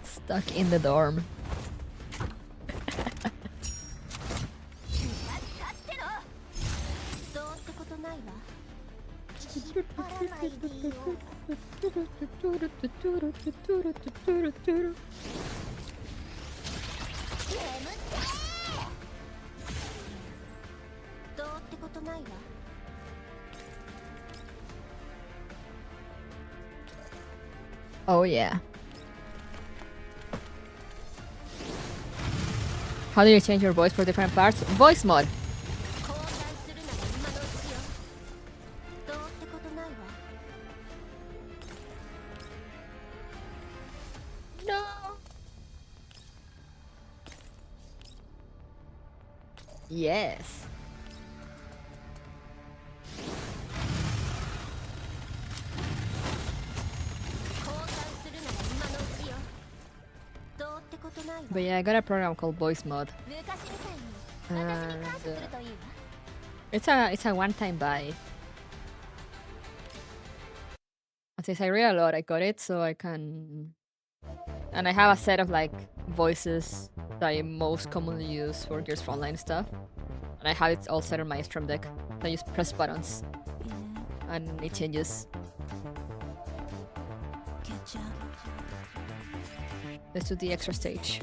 Stuck in the dorm. Oh yeah. How do you change your voice for different parts? Voice mod. No. Yes. But yeah, I got a program called Voice Mod. And it's a one-time buy. And since I read a lot, I got it so I can. And I have a set of like voices that I most commonly use for Gears Frontline stuff. And I have it all set on my Stream Deck. So I just press buttons and it changes. Let's do the extra stage.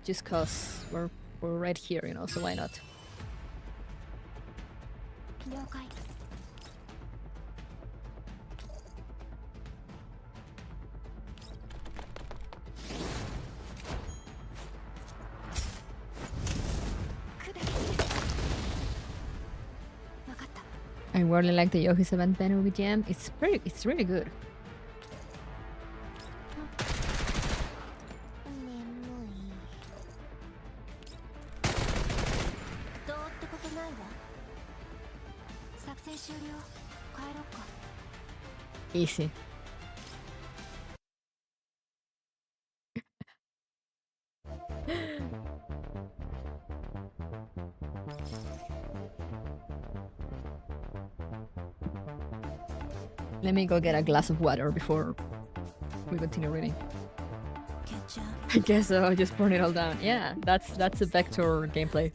Just cause we're right here, you know, so why not? I really like the Yohee's event banner BGM. It's really good. Easy. Let me go get a glass of water before we continue reading. I guess so, I'll just burn it all down. Yeah, that's a vector gameplay.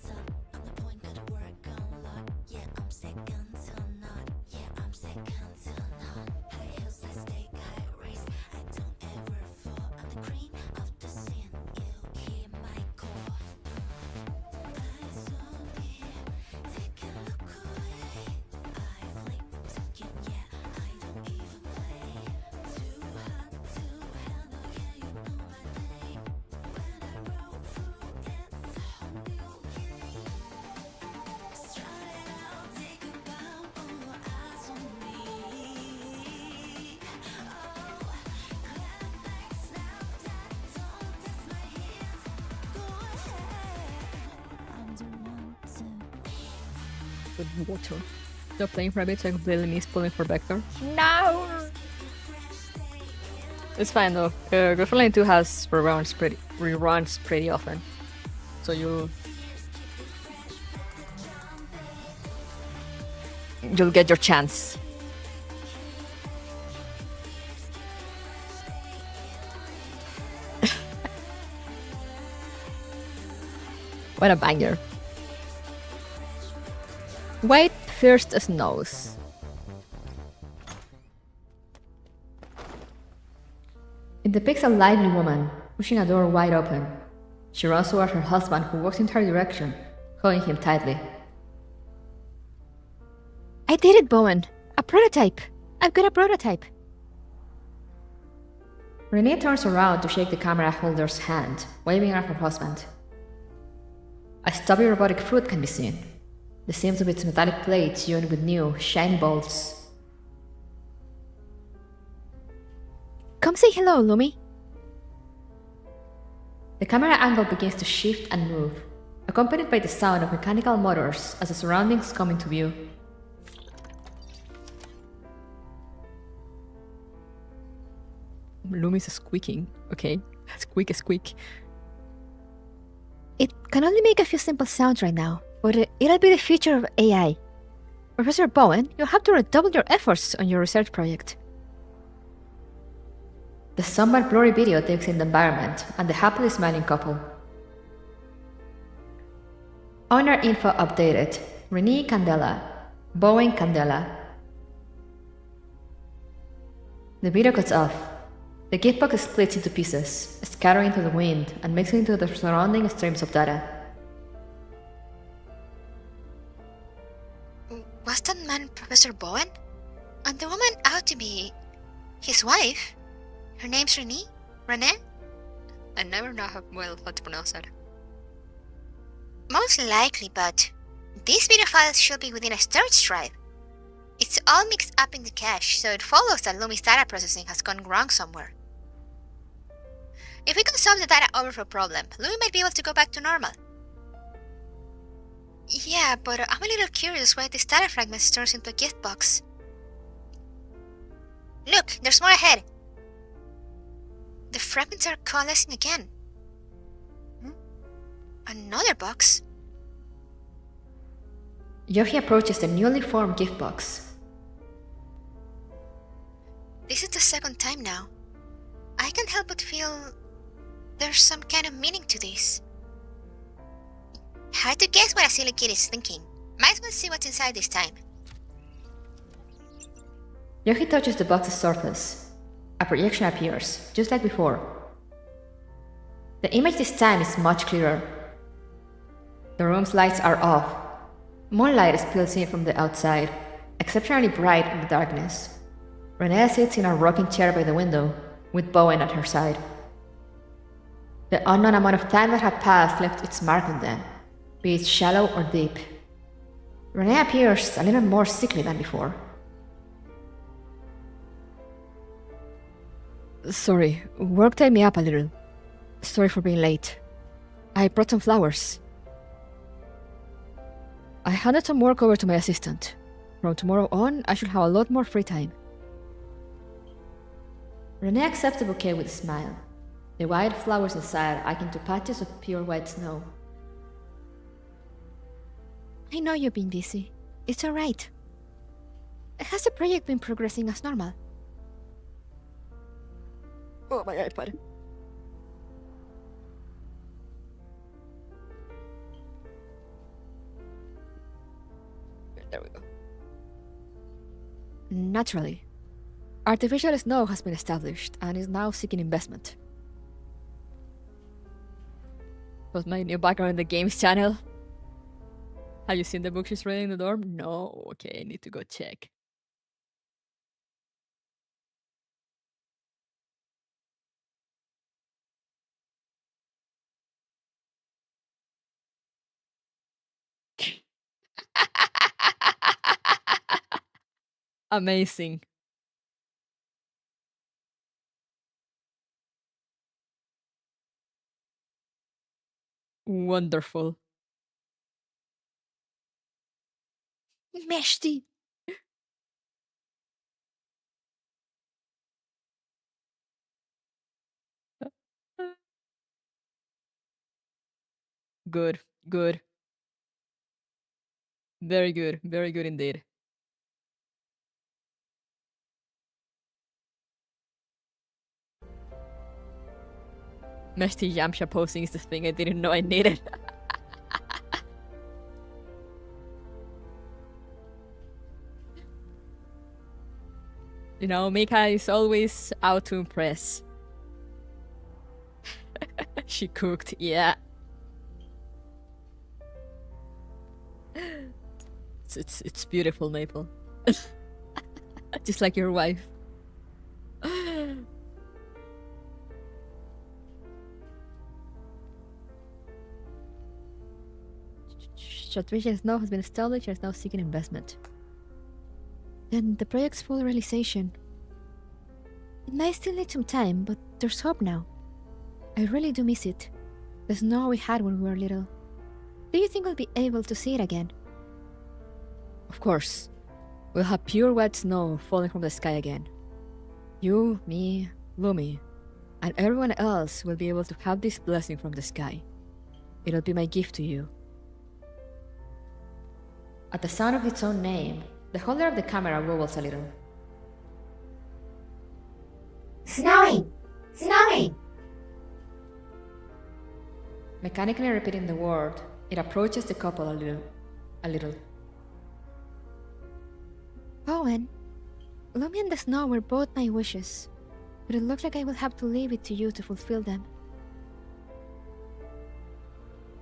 With water. Stop playing for a bit so I completely miss pulling for Vector. No! It's fine though. Frontline 2 has reruns pretty often. So you'll get your chance. What a banger. White first snows. It depicts a lively woman pushing a door wide open. She runs toward her husband, who walks in her direction, holding him tightly. I did it, Bowen. A prototype. I've got a prototype. Renee turns around to shake the camera holder's hand, waving at her husband. A stubby robotic foot can be seen. The seams of its metallic plates joined with new, shiny bolts. Come say hello, Lumi. The camera angle begins to shift and move, accompanied by the sound of mechanical motors as the surroundings come into view. Lumi's squeaking. Okay, squeak. It can only make a few simple sounds right now, but it'll be the future of AI. Professor Bowen, you'll have to redouble your efforts on your research project. The somewhat blurry video takes in the environment and the happily smiling couple. Owner info updated. Renee Candela. Bowen Candela. The video cuts off. The gift box splits into pieces, scattering into the wind and mixing into the surrounding streams of data. Was that man Professor Bowen? And the woman out to be his wife? Her name's Renee? Renee? I never know how to pronounce that. Most likely, but these video files should be within a storage drive. It's all mixed up in the cache, so it follows that Lumi's data processing has gone wrong somewhere. If we can solve the data overflow problem, Lumi might be able to go back to normal. Yeah, but I'm a little curious why this data fragment turns into a gift box. Look, there's more ahead. The fragments are coalescing again. Another box? Yohee approaches the newly formed gift box. This is the second time now. I can't help but feel there's some kind of meaning to this. Hard to guess what a silly kid is thinking. Might as well see what's inside this time. Yohee touches the box's surface. A projection appears, just like before. The image this time is much clearer. The room's lights are off. Moonlight spills in from the outside, exceptionally bright in the darkness. Renee sits in a rocking chair by the window, with Bowen at her side. The unknown amount of time that had passed left its mark on them, be it shallow or deep. Renee appears a little more sickly than before. Sorry, work tied me up a little. Sorry for being late. I brought some flowers. I handed some work over to my assistant. From tomorrow on, I should have a lot more free time. Renee accepts the bouquet with a smile. The white flowers inside are akin to patches of pure white snow. I know you've been busy. It's alright. Has the project been progressing as normal? Oh, my iPad. There we go. Naturally. Artificial snow has been established and is now seeking investment. Was my new background in the games channel? Have you seen the book she's reading in the dorm? No? Okay, I need to go check. Amazing. Wonderful. Meshti! Good, good. Very good indeed. Meshti Yamcha posing is the thing I didn't know I needed. You know, Mika is always out to impress. She cooked, yeah. It's beautiful, Maple. Just like your wife. Strategic Snow has been established and is now seeking investment. Then the project's full realization. It might still need some time, but there's hope now. I really do miss it. The snow we had when we were little. Do you think we'll be able to see it again? Of course. We'll have pure white snow falling from the sky again. You, me, Lumi, and everyone else will be able to have this blessing from the sky. It'll be my gift to you. At the sound of its own name, the holder of the camera wobbles a little. Snowing! Snowing! Mechanically repeating the word, it approaches the couple a little. Owen, Lumi and the snow were both my wishes, but it looks like I will have to leave it to you to fulfill them.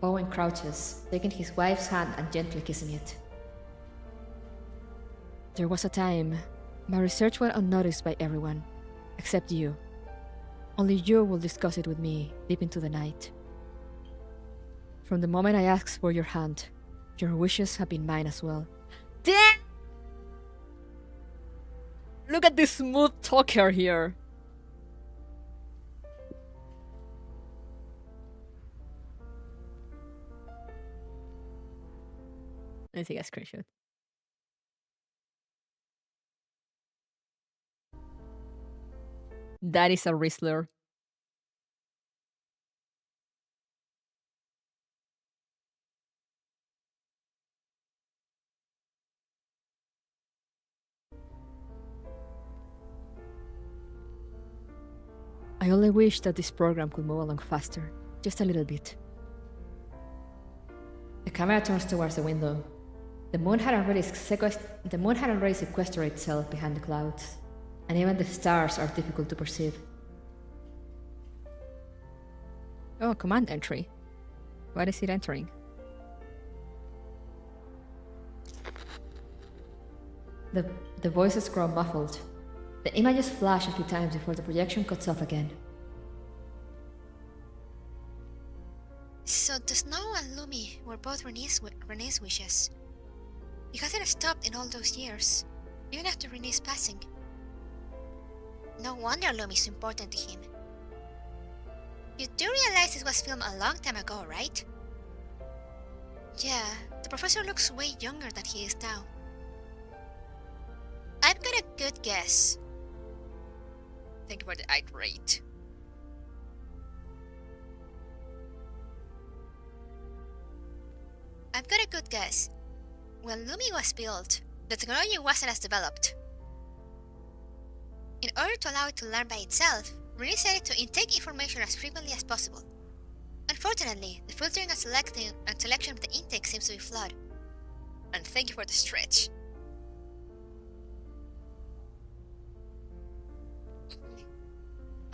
Owen crouches, taking his wife's hand and gently kissing it. There was a time my research went unnoticed by everyone, except you. Only you will discuss it with me deep into the night. From the moment I asked for your hand, your wishes have been mine as well. Damn! Look at this smooth talker here. Let me take a screenshot. That is a Rizzler. I only wish that this program could move along faster, just a little bit. The camera turns towards the window. The moon had already sequestered itself behind the clouds, and even the stars are difficult to perceive. Oh, command entry. What is it entering? The voices grow muffled. The images flash a few times before the projection cuts off again. So the Snow and Lumi were both Renee's wishes. He hasn't stopped in all those years, even after Renee's passing. No wonder Lumi's so important to him. You do realize this was filmed a long time ago, right? Yeah, the professor looks way younger than he is now. I've got a good guess. Thank you for the irate. I've got a good guess. When Lumi was built, the technology wasn't as developed. In order to allow it to learn by itself, Rene decided to intake information as frequently as possible. Unfortunately, the filtering and selection of the intake seems to be flawed. And thank you for the stretch.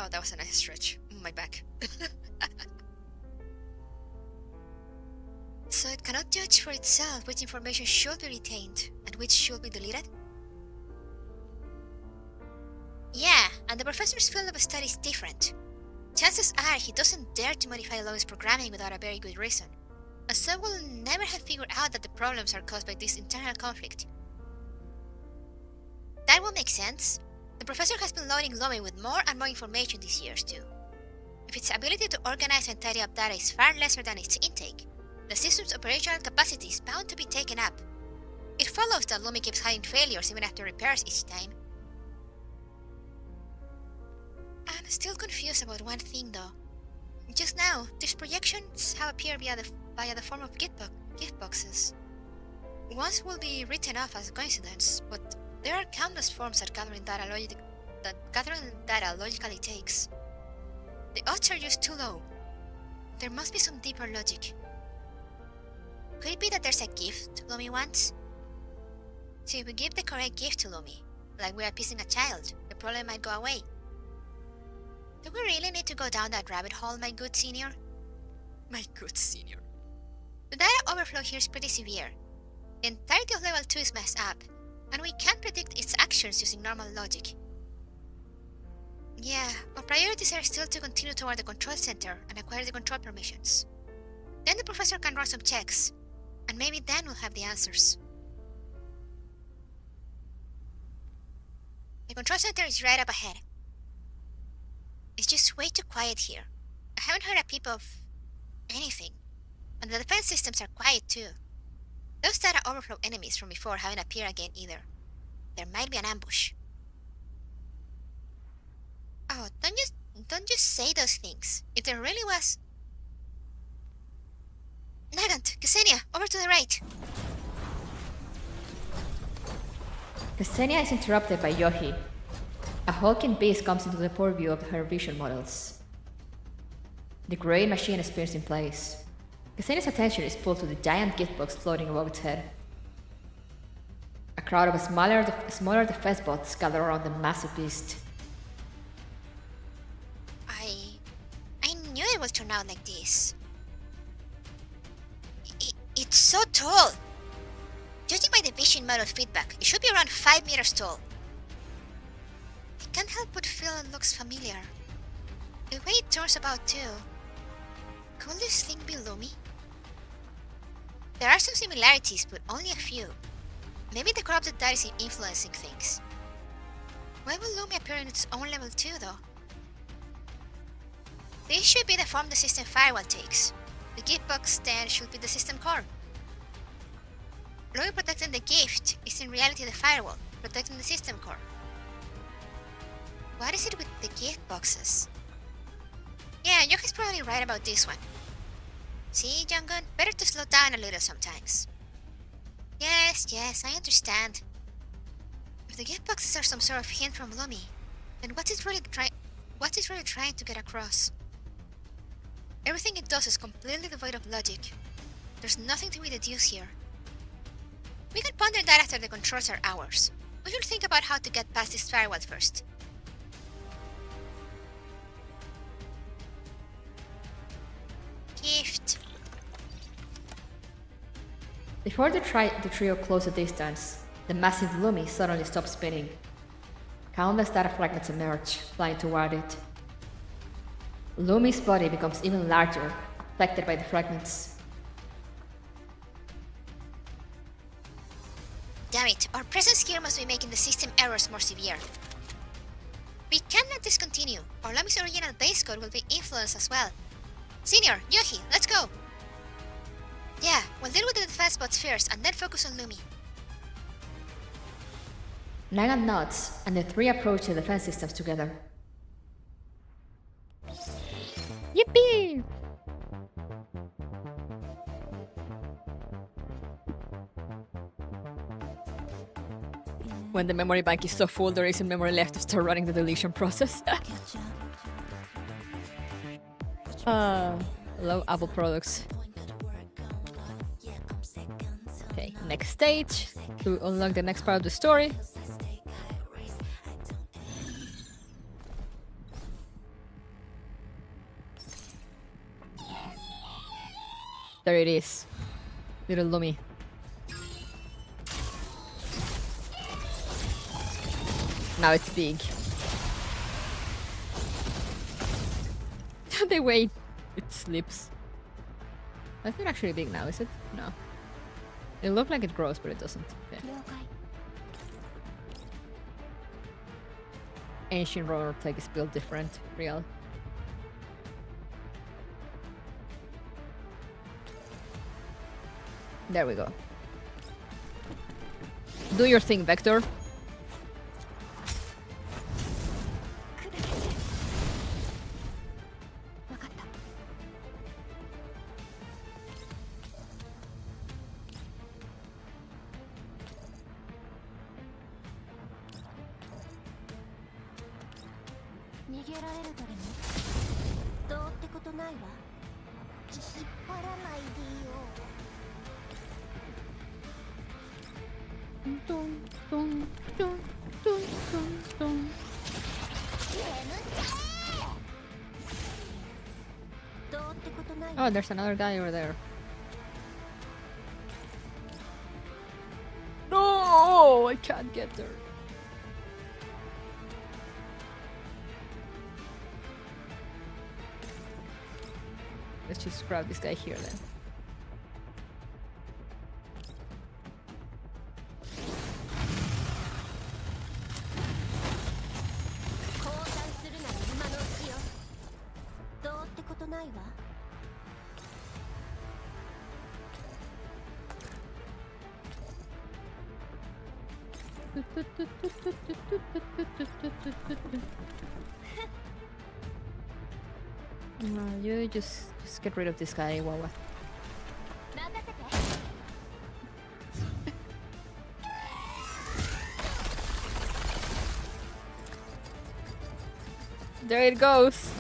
Oh, that was a nice stretch. My back. So it cannot judge for itself which information should be retained and which should be deleted? Yeah, and the professor's field of study is different. Chances are he doesn't dare to modify Lois' programming without a very good reason, and so will never have figured out that the problems are caused by this internal conflict. That will make sense. The professor has been loading Lomi with more and more information these years too. If its ability to organize and tidy up data is far lesser than its intake, the system's operational capacity is bound to be taken up. It follows that Lomi keeps having failures even after repairs each time. I'm still confused about one thing though. Just now, these projections have appeared via the form of gift boxes. Ones will be written off as a coincidence, but there are countless forms that gathering data logically takes. The odds are just too low. There must be some deeper logic. Could it be that there's a gift Lomi wants? So if we give the correct gift to Lomi, like we're appeasing a child, the problem might go away. Do we really need to go down that rabbit hole, my good senior? My good senior. The data overflow here is pretty severe. The entirety of level 2 is messed up, and we can't predict its actions using normal logic. Yeah, our priorities are still to continue toward the control center and acquire the control permissions. Then the professor can run some checks, and maybe then we'll have the answers. The control center is right up ahead. It's just way too quiet here. I haven't heard a peep of anything, and the defense systems are quiet too. Those data overflow enemies from before haven't appeared again either. There might be an ambush. Oh, don't just say those things. If there really was... Nagant, Ksenia, over to the right. Ksenia is interrupted by Yohee. A hulking beast comes into the purview of her vision models. The grey machine spins in place. Ksenia's attention is pulled to the giant gift box floating above its head. A crowd of smaller defense bots gather around the massive beast. I knew it would turn out like this. It's so tall. Judging by the vision model feedback, it should be around 5 meters tall. I can't help but feel it looks familiar. The way it turns about too. Could this thing be Lumi? There are some similarities, but only a few. Maybe the corrupted data is influencing things. Why will Lumi appear in its own level 2 though? This should be the form the system firewall takes. The gift box then should be the system core. Lumi protecting the gift is in reality the firewall, protecting the system core. What is it with the gift boxes? Yeah, Yohee's probably right about this one. See, Junggun, better to slow down a little sometimes. Yes, I understand. If the gift boxes are some sort of hint from Lumi, then what's it really trying to get across? Everything it does is completely devoid of logic. There's nothing to be deduced here. We can ponder that after the controls are ours. We should think about how to get past this firewall first. Gift. Before the trio closed the distance, the massive Lumi suddenly stopped spinning. Countless data fragments emerge, flying toward it. Lumi's body becomes even larger, affected by the fragments. Damn it, our presence here must be making the system errors more severe. We cannot discontinue, or Lumi's original base code will be influenced as well. Senior, Yohee, let's go! Yeah, we'll deal with the defense bots first and then focus on Lumi. Naga nods, and the three approach the defense systems together. Yippee! When the memory bank is so full, there isn't memory left to start running the deletion process. Low Apple products. Okay, next stage. To unlock the next part of the story. There it is. Little Lumi. Now it's big. The way it slips. That's not actually big now, is it? No. It looks like it grows, but it doesn't. Okay. Ancient roller plague is built different. Real. There we go. Do your thing, Vector. Oh, there's another guy over there. No, I can't get there. Let's just grab this guy here then. No, you just get rid of this guy, Wawa. There it goes.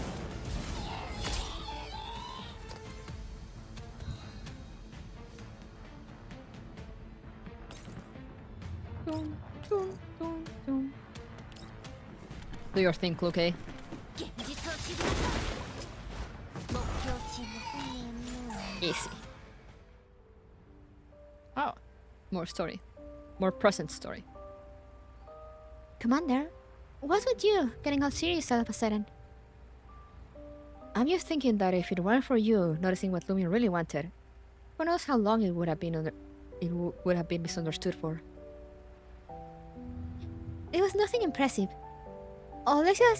Do your thing, okay? Easy. Oh, more story. More present story. Commander, what's with you getting all serious all of a sudden? I'm just thinking that if it weren't for you noticing what Lumi really wanted, who knows how long it would have been would have been misunderstood for. It was nothing impressive. Alicia?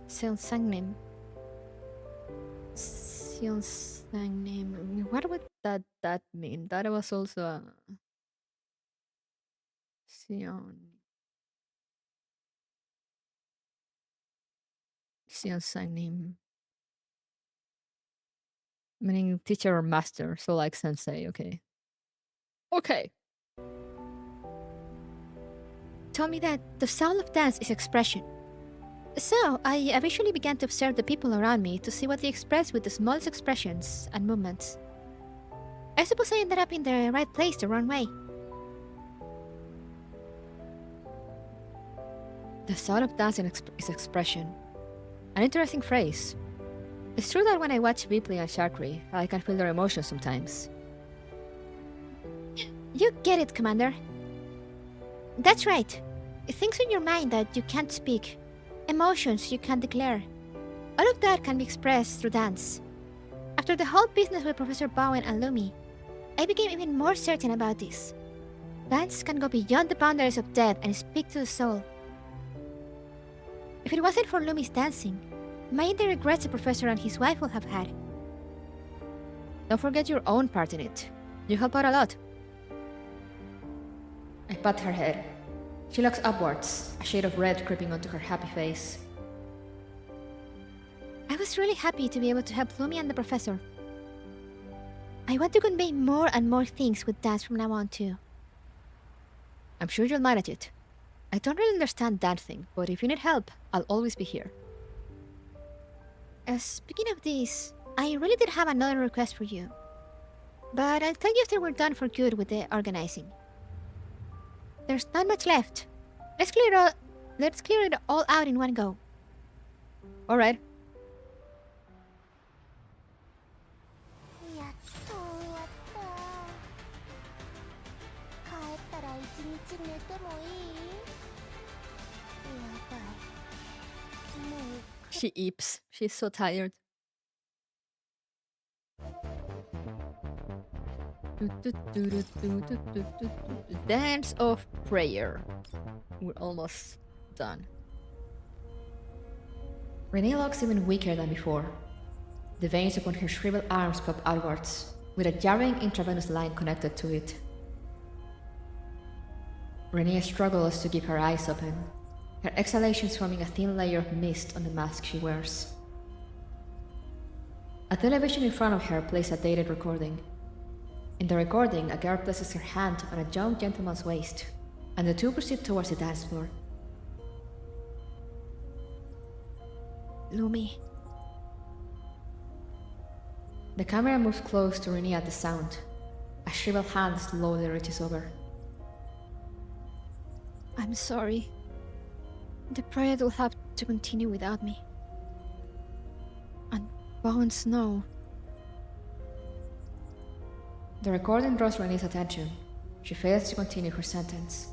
Sang name. What would that mean? That was also a Sion. Sensei name. Meaning teacher or master, so like sensei, okay. Okay. Told me that the soul of dance is expression. So, I eventually began to observe the people around me to see what they express with the smallest expressions and movements. I suppose I ended up in the right place the wrong way. The soul of dance is expression. An interesting phrase. It's true that when I watch Ripley and Shakri, I can feel their emotions sometimes. You get it, Commander. That's right. Things in your mind that you can't speak, emotions you can't declare. All of that can be expressed through dance. After the whole business with Professor Bowen and Lumi, I became even more certain about this. Dance can go beyond the boundaries of death and speak to the soul. If it wasn't for Lumi's dancing, imagine the regrets the professor and his wife would have had. Don't forget your own part in it. You help out a lot. I pat her head. She looks upwards, a shade of red creeping onto her happy face. I was really happy to be able to help Lumi and the professor. I want to convey more and more things with dance from now on too. I'm sure you'll manage it. I don't really understand that thing, but if you need help, I'll always be here. Speaking of this, I really did have another request for you. But I'll tell you after we're done for good with the organizing. There's not much left. Let's clear it all out in one go. Alright. She eeps. She's so tired. Dance of prayer. We're almost done. Renee looks even weaker than before. The veins upon her shriveled arms pop outwards, with a jarring intravenous line connected to it. Renee struggles to keep her eyes open, her exhalations forming a thin layer of mist on the mask she wears. A television in front of her plays a dated recording. In the recording, a girl places her hand on a young gentleman's waist, and the two proceed towards the dance floor. Lumi. The camera moves close to Renee at the sound. A shriveled hand slowly reaches over. I'm sorry. The project will have to continue without me. And Bowen Snow. The recording draws Renee's attention. She fails to continue her sentence.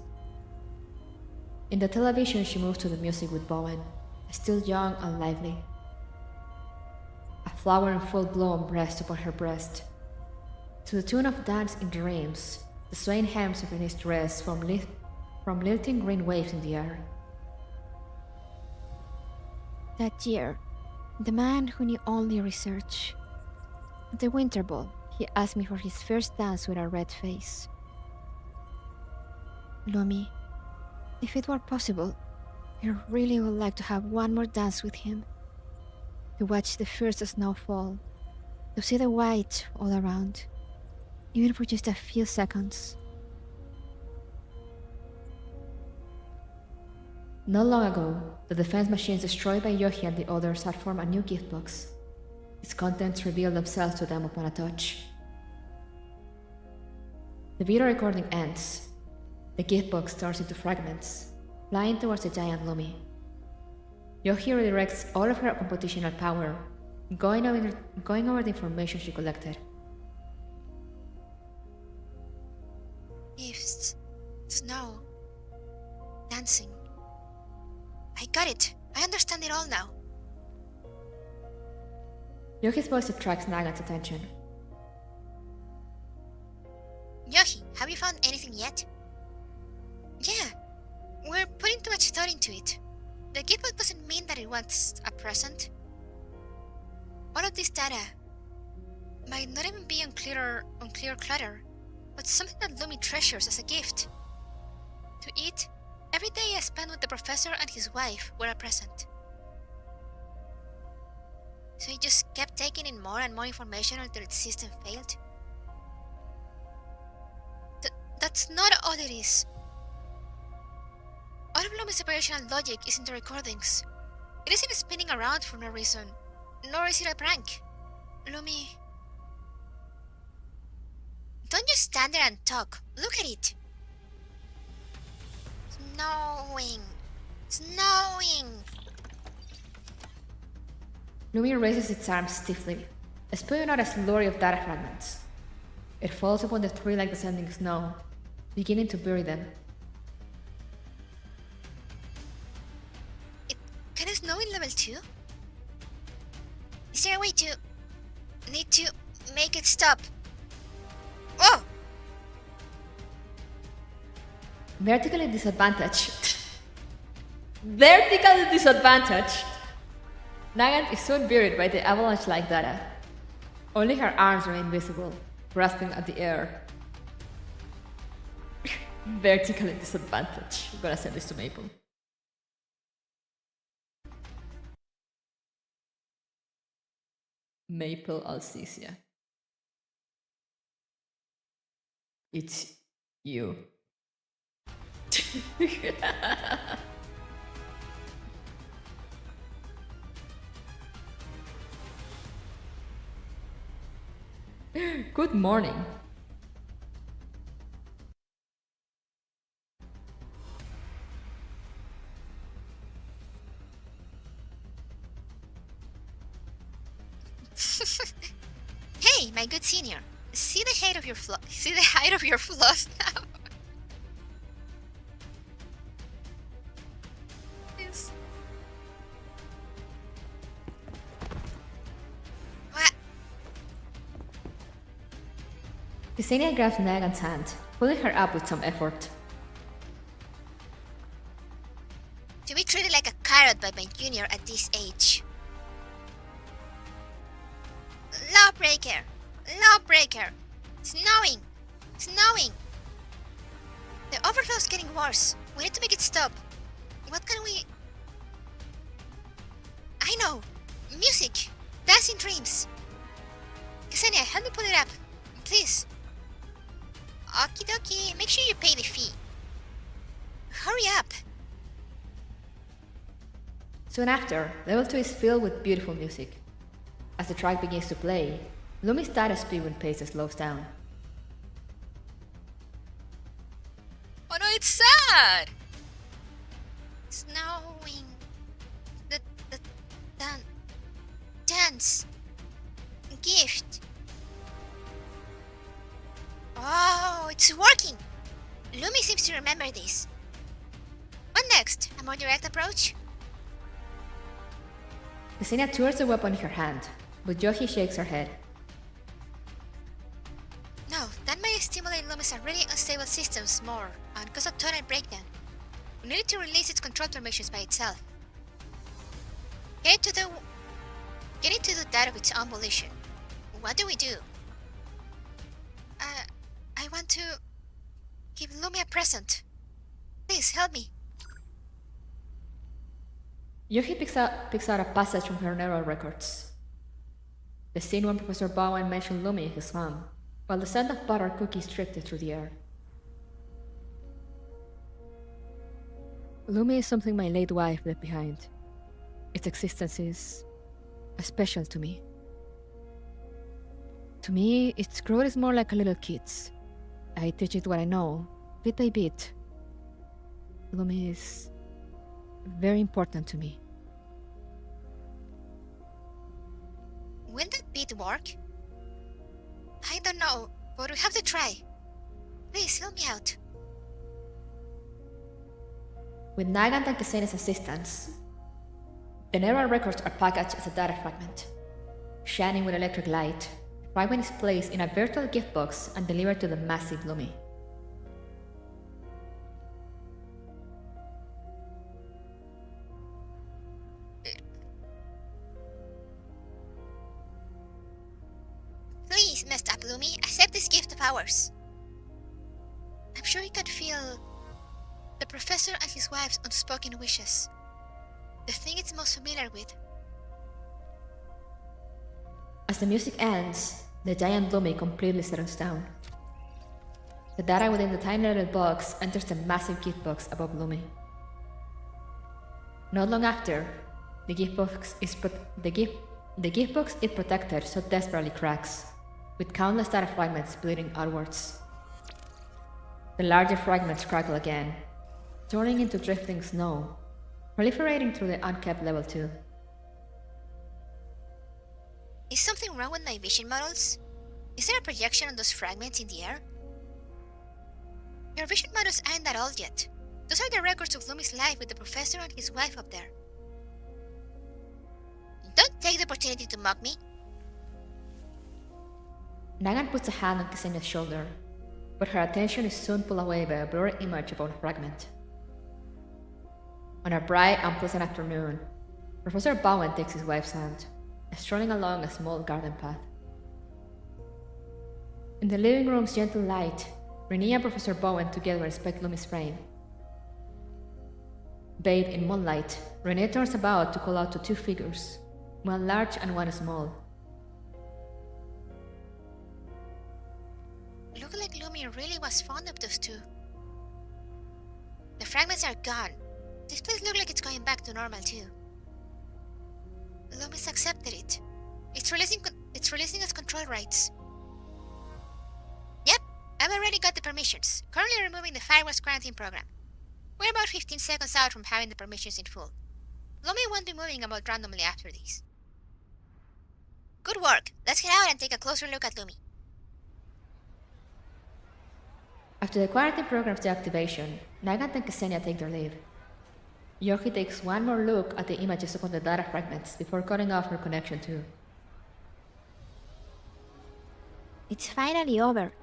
In the television, she moves to the music with Bowen, still young and lively. A flower in full bloom rests upon her breast. To the tune of Dance in Dreams, the swaying hems of Renee's dress form lilting green waves in the air. That year, the man who knew only research. At the Winter Ball, he asked me for his first dance with a red face. Lumi, if it were possible, I really would like to have one more dance with him. To watch the first snow fall, to see the white all around, even for just a few seconds. Not long ago, the defense machines destroyed by Yohee and the others had formed a new gift box. Its contents revealed themselves to them upon a touch. The video recording ends. The gift box turns into fragments, flying towards the giant Lumi. Yohee redirects all of her computational power, going over the information she collected. Gifts, snow, dancing. I got it. I understand it all now. Yohee's voice attracts Nagan's attention. Yohee, have you found anything yet? Yeah, we're putting too much thought into it. The gift box doesn't mean that it wants a present. All of this data might not even be unclear clutter, but something that Lumi treasures as a gift. To it, every day I spent with the professor and his wife were a present. So it just kept taking in more and more information until its system failed? That's not all it is. All of Lumi's operational logic is in the recordings. It isn't spinning around for no reason, nor is it a prank. Lumi... Don't just stand there and talk. Look at it. Snowing. Snowing. Lumi raises its arms stiffly, spewing out a slurry of data fragments. It falls upon the tree like descending snow, beginning to bury them. It can it snow in level 2? Is there a way to... Need to make it stop? Oh! Vertically disadvantaged. Vertically disadvantaged! Nagant is soon buried by the avalanche-like data. Only her arms remain visible, grasping at the air. Vertically disadvantaged. I'm gonna send this to Maple. Maple Alcesia. It's you. Good morning. Hey, my good senior. See the height of your flaws now. Yes. What? Ksenia grabs Nagant's hand, pulling her up with some effort. To be treated like a carrot by my junior at this age. Lawbreaker! Lawbreaker! Snowing! Snowing! The overflow's getting worse. We need to make it stop. What can we... I know! Music! Dancing dreams! Ksenia, help me pull it up. Please. Okie dokie, make sure you pay the fee. Hurry up! Soon after, level 2 is filled with beautiful music. As the track begins to play, Lumi's data speed and pace slows down. Oh no, it's sad! Snowing. The dance. Gift. Oh, it's working! Lumi seems to remember this. What next? A more direct approach? Ksenia twirls the weapon in her hand, but Yohee shakes her head. No, that may stimulate Lumi's already unstable systems more and cause a total breakdown. We needed to release its control permissions by itself. Get it to do that of its own volition. What do we do? I want to give Lumi a present. Please help me. Yohee picks out a passage from her neural records. The scene when Professor Bowen mentioned Lumi in his song, while the scent of butter cookies drifted through the air. Lumi is something my late wife left behind. Its existence is special to me. To me, its growth is more like a little kid's. I teach it what I know, bit by bit. Lumi is very important to me. Will that bit work? I don't know, but we have to try. Please help me out. With Nagant and Ksenia's assistance, the neural records are packaged as a data fragment. Shining with electric light, the fragment is placed in a virtual gift box and delivered to the massive Lumi. Please, messed up Lumi, accept this gift of ours. I'm sure you can feel the professor and his wife's unspoken wishes. The thing it's most familiar with. As the music ends, the giant Lumi completely settles down. The data within the tiny little box enters the massive gift box above Lumi. Not long after, the gift box is protected so desperately cracks, with countless data fragments bleeding outwards. The larger fragments crackle again, turning into drifting snow, proliferating through the unkept level 2. Is something wrong with my vision models? Is there a projection on those fragments in the air? Your vision models aren't that old yet. Those are the records of Lumi's life with the professor and his wife up there. Don't take the opportunity to mock me. Nagan puts a hand on Ksenia's shoulder, but her attention is soon pulled away by a blurry image of a fragment. On a bright, unpleasant afternoon, Professor Bowen takes his wife's hand, strolling along a small garden path. In the living room's gentle light, Renee and Professor Bowen together inspect Lumi's frame. Bathed in moonlight, Renee turns about to call out to two figures, one large and one small. Look like Lumi really was fond of those two. The fragments are gone. This place looks like it's going back to normal too. Lumi's accepted it. It's releasing its control rights. Yep, I've already got the permissions. Currently removing the firewall's quarantine program. We're about 15 seconds out from having the permissions in full. Lumi won't be moving about randomly after this. Good work. Let's get out and take a closer look at Lumi. After the quarantine program's deactivation, Nagant and Ksenia take their leave. Yohee takes one more look at the images upon the data fragments before cutting off her connection too. It's finally over.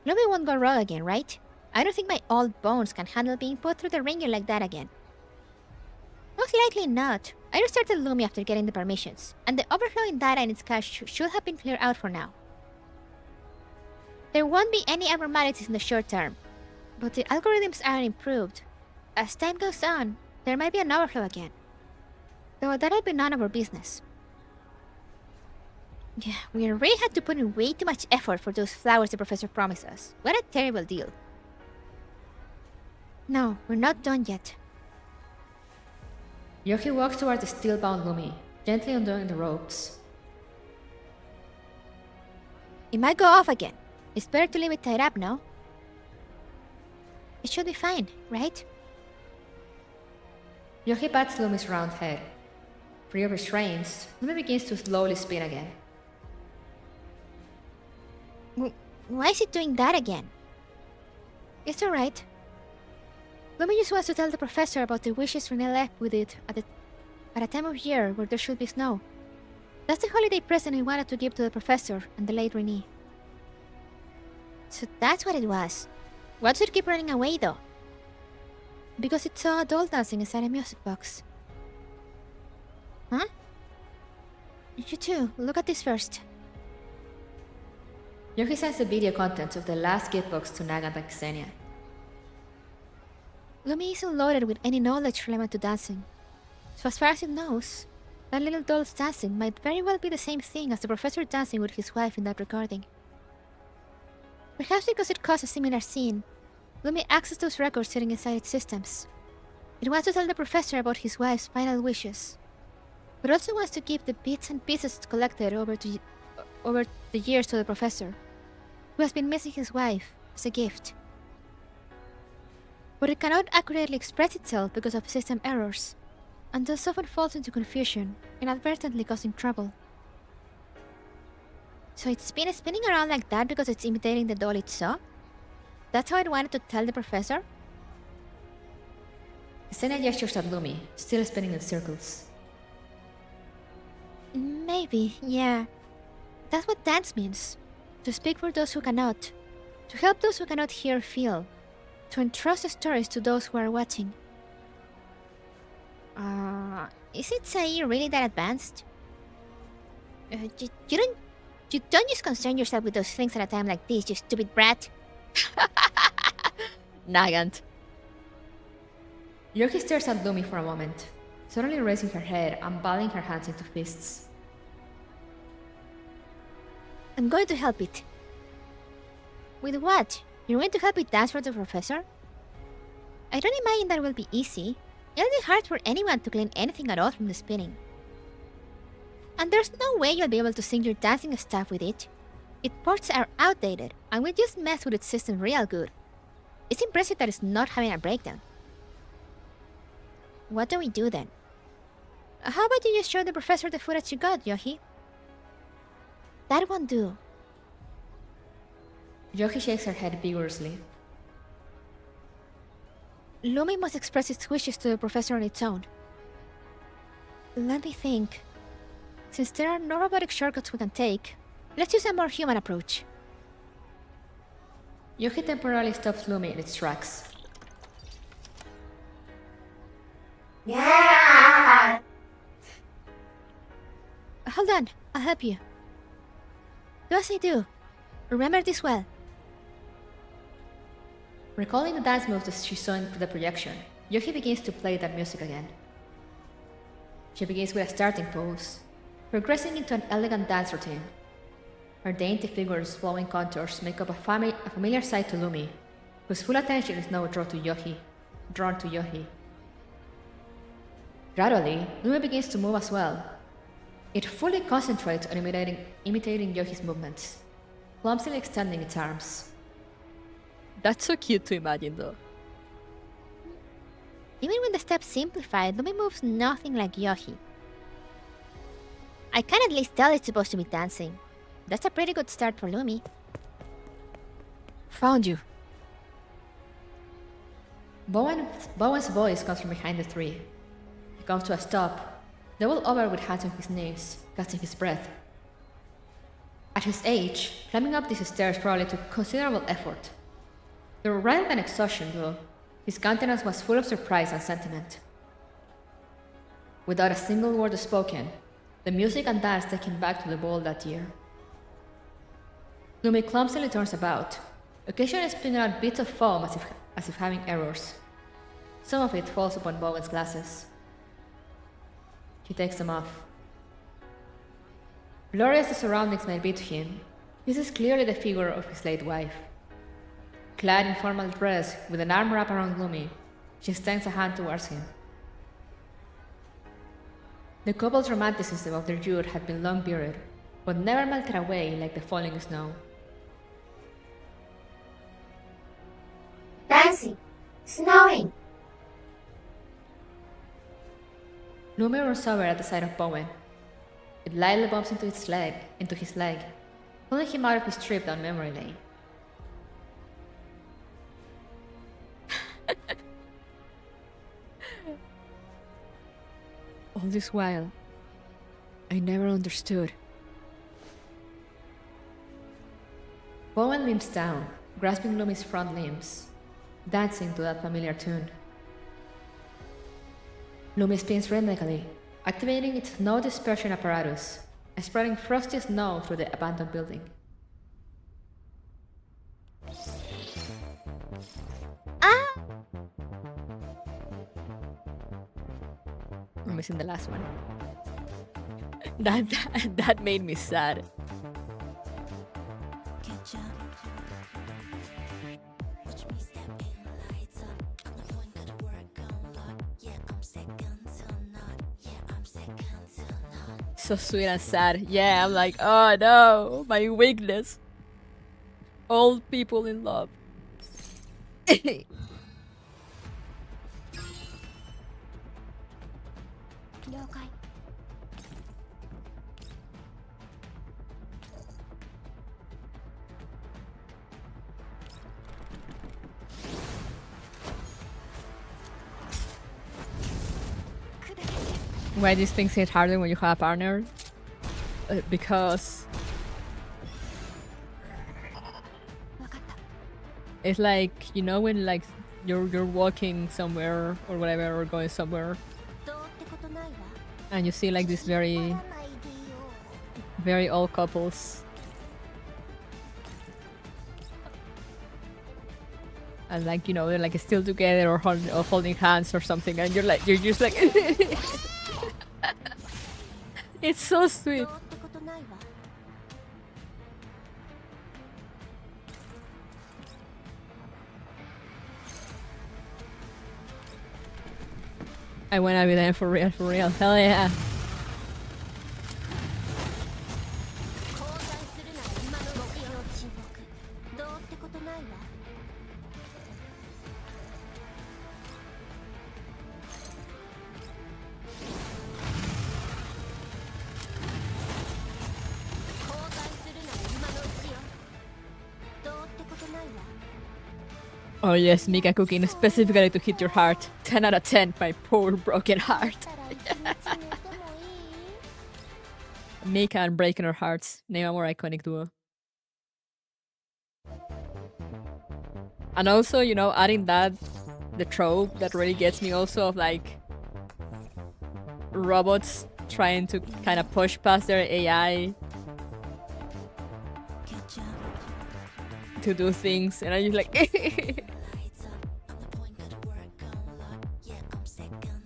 Lumi won't go wrong again, right? I don't think my old bones can handle being put through the ringer like that again. Most likely not. I restarted Lumi after getting the permissions, and the overflowing data in its cache should have been cleared out for now. There won't be any abnormalities in the short term, but the algorithms aren't improved. As time goes on, there might be an overflow again. Though that'll be none of our business. Yeah, we really had to put in way too much effort for those flowers the professor promised us. What a terrible deal. No, we're not done yet. Yohee walks towards the steel-bound Lumi, gently undoing the ropes. It might go off again. It's better to leave it tied up now. It should be fine, right? Yohee pats Lumi's round head. Free of restraints, Lumi begins to slowly spin again. Why is it doing that again? It's alright. Lumi just wants to tell the professor about the wishes Renee left with it at a time of year where there should be snow. That's the holiday present he wanted to give to the professor and the late Renee. So that's what it was. Why does it keep running away though? Because it saw a doll dancing inside a music box. Huh? You too, look at this first. Yohee sends the video contents of the last gift box to Nagant and Ksenia. Lumi isn't loaded with any knowledge relevant to dancing. So as far as it knows, that little doll's dancing might very well be the same thing as the professor dancing with his wife in that recording. Perhaps because it caused a similar scene, Lumi accessed those records sitting inside its systems. It wants to tell the professor about his wife's final wishes, but also wants to give the bits and pieces it collected over the years to the professor, who has been missing his wife, as a gift. But it cannot accurately express itself because of system errors, and thus often falls into confusion, inadvertently causing trouble. So it's been spinning around like that because it's imitating the doll it saw? That's how it wanted to tell the professor? Ksenia gestures at Lumi, still spinning in circles. Maybe, yeah. That's what dance means. To speak for those who cannot. To help those who cannot hear or feel. To entrust the stories to those who are watching. Is it Sae really that advanced? You don't just concern yourself with those things at a time like this, you stupid brat. Nagant. Yohee stares at Lumi for a moment, suddenly raising her head and balling her hands into fists. I'm going to help it. With what? You're going to help it dance for the professor? I don't imagine that will be easy. It'll be hard for anyone to clean anything at all from the spinning. And there's no way you'll be able to sync your dancing stuff with it. Its ports are outdated, and we just messed with its system real good. It's impressive that it's not having a breakdown. What do we do then? How about you just show the professor the footage you got, Yohee? That won't do. Yohee shakes her head vigorously. Lumi must express its wishes to the professor on its own. Let me think. Since there are no robotic shortcuts we can take, let's use a more human approach. Yohee temporarily stops Lumi in its tracks. Yeah! Hold on, I'll help you. Do as I do. Remember this well. Recalling the dance moves that she saw in the projection, Yohee begins to play that music again. She begins with a starting pose, progressing into an elegant dance routine. Her dainty figure's flowing contours make up a familiar sight to Lumi, whose full attention is now drawn to Yohee. Gradually, Lumi begins to move as well. It fully concentrates on imitating Yohee's movements, clumsily extending its arms. That's so cute to imagine, though. Even when the steps simplified, Lumi moves nothing like Yohee. I can at least tell it's supposed to be dancing. That's a pretty good start for Lumi. Found you. Bowen's voice comes from behind the tree. He comes to a stop, doubled over with hands on his knees, catching his breath. At his age, climbing up these stairs probably took considerable effort. Rather than exhaustion, though, his countenance was full of surprise and sentiment. Without a single word spoken, the music and dance take him back to the ball that year. Lumi clumsily turns about, occasionally spinning out bits of foam as if having errors. Some of it falls upon Bowen's glasses. He takes them off. Blurry as the surroundings may be to him, this is clearly the figure of his late wife. Clad in formal dress with an arm wrap around Lumi, she extends a hand towards him. The couple's romanticism of their youth had been long buried, but never melted away like the falling snow. Dancing! Snowing! Lumi runs over at the side of Bowen. It lightly bumps into his leg, pulling him out of his trip down memory lane. All this while, I never understood. Bowen leans down, grasping Lumi's front limbs, dancing to that familiar tune. Lumi spins rhythmically, activating its snow dispersion apparatus and spreading frosty snow through the abandoned building. Ah! I'm missing the last one. That made me sad. So sweet and sad. Yeah, I'm like, oh no, my weakness. Old people in love. Why these things hit harder when you have a partner? Because it's like, you know, when like you're walking somewhere or whatever, or going somewhere, and you see like these very old couples, and like, you know, they're like still together or holding hands or something, and you're just like it's so sweet. I wanna be there for real, for real. Hell yeah. Oh yes, Mika cooking specifically to hit your heart. 10 out of 10, my poor broken heart. Mika and breaking our hearts. Name a more iconic duo. And also, you know, adding that, the trope that really gets me also of like robots trying to kind of push past their AI to do things, and I'm just like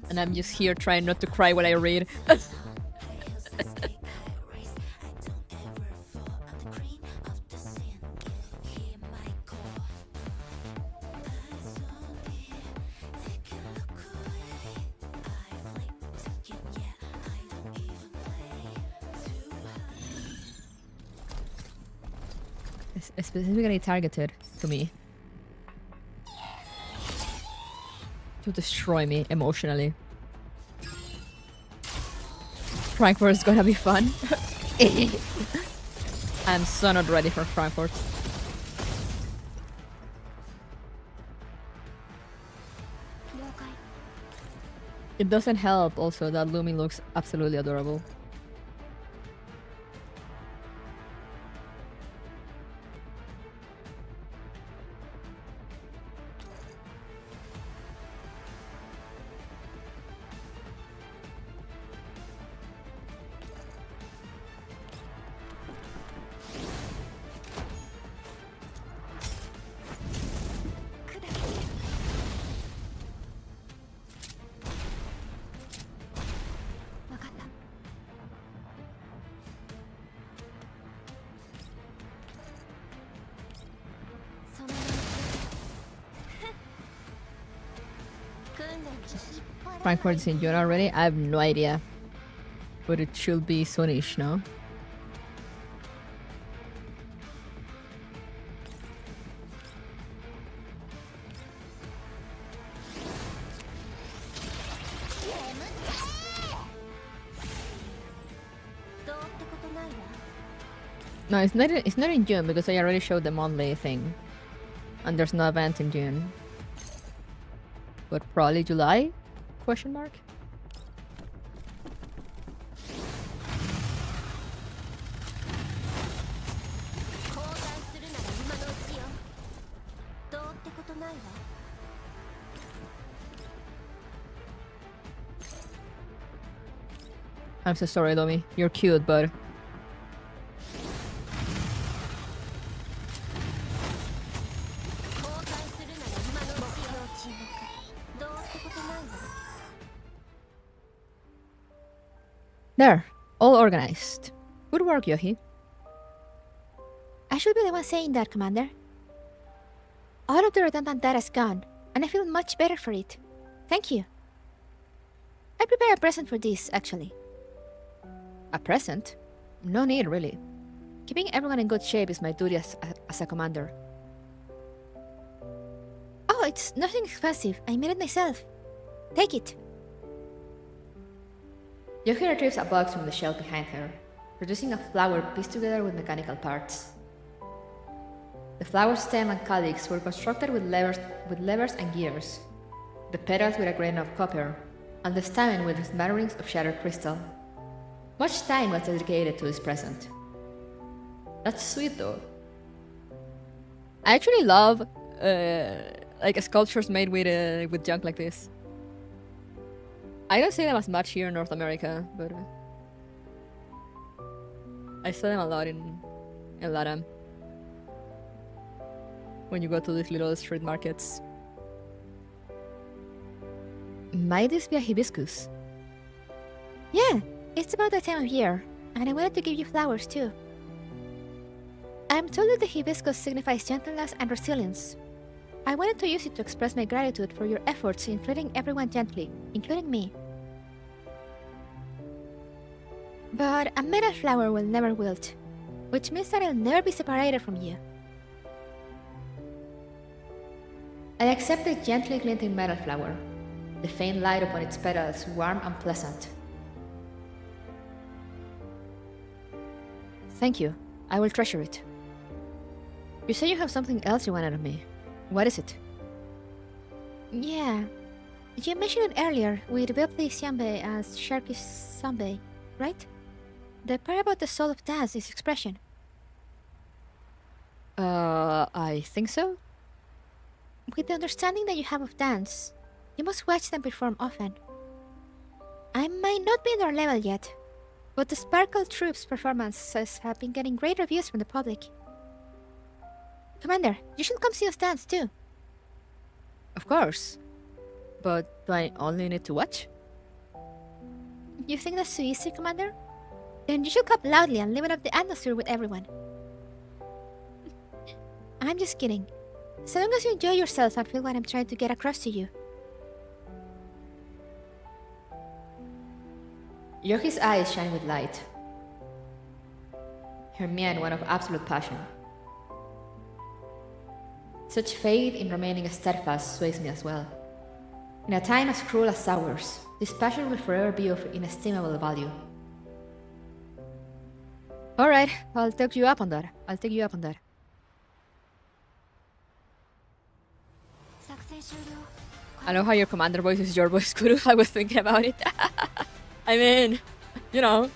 and I'm just here trying not to cry when I read. It's specifically targeted to me to destroy me emotionally. Frankfurt is gonna be fun. I'm so not ready for Frankfurt. It doesn't help also that Lumi looks absolutely adorable. Frankfurt is in June already? I have no idea. But it should be soonish, no? No, it's not in June because I already showed the monthly thing. And there's no event in June. But probably July? Question mark? I'm so sorry, Lomi. You're cute, but... There, all organized. Good work, Yohee. I should be the one saying that, Commander. All of the redundant data is gone, and I feel much better for it. Thank you. I prepared a present for this, actually. A present? No need, really. Keeping everyone in good shape is my duty as a commander. Oh, it's nothing expensive. I made it myself. Take it. Yohee retrieves a box from the shelf behind her, producing a flower pieced together with mechanical parts. The flower stem and calyx were constructed with levers and gears, the petals with a grain of copper, and the stamen with smatterings of shattered crystal. Much time was dedicated to this present. That's sweet though. I actually love like sculptures made with junk like this. I don't see them as much here in North America, but I saw them a lot in LATAM. When you go to these little street markets. Might this be a hibiscus? Yeah, it's about that time of year, and I wanted to give you flowers too. I'm told that the hibiscus signifies gentleness and resilience. I wanted to use it to express my gratitude for your efforts in treating everyone gently, including me. But a metal flower will never wilt, which means that I'll never be separated from you. I accept the gently glinting metal flower, the faint light upon its petals warm and pleasant. Thank you. I will treasure it. You say you have something else you wanted of me. What is it? Yeah. You mentioned it earlier. We developed the Xianbei as Sharkish Sanbei, right? The part about the soul of dance is expression. I think so. With the understanding that you have of dance, you must watch them perform often. I might not be in their level yet, but the Sparkle Troops performances have been getting great reviews from the public. Commander, you should come see us dance too. Of course. But do I only need to watch? You think that's too easy, Commander? Then you should clap loudly and liven up the atmosphere with everyone. I'm just kidding. So long as you enjoy yourself and feel what I'm trying to get across to you. Yohee's eyes shine with light. Her mien one of absolute passion. Such faith in remaining steadfast sways me as well. In a time as cruel as ours, this passion will forever be of inestimable value. Alright, I'll take you up on that. I know how your commander voice is your voice, Kuru. I was thinking about it. I mean, you know.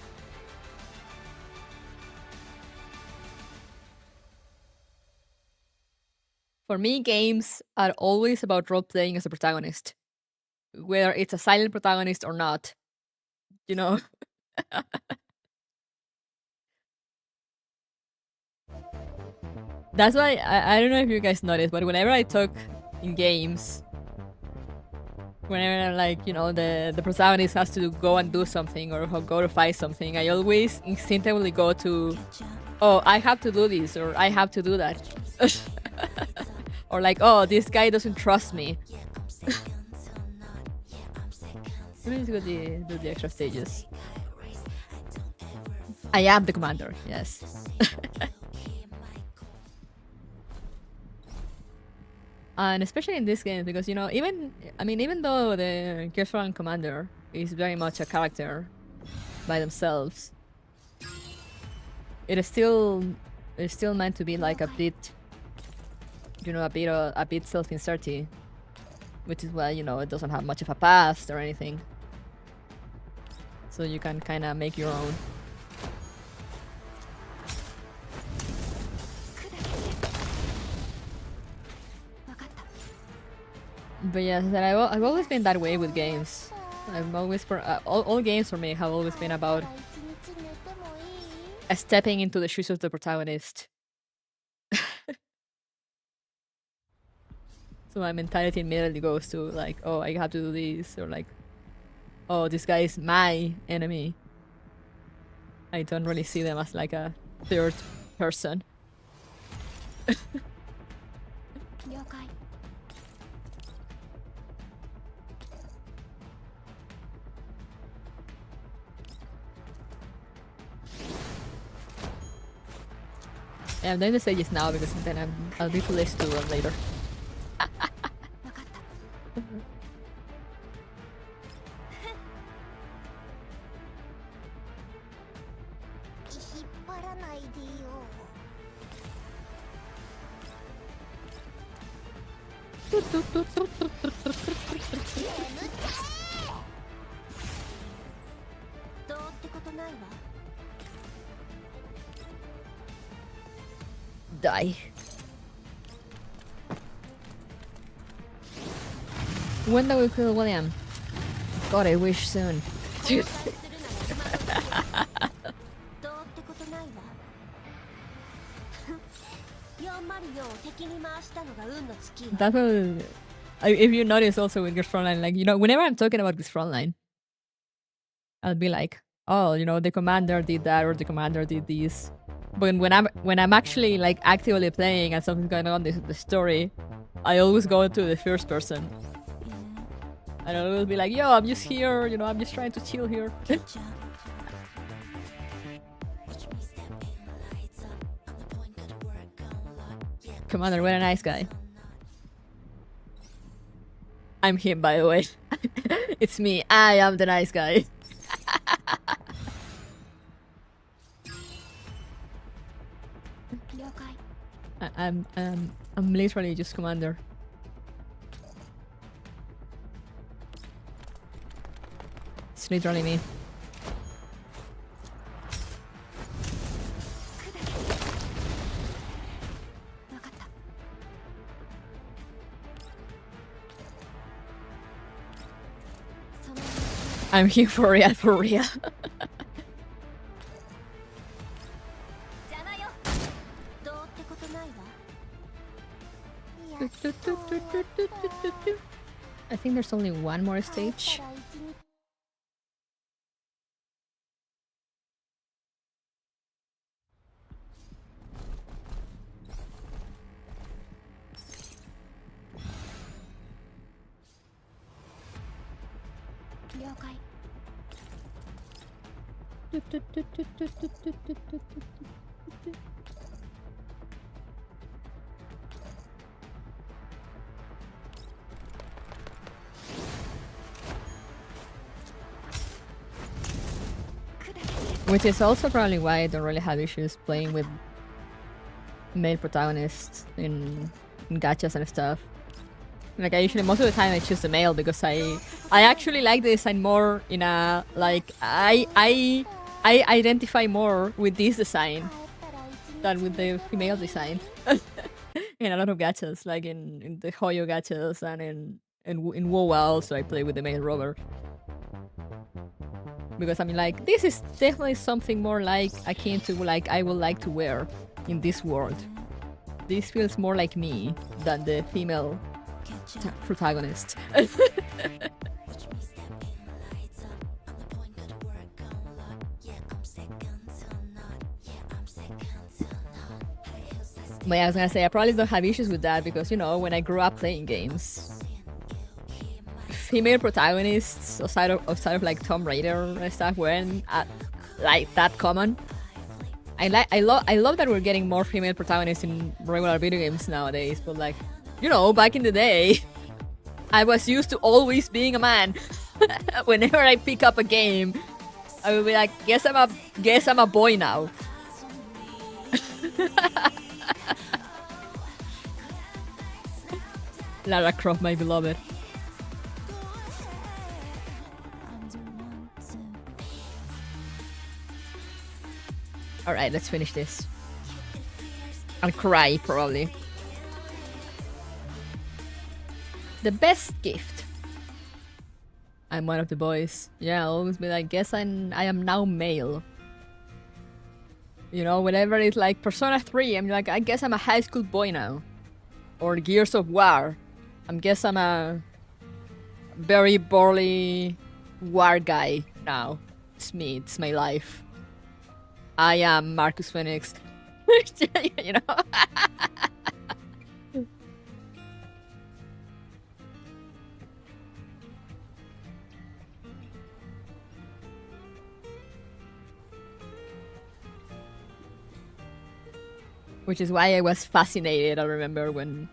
For me, games are always about role-playing as a protagonist. Whether it's a silent protagonist or not. You know? That's why, I don't know if you guys noticed, but whenever I talk in games, whenever, like, you know, the protagonist has to go and do something or go to fight something, I always instinctively go to, oh, I have to do this, or I have to do that. Or like, oh, this guy doesn't trust me. Let me do the extra stages. I am the commander, yes. And especially in this game, because, you know, even though the Frontline commander is very much a character by themselves, it is still meant to be like a bit, you know, a bit self-inserty, which is why, you know, it doesn't have much of a past or anything, so you can kind of make your own. But yeah, I've always been that way with games. I've always, all games for me have always been about stepping into the shoes of the protagonist. So my mentality immediately goes to like, oh, I have to do this, or like, oh, this guy is my enemy. I don't really see them as like a third person. Yeah, I'm doing the stages now because then I'll be too lazy to do them later. Die. When do we kill William? God, I wish soon. Dude. That will... if you notice also with this Frontline, like, you know, whenever I'm talking about this Frontline, I'll be like, oh, you know, the commander did that, or the commander did this. But when I'm actually like actively playing and something's going on in the story, I always go to the first person. And I will be like, yo, I'm just here, you know, I'm just trying to chill here. Commander, what a nice guy. I'm him, by the way. It's me. I am the nice guy. I'm literally just commander. It's literally me. I'm here for real, for real. I think there's only one more stage. Which is also probably why I don't really have issues playing with male protagonists in gachas and stuff. Like I usually, most of the time I choose the male because I actually like the design more in a, like, I identify more with this design than with the female design. In a lot of gachas, like in the Hoyo gachas and in WoW also I play with the male rover. Because I mean, like, this is definitely something more like akin to like I would like to wear in this world. This feels more like me than the female protagonist. But yeah, I was gonna say, I probably don't have issues with that because, you know, when I grew up playing games, female protagonists outside of like Tomb Raider and stuff weren't like that common. I love that we're getting more female protagonists in regular video games nowadays, but like, you know, back in the day, I was used to always being a man. Whenever I pick up a game, I will be like, guess I'm a boy now. Lara Croft, my beloved. Alright, let's finish this. I'll cry, probably. The best gift. I'm one of the boys. Yeah, I'll always be like, guess I am now male. You know, whenever it's like Persona 3, I'm like, I guess I'm a high school boy now. Or Gears of War. I guess I'm a very burly war guy now. It's me, it's my life. I am Marcus Phoenix. You know? Which is why I was fascinated, I remember, when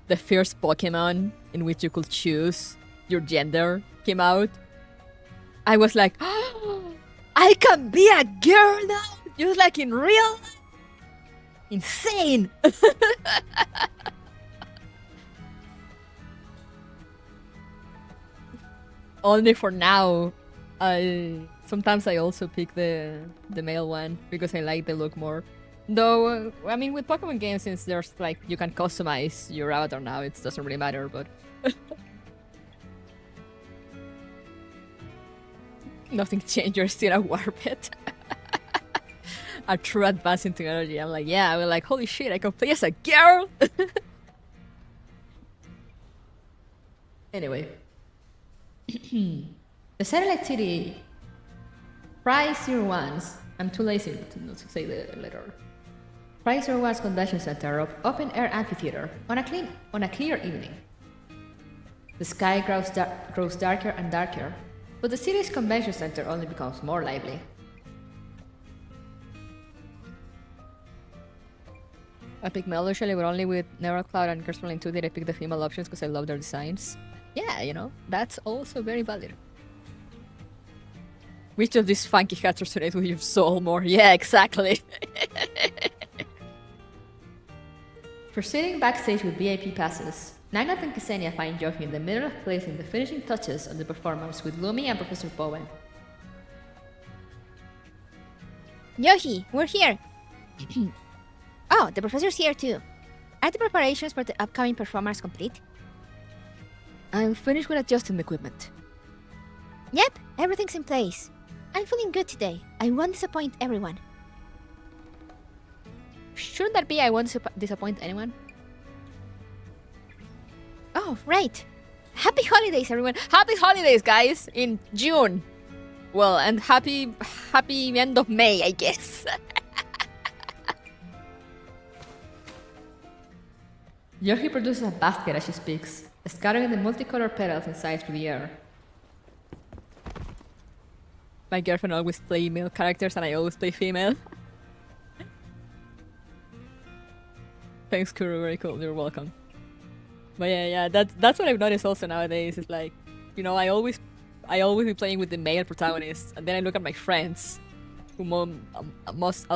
the first Pokemon in which you could choose your gender came out. I was like, oh, I can be a girl now! Just like in real life? Insane! Only for now. Sometimes I also pick the male one because I like the look more. Though, I mean, with Pokemon games, since there's like, you can customize your avatar now, it doesn't really matter, but... Nothing changed, you're still a Warbit. A true advance in technology. I'm like, yeah, I was like, holy shit, I can play as a girl! Anyway. The satellite city. Price 01s. I'm too lazy to say the letter. Fraser One's Convention Center of Open Air Amphitheater on a clear evening. The sky grows darker and darker, but the city's convention center only becomes more lively. I picked male usually, but only with Neural Cloud and Frontline 2 did I pick the female options because I love their designs. Yeah, you know, that's also very valid. Which of these funky hats resonate with your soul more? Yeah, exactly. Proceeding backstage with VIP passes, Nagnat and Ksenia find Yohee in the middle of placing the finishing touches on the performance with Lumi and Professor Bowen. Yohee, we're here! Oh, the professor's here too. Are the preparations for the upcoming performance complete? I'm finished with adjusting the equipment. Yep, everything's in place. I'm feeling good today. I won't disappoint everyone. Shouldn't that be I won't disappoint anyone? Oh, right. Happy holidays, everyone. Happy holidays, guys, in June. Well, and happy end of May, I guess. Yohee produces a basket as she speaks, scattering the multicolored petals inside through the air. My girlfriend always plays male characters and I always play female. Thanks, Kuru, very cool, you're welcome. But yeah, that's what I've noticed also nowadays, is like, you know, I always be playing with the male protagonists, and then I look at my friends, who a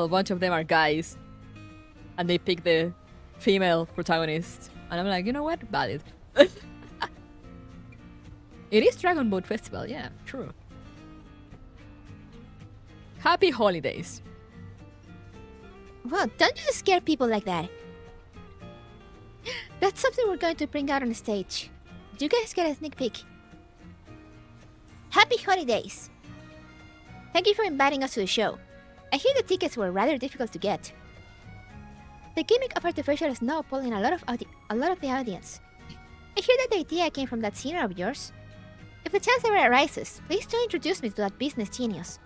bunch of them are guys, and they pick the female protagonist, and I'm like, you know what, valid. It is Dragon Boat Festival, yeah, true. Happy holidays. Well, don't just scare people like that. That's something we're going to bring out on the stage. You guys get a sneak peek. Happy holidays! Thank you for inviting us to the show. I hear the tickets were rather difficult to get. The gimmick of artificial snow pulled in a lot of the audience. I hear that the idea came from that senior of yours. If the chance ever arises, please do introduce me to that business genius.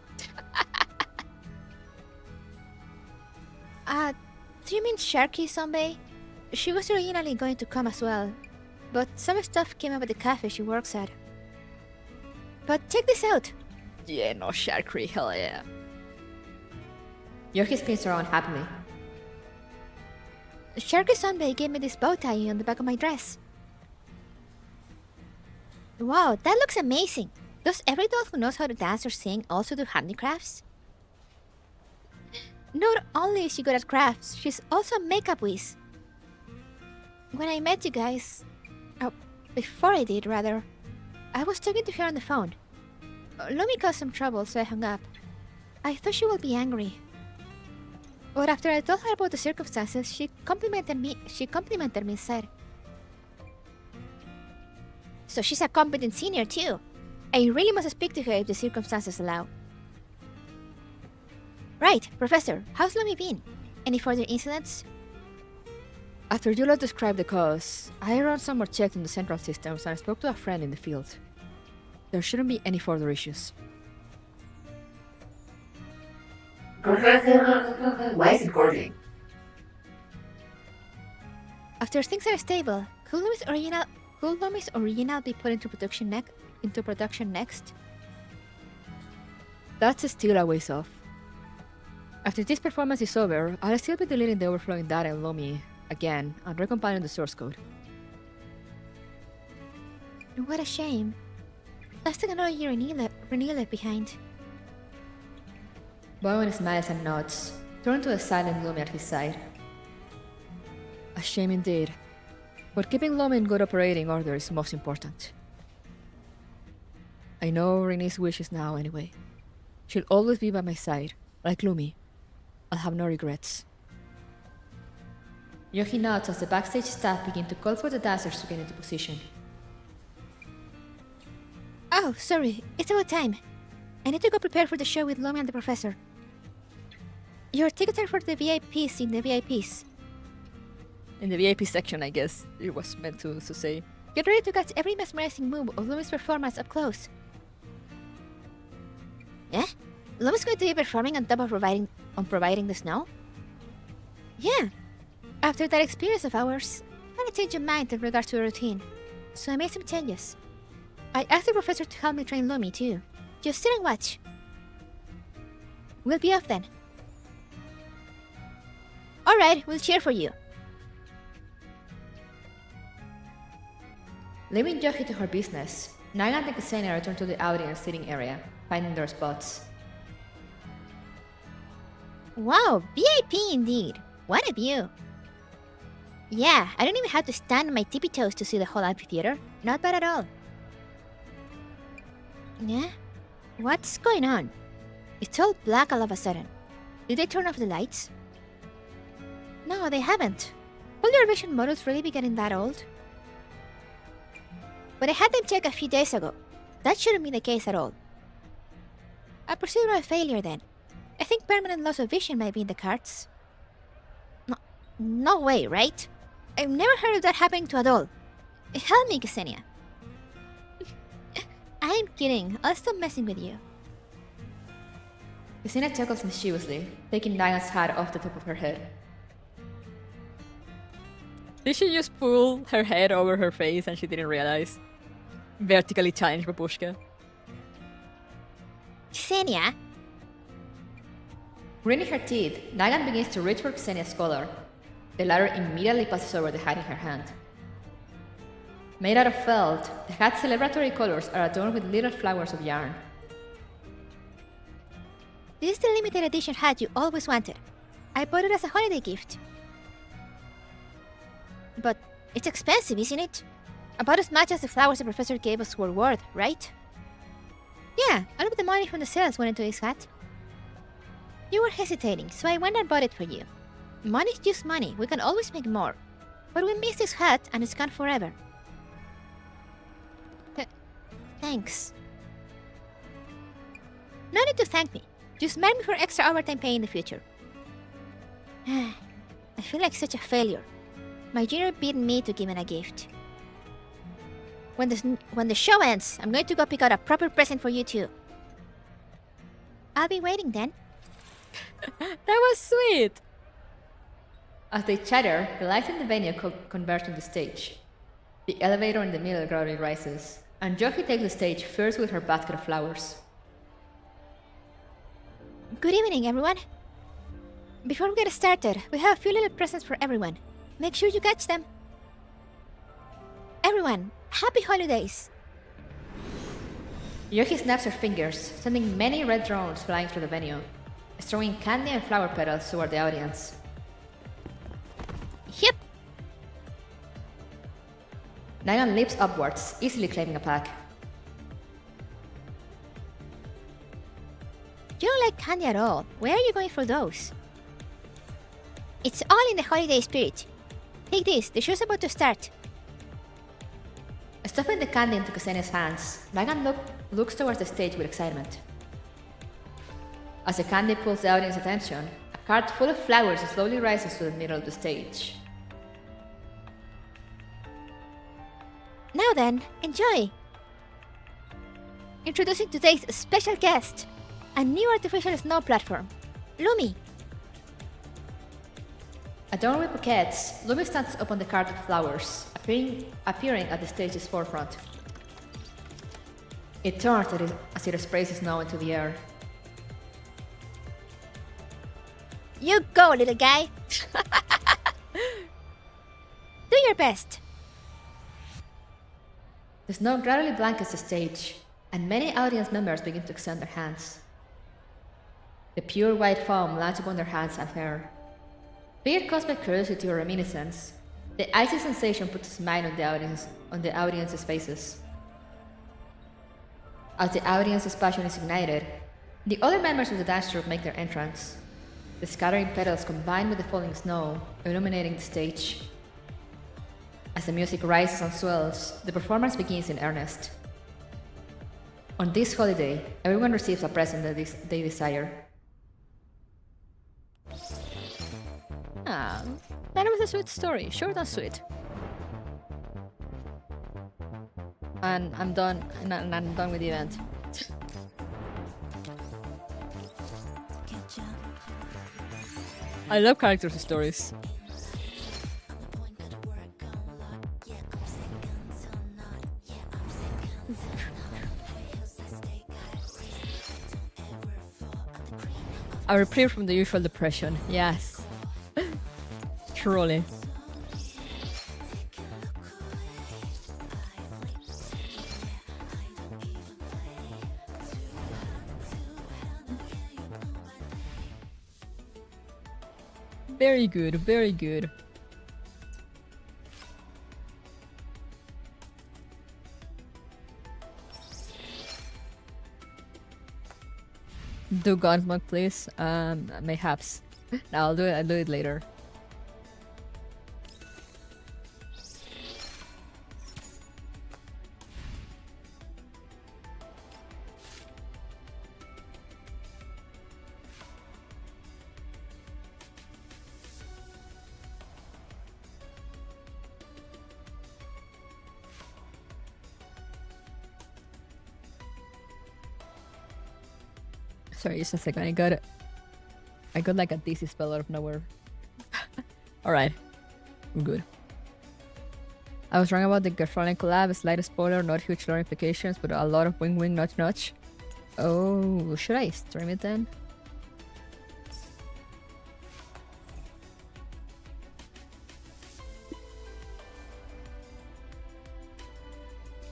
Do you mean Sharky Zombie? She was originally going to come as well, but some stuff came up at the cafe she works at. But check this out! Yeah, no, Sharky, hell yeah. Yohee spins around happily. Sharky Zombie gave me this bow tie on the back of my dress. Wow, that looks amazing! Does every doll who knows how to dance or sing also do handicrafts? Not only is she good at crafts, she's also a makeup whiz. When I met you guys... before I did, rather. I was talking to her on the phone. Lumi caused some trouble, so I hung up. I thought she would be angry. But after I told her about the circumstances, she complimented me instead. So she's a competent senior too. I really must speak to her if the circumstances allow. Right, Professor, how's Lumi been? Any further incidents? After Yula described the cause, I ran some more checks on the central systems and I spoke to a friend in the field. There shouldn't be any further issues. Why is it recording? After things are stable, could Lumi's original be put into production next? That's still a ways off. After this performance is over, I'll still be deleting the overflowing data in Lumi again and recompiling the source code. What a shame. Let's take another year Renee left behind. Bowen smiles and nods, turning to the silent Lumi at his side. A shame indeed, but keeping Lumi in good operating order is most important. I know Renee's wishes now anyway. She'll always be by my side, like Lumi. I'll have no regrets. Yohee nods as the backstage staff begin to call for the dancers to get into position. Oh, sorry, it's about time. I need to go prepare for the show with Lumi and the professor. Your tickets are for the VIPs in the VIPs. In the VIP section, I guess it was meant to say. Get ready to catch every mesmerizing move of Lumi's performance up close. Eh? Lumi's going to be performing on top of providing the snow? Yeah. After that experience of ours, I had a change of mind in regards to a routine, so I made some changes. I asked the professor to help me train Lumi too. Just sit and watch. We'll be off then. Alright, we'll cheer for you. Leaving Yohee to her business, Naga and Ksenia return to the audience seating area, finding their spots. Wow, VIP indeed. What a view. Yeah, I don't even have to stand on my tippy toes to see the whole amphitheater. Not bad at all. Yeah? What's going on? It's all black all of a sudden. Did they turn off the lights? No, they haven't. Will your vision models really be getting that old? But I had them checked a few days ago. That shouldn't be the case at all. A procedural failure then. I think permanent loss of vision might be in the cards. No way, right? I've never heard of that happening to a doll. Help me, Ksenia. I'm kidding. I'll stop messing with you. Ksenia chuckles mischievously, taking Naga's hat off the top of her head. Did she just pull her head over her face and she didn't realize? Vertically challenged Babushka. Ksenia? Grinning her teeth, Nagan begins to reach for Ksenia's collar. The latter immediately passes over the hat in her hand. Made out of felt, the hat's celebratory colors are adorned with little flowers of yarn. This is the limited edition hat you always wanted. I bought it as a holiday gift. But it's expensive, isn't it? About as much as the flowers the professor gave us were worth, right? Yeah, all of the money from the sales went into this hat. You were hesitating, so I went and bought it for you. Money's just money, we can always make more. But we missed this hat and it's gone forever. Thanks. No need to thank me. Just mark me for extra overtime pay in the future. I feel like such a failure. My junior beat me to give him a gift. When the show ends, I'm going to go pick out a proper present for you too. I'll be waiting then. That was sweet! As they chatter, the lights in the venue converge on the stage. The elevator in the middle gradually rises, and Yohee takes the stage first with her basket of flowers. Good evening, everyone. Before we get started, we have a few little presents for everyone. Make sure you catch them. Everyone, happy holidays! Yohee snaps her fingers, sending many red drones flying through the venue, throwing candy and flower petals toward the audience. Yep! Nagan leaps upwards, easily claiming a pack. You don't like candy at all. Where are you going for those? It's all in the holiday spirit. Take this, the show's about to start. Stuffing the candy into Ksenia's hands, Nagan looks towards the stage with excitement. As the candy pulls the audience's attention, a cart full of flowers slowly rises to the middle of the stage. Now then, enjoy! Introducing today's special guest, a new artificial snow platform, Lumi. Adorned with bouquets, Lumi stands up on the cart of flowers, appearing at the stage's forefront. It turns as it sprays snow into the air. You go, little guy! Do your best! The snow gradually blankets the stage, and many audience members begin to extend their hands. The pure white foam lands upon their hands and hair. Be it caused by curiosity or reminiscence, the icy sensation puts a smile on the audience's faces. As the audience's passion is ignited, the other members of the dance troupe make their entrance. The scattering petals combine with the falling snow, illuminating the stage. As the music rises and swells, the performance begins in earnest. On this holiday, everyone receives a present that they desire. Ah, that was a sweet story, short and sweet. And I'm done. And I'm done with the event. I love characters' stories. A reprieve from the usual depression. Yes. Truly. Very good, very good. Do Gunsmoke, please. Mayhaps. No, I'll do it later. Sorry, just a second. I got like a DC spell out of nowhere. Alright. We're good. I was wrong about the Frontline collab. A slight spoiler, not huge lore implications, but a lot of wing wing notch notch. Oh, should I stream it then?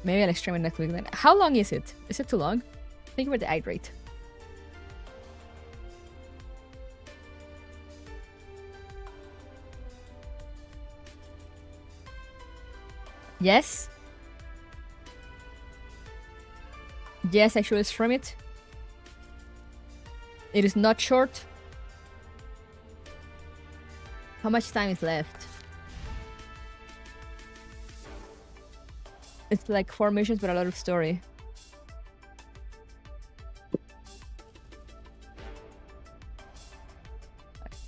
Maybe I'll stream it next week then. How long is it? Is it too long? Think about the hydrate. Yes? Yes, I should stream it. It is not short. How much time is left? It's like 4 missions but a lot of story.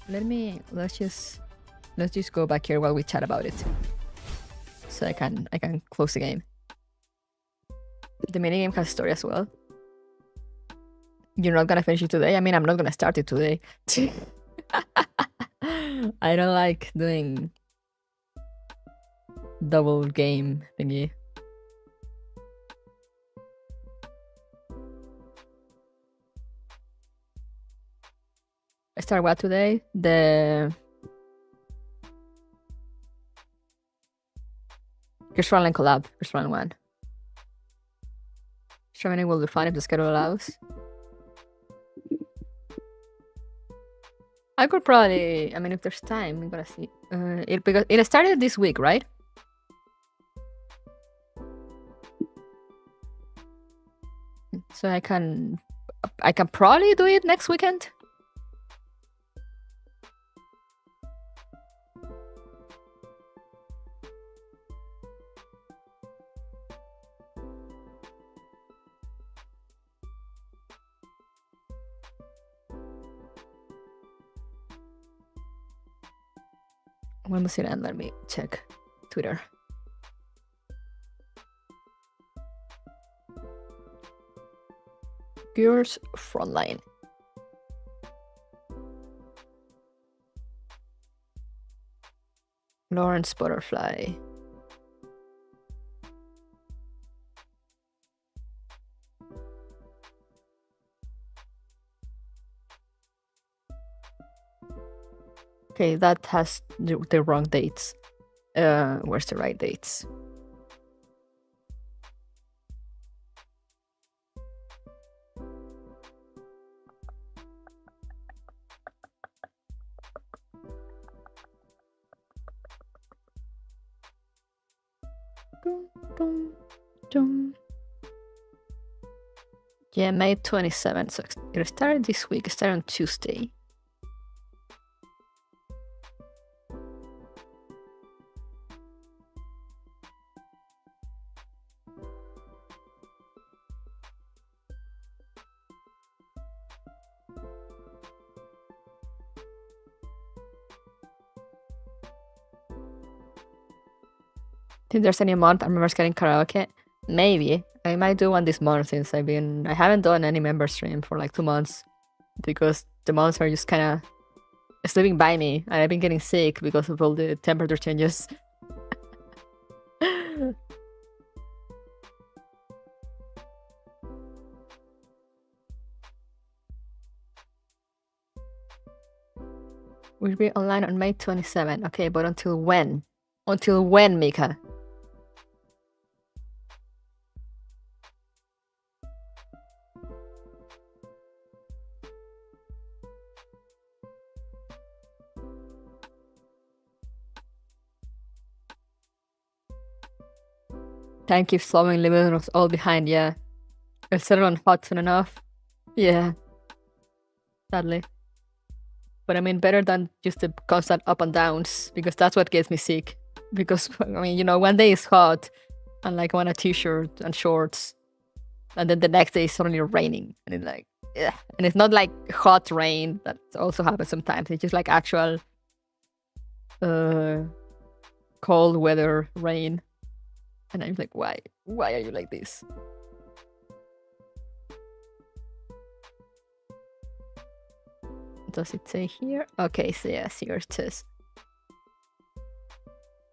Let's just go back here while we chat about it. So I can close the game. The minigame has story as well. You're not gonna finish it today? I mean, I'm not gonna start it today. I don't like doing double game thingy. I start what today? The Frontline collab, Frontline 1. Streaming will be fun if the schedule allows. I could probably, I mean, if there's time, I'm gonna see. Because it started this week, right? So I can probably do it next weekend. When was it end? Let me check Twitter. Gears Frontline. Lawrence Butterfly. Okay, that has the wrong dates. Where's the right dates? Yeah, May 27th. So it started this week. It started on Tuesday. Think there's any month I'm members getting karaoke? Maybe. I might do one this month since I haven't done any member stream for like 2 months because the months are just kinda sleeping by me, and I've been getting sick because of all the temperature changes. We'll be online on May 27. Okay, but until when? Until when, Mika? Thank you, slowing leaving us all behind, yeah. I'll settle on hot soon enough. Yeah. Sadly. But I mean, better than just the constant up and downs, because that's what gets me sick. Because, I mean, you know, one day is hot, and like I want a t-shirt and shorts, and then the next day is suddenly raining, and it's like, yeah. And it's not like hot rain, that also happens sometimes. It's just like actual cold weather rain. And I'm like, why? Why are you like this? Does it say here? Okay, so yes, here it says.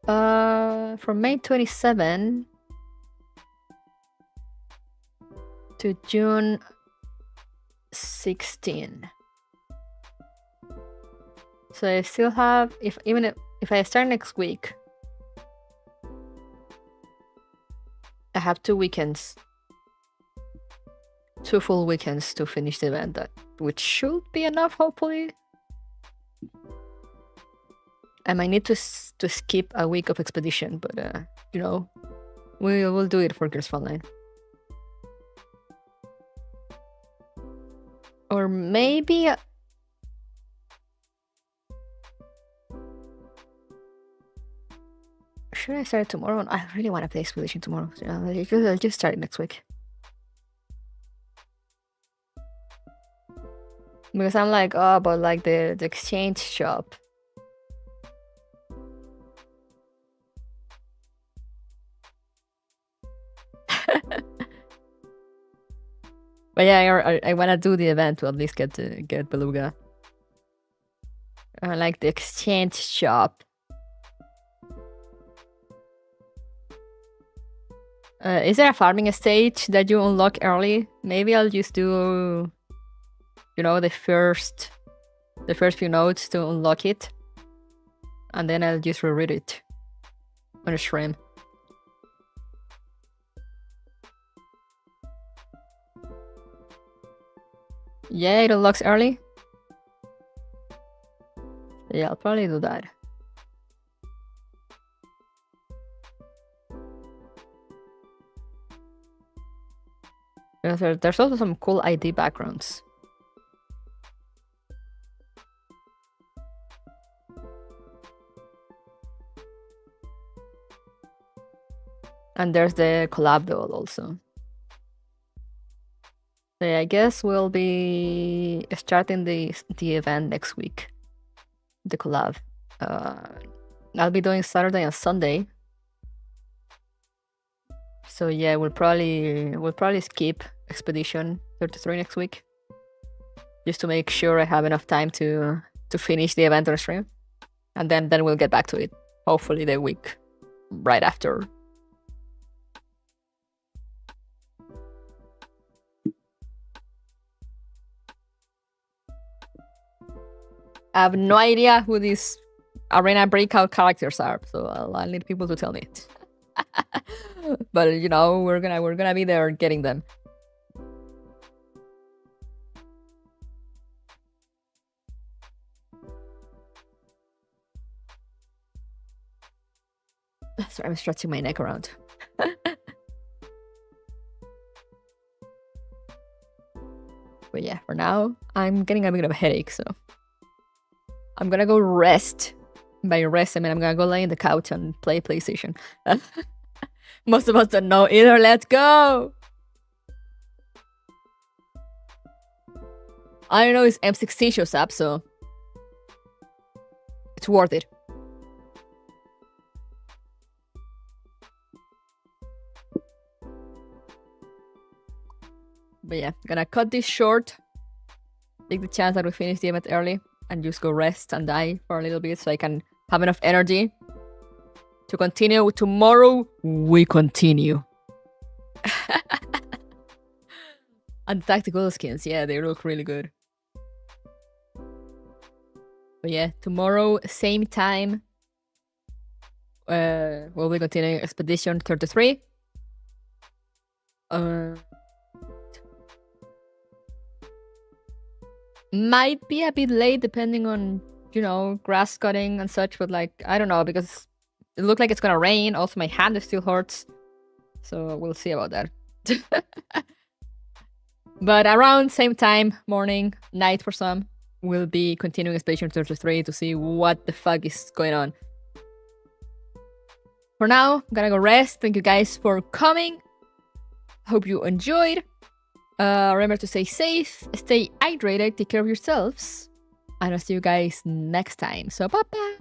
From May 27 to June 16. So I still have, if I start next week, I have 2 weekends. 2 full weekends to finish the event, which should be enough, hopefully. I might need to skip a week of expedition, but you know, we will do it for Girls Frontline. Or maybe should I start tomorrow? I really want to play Expedition tomorrow. So I'll just start it next week. Because I'm like, oh, but like the exchange shop. But yeah, I want to do the event to at least get Beluga. I like the exchange shop. Is there a farming stage that you unlock early? Maybe I'll just do, you know, the first few nodes to unlock it, and then I'll just reread it on a stream. Yeah, it unlocks early. Yeah, I'll probably do that. There's also some cool ID backgrounds. And there's the collab duel also. So yeah, I guess we'll be starting the event next week. The collab. I'll be doing Saturday and Sunday. So yeah, we'll probably skip Expedition 33 next week, just to make sure I have enough time to finish the event on stream, and then we'll get back to it. Hopefully the week right after. I have no idea who these Arena Breakout characters are, so I'll need people to tell me. But you know, we're gonna be there getting them. Sorry, I'm stretching my neck around. But yeah, for now, I'm getting a bit of a headache, so I'm gonna go rest. By rest, I mean I'm gonna go lay in the couch and play PlayStation. Most of us don't know either. Let's go! I don't know, it's M16 shows up, so it's worth it. But yeah, gonna cut this short. Take the chance that we finish the event early. and just go rest and die for a little bit so I can have enough energy to continue. Tomorrow, we continue. And the tactical skins, yeah, they look really good. But yeah, tomorrow, same time, we'll be continuing Expedition 33. Might be a bit late depending on, you know, grass cutting and such, but like, I don't know, because it looked like it's gonna rain. Also, my hand still hurts. So we'll see about that. But around same time, morning, night for some, we'll be continuing Expedition 33 to see what the fuck is going on. For now, I'm gonna go rest. Thank you guys for coming. Hope you enjoyed. Remember to stay safe, stay hydrated, take care of yourselves. And I'll see you guys next time. So, bye-bye.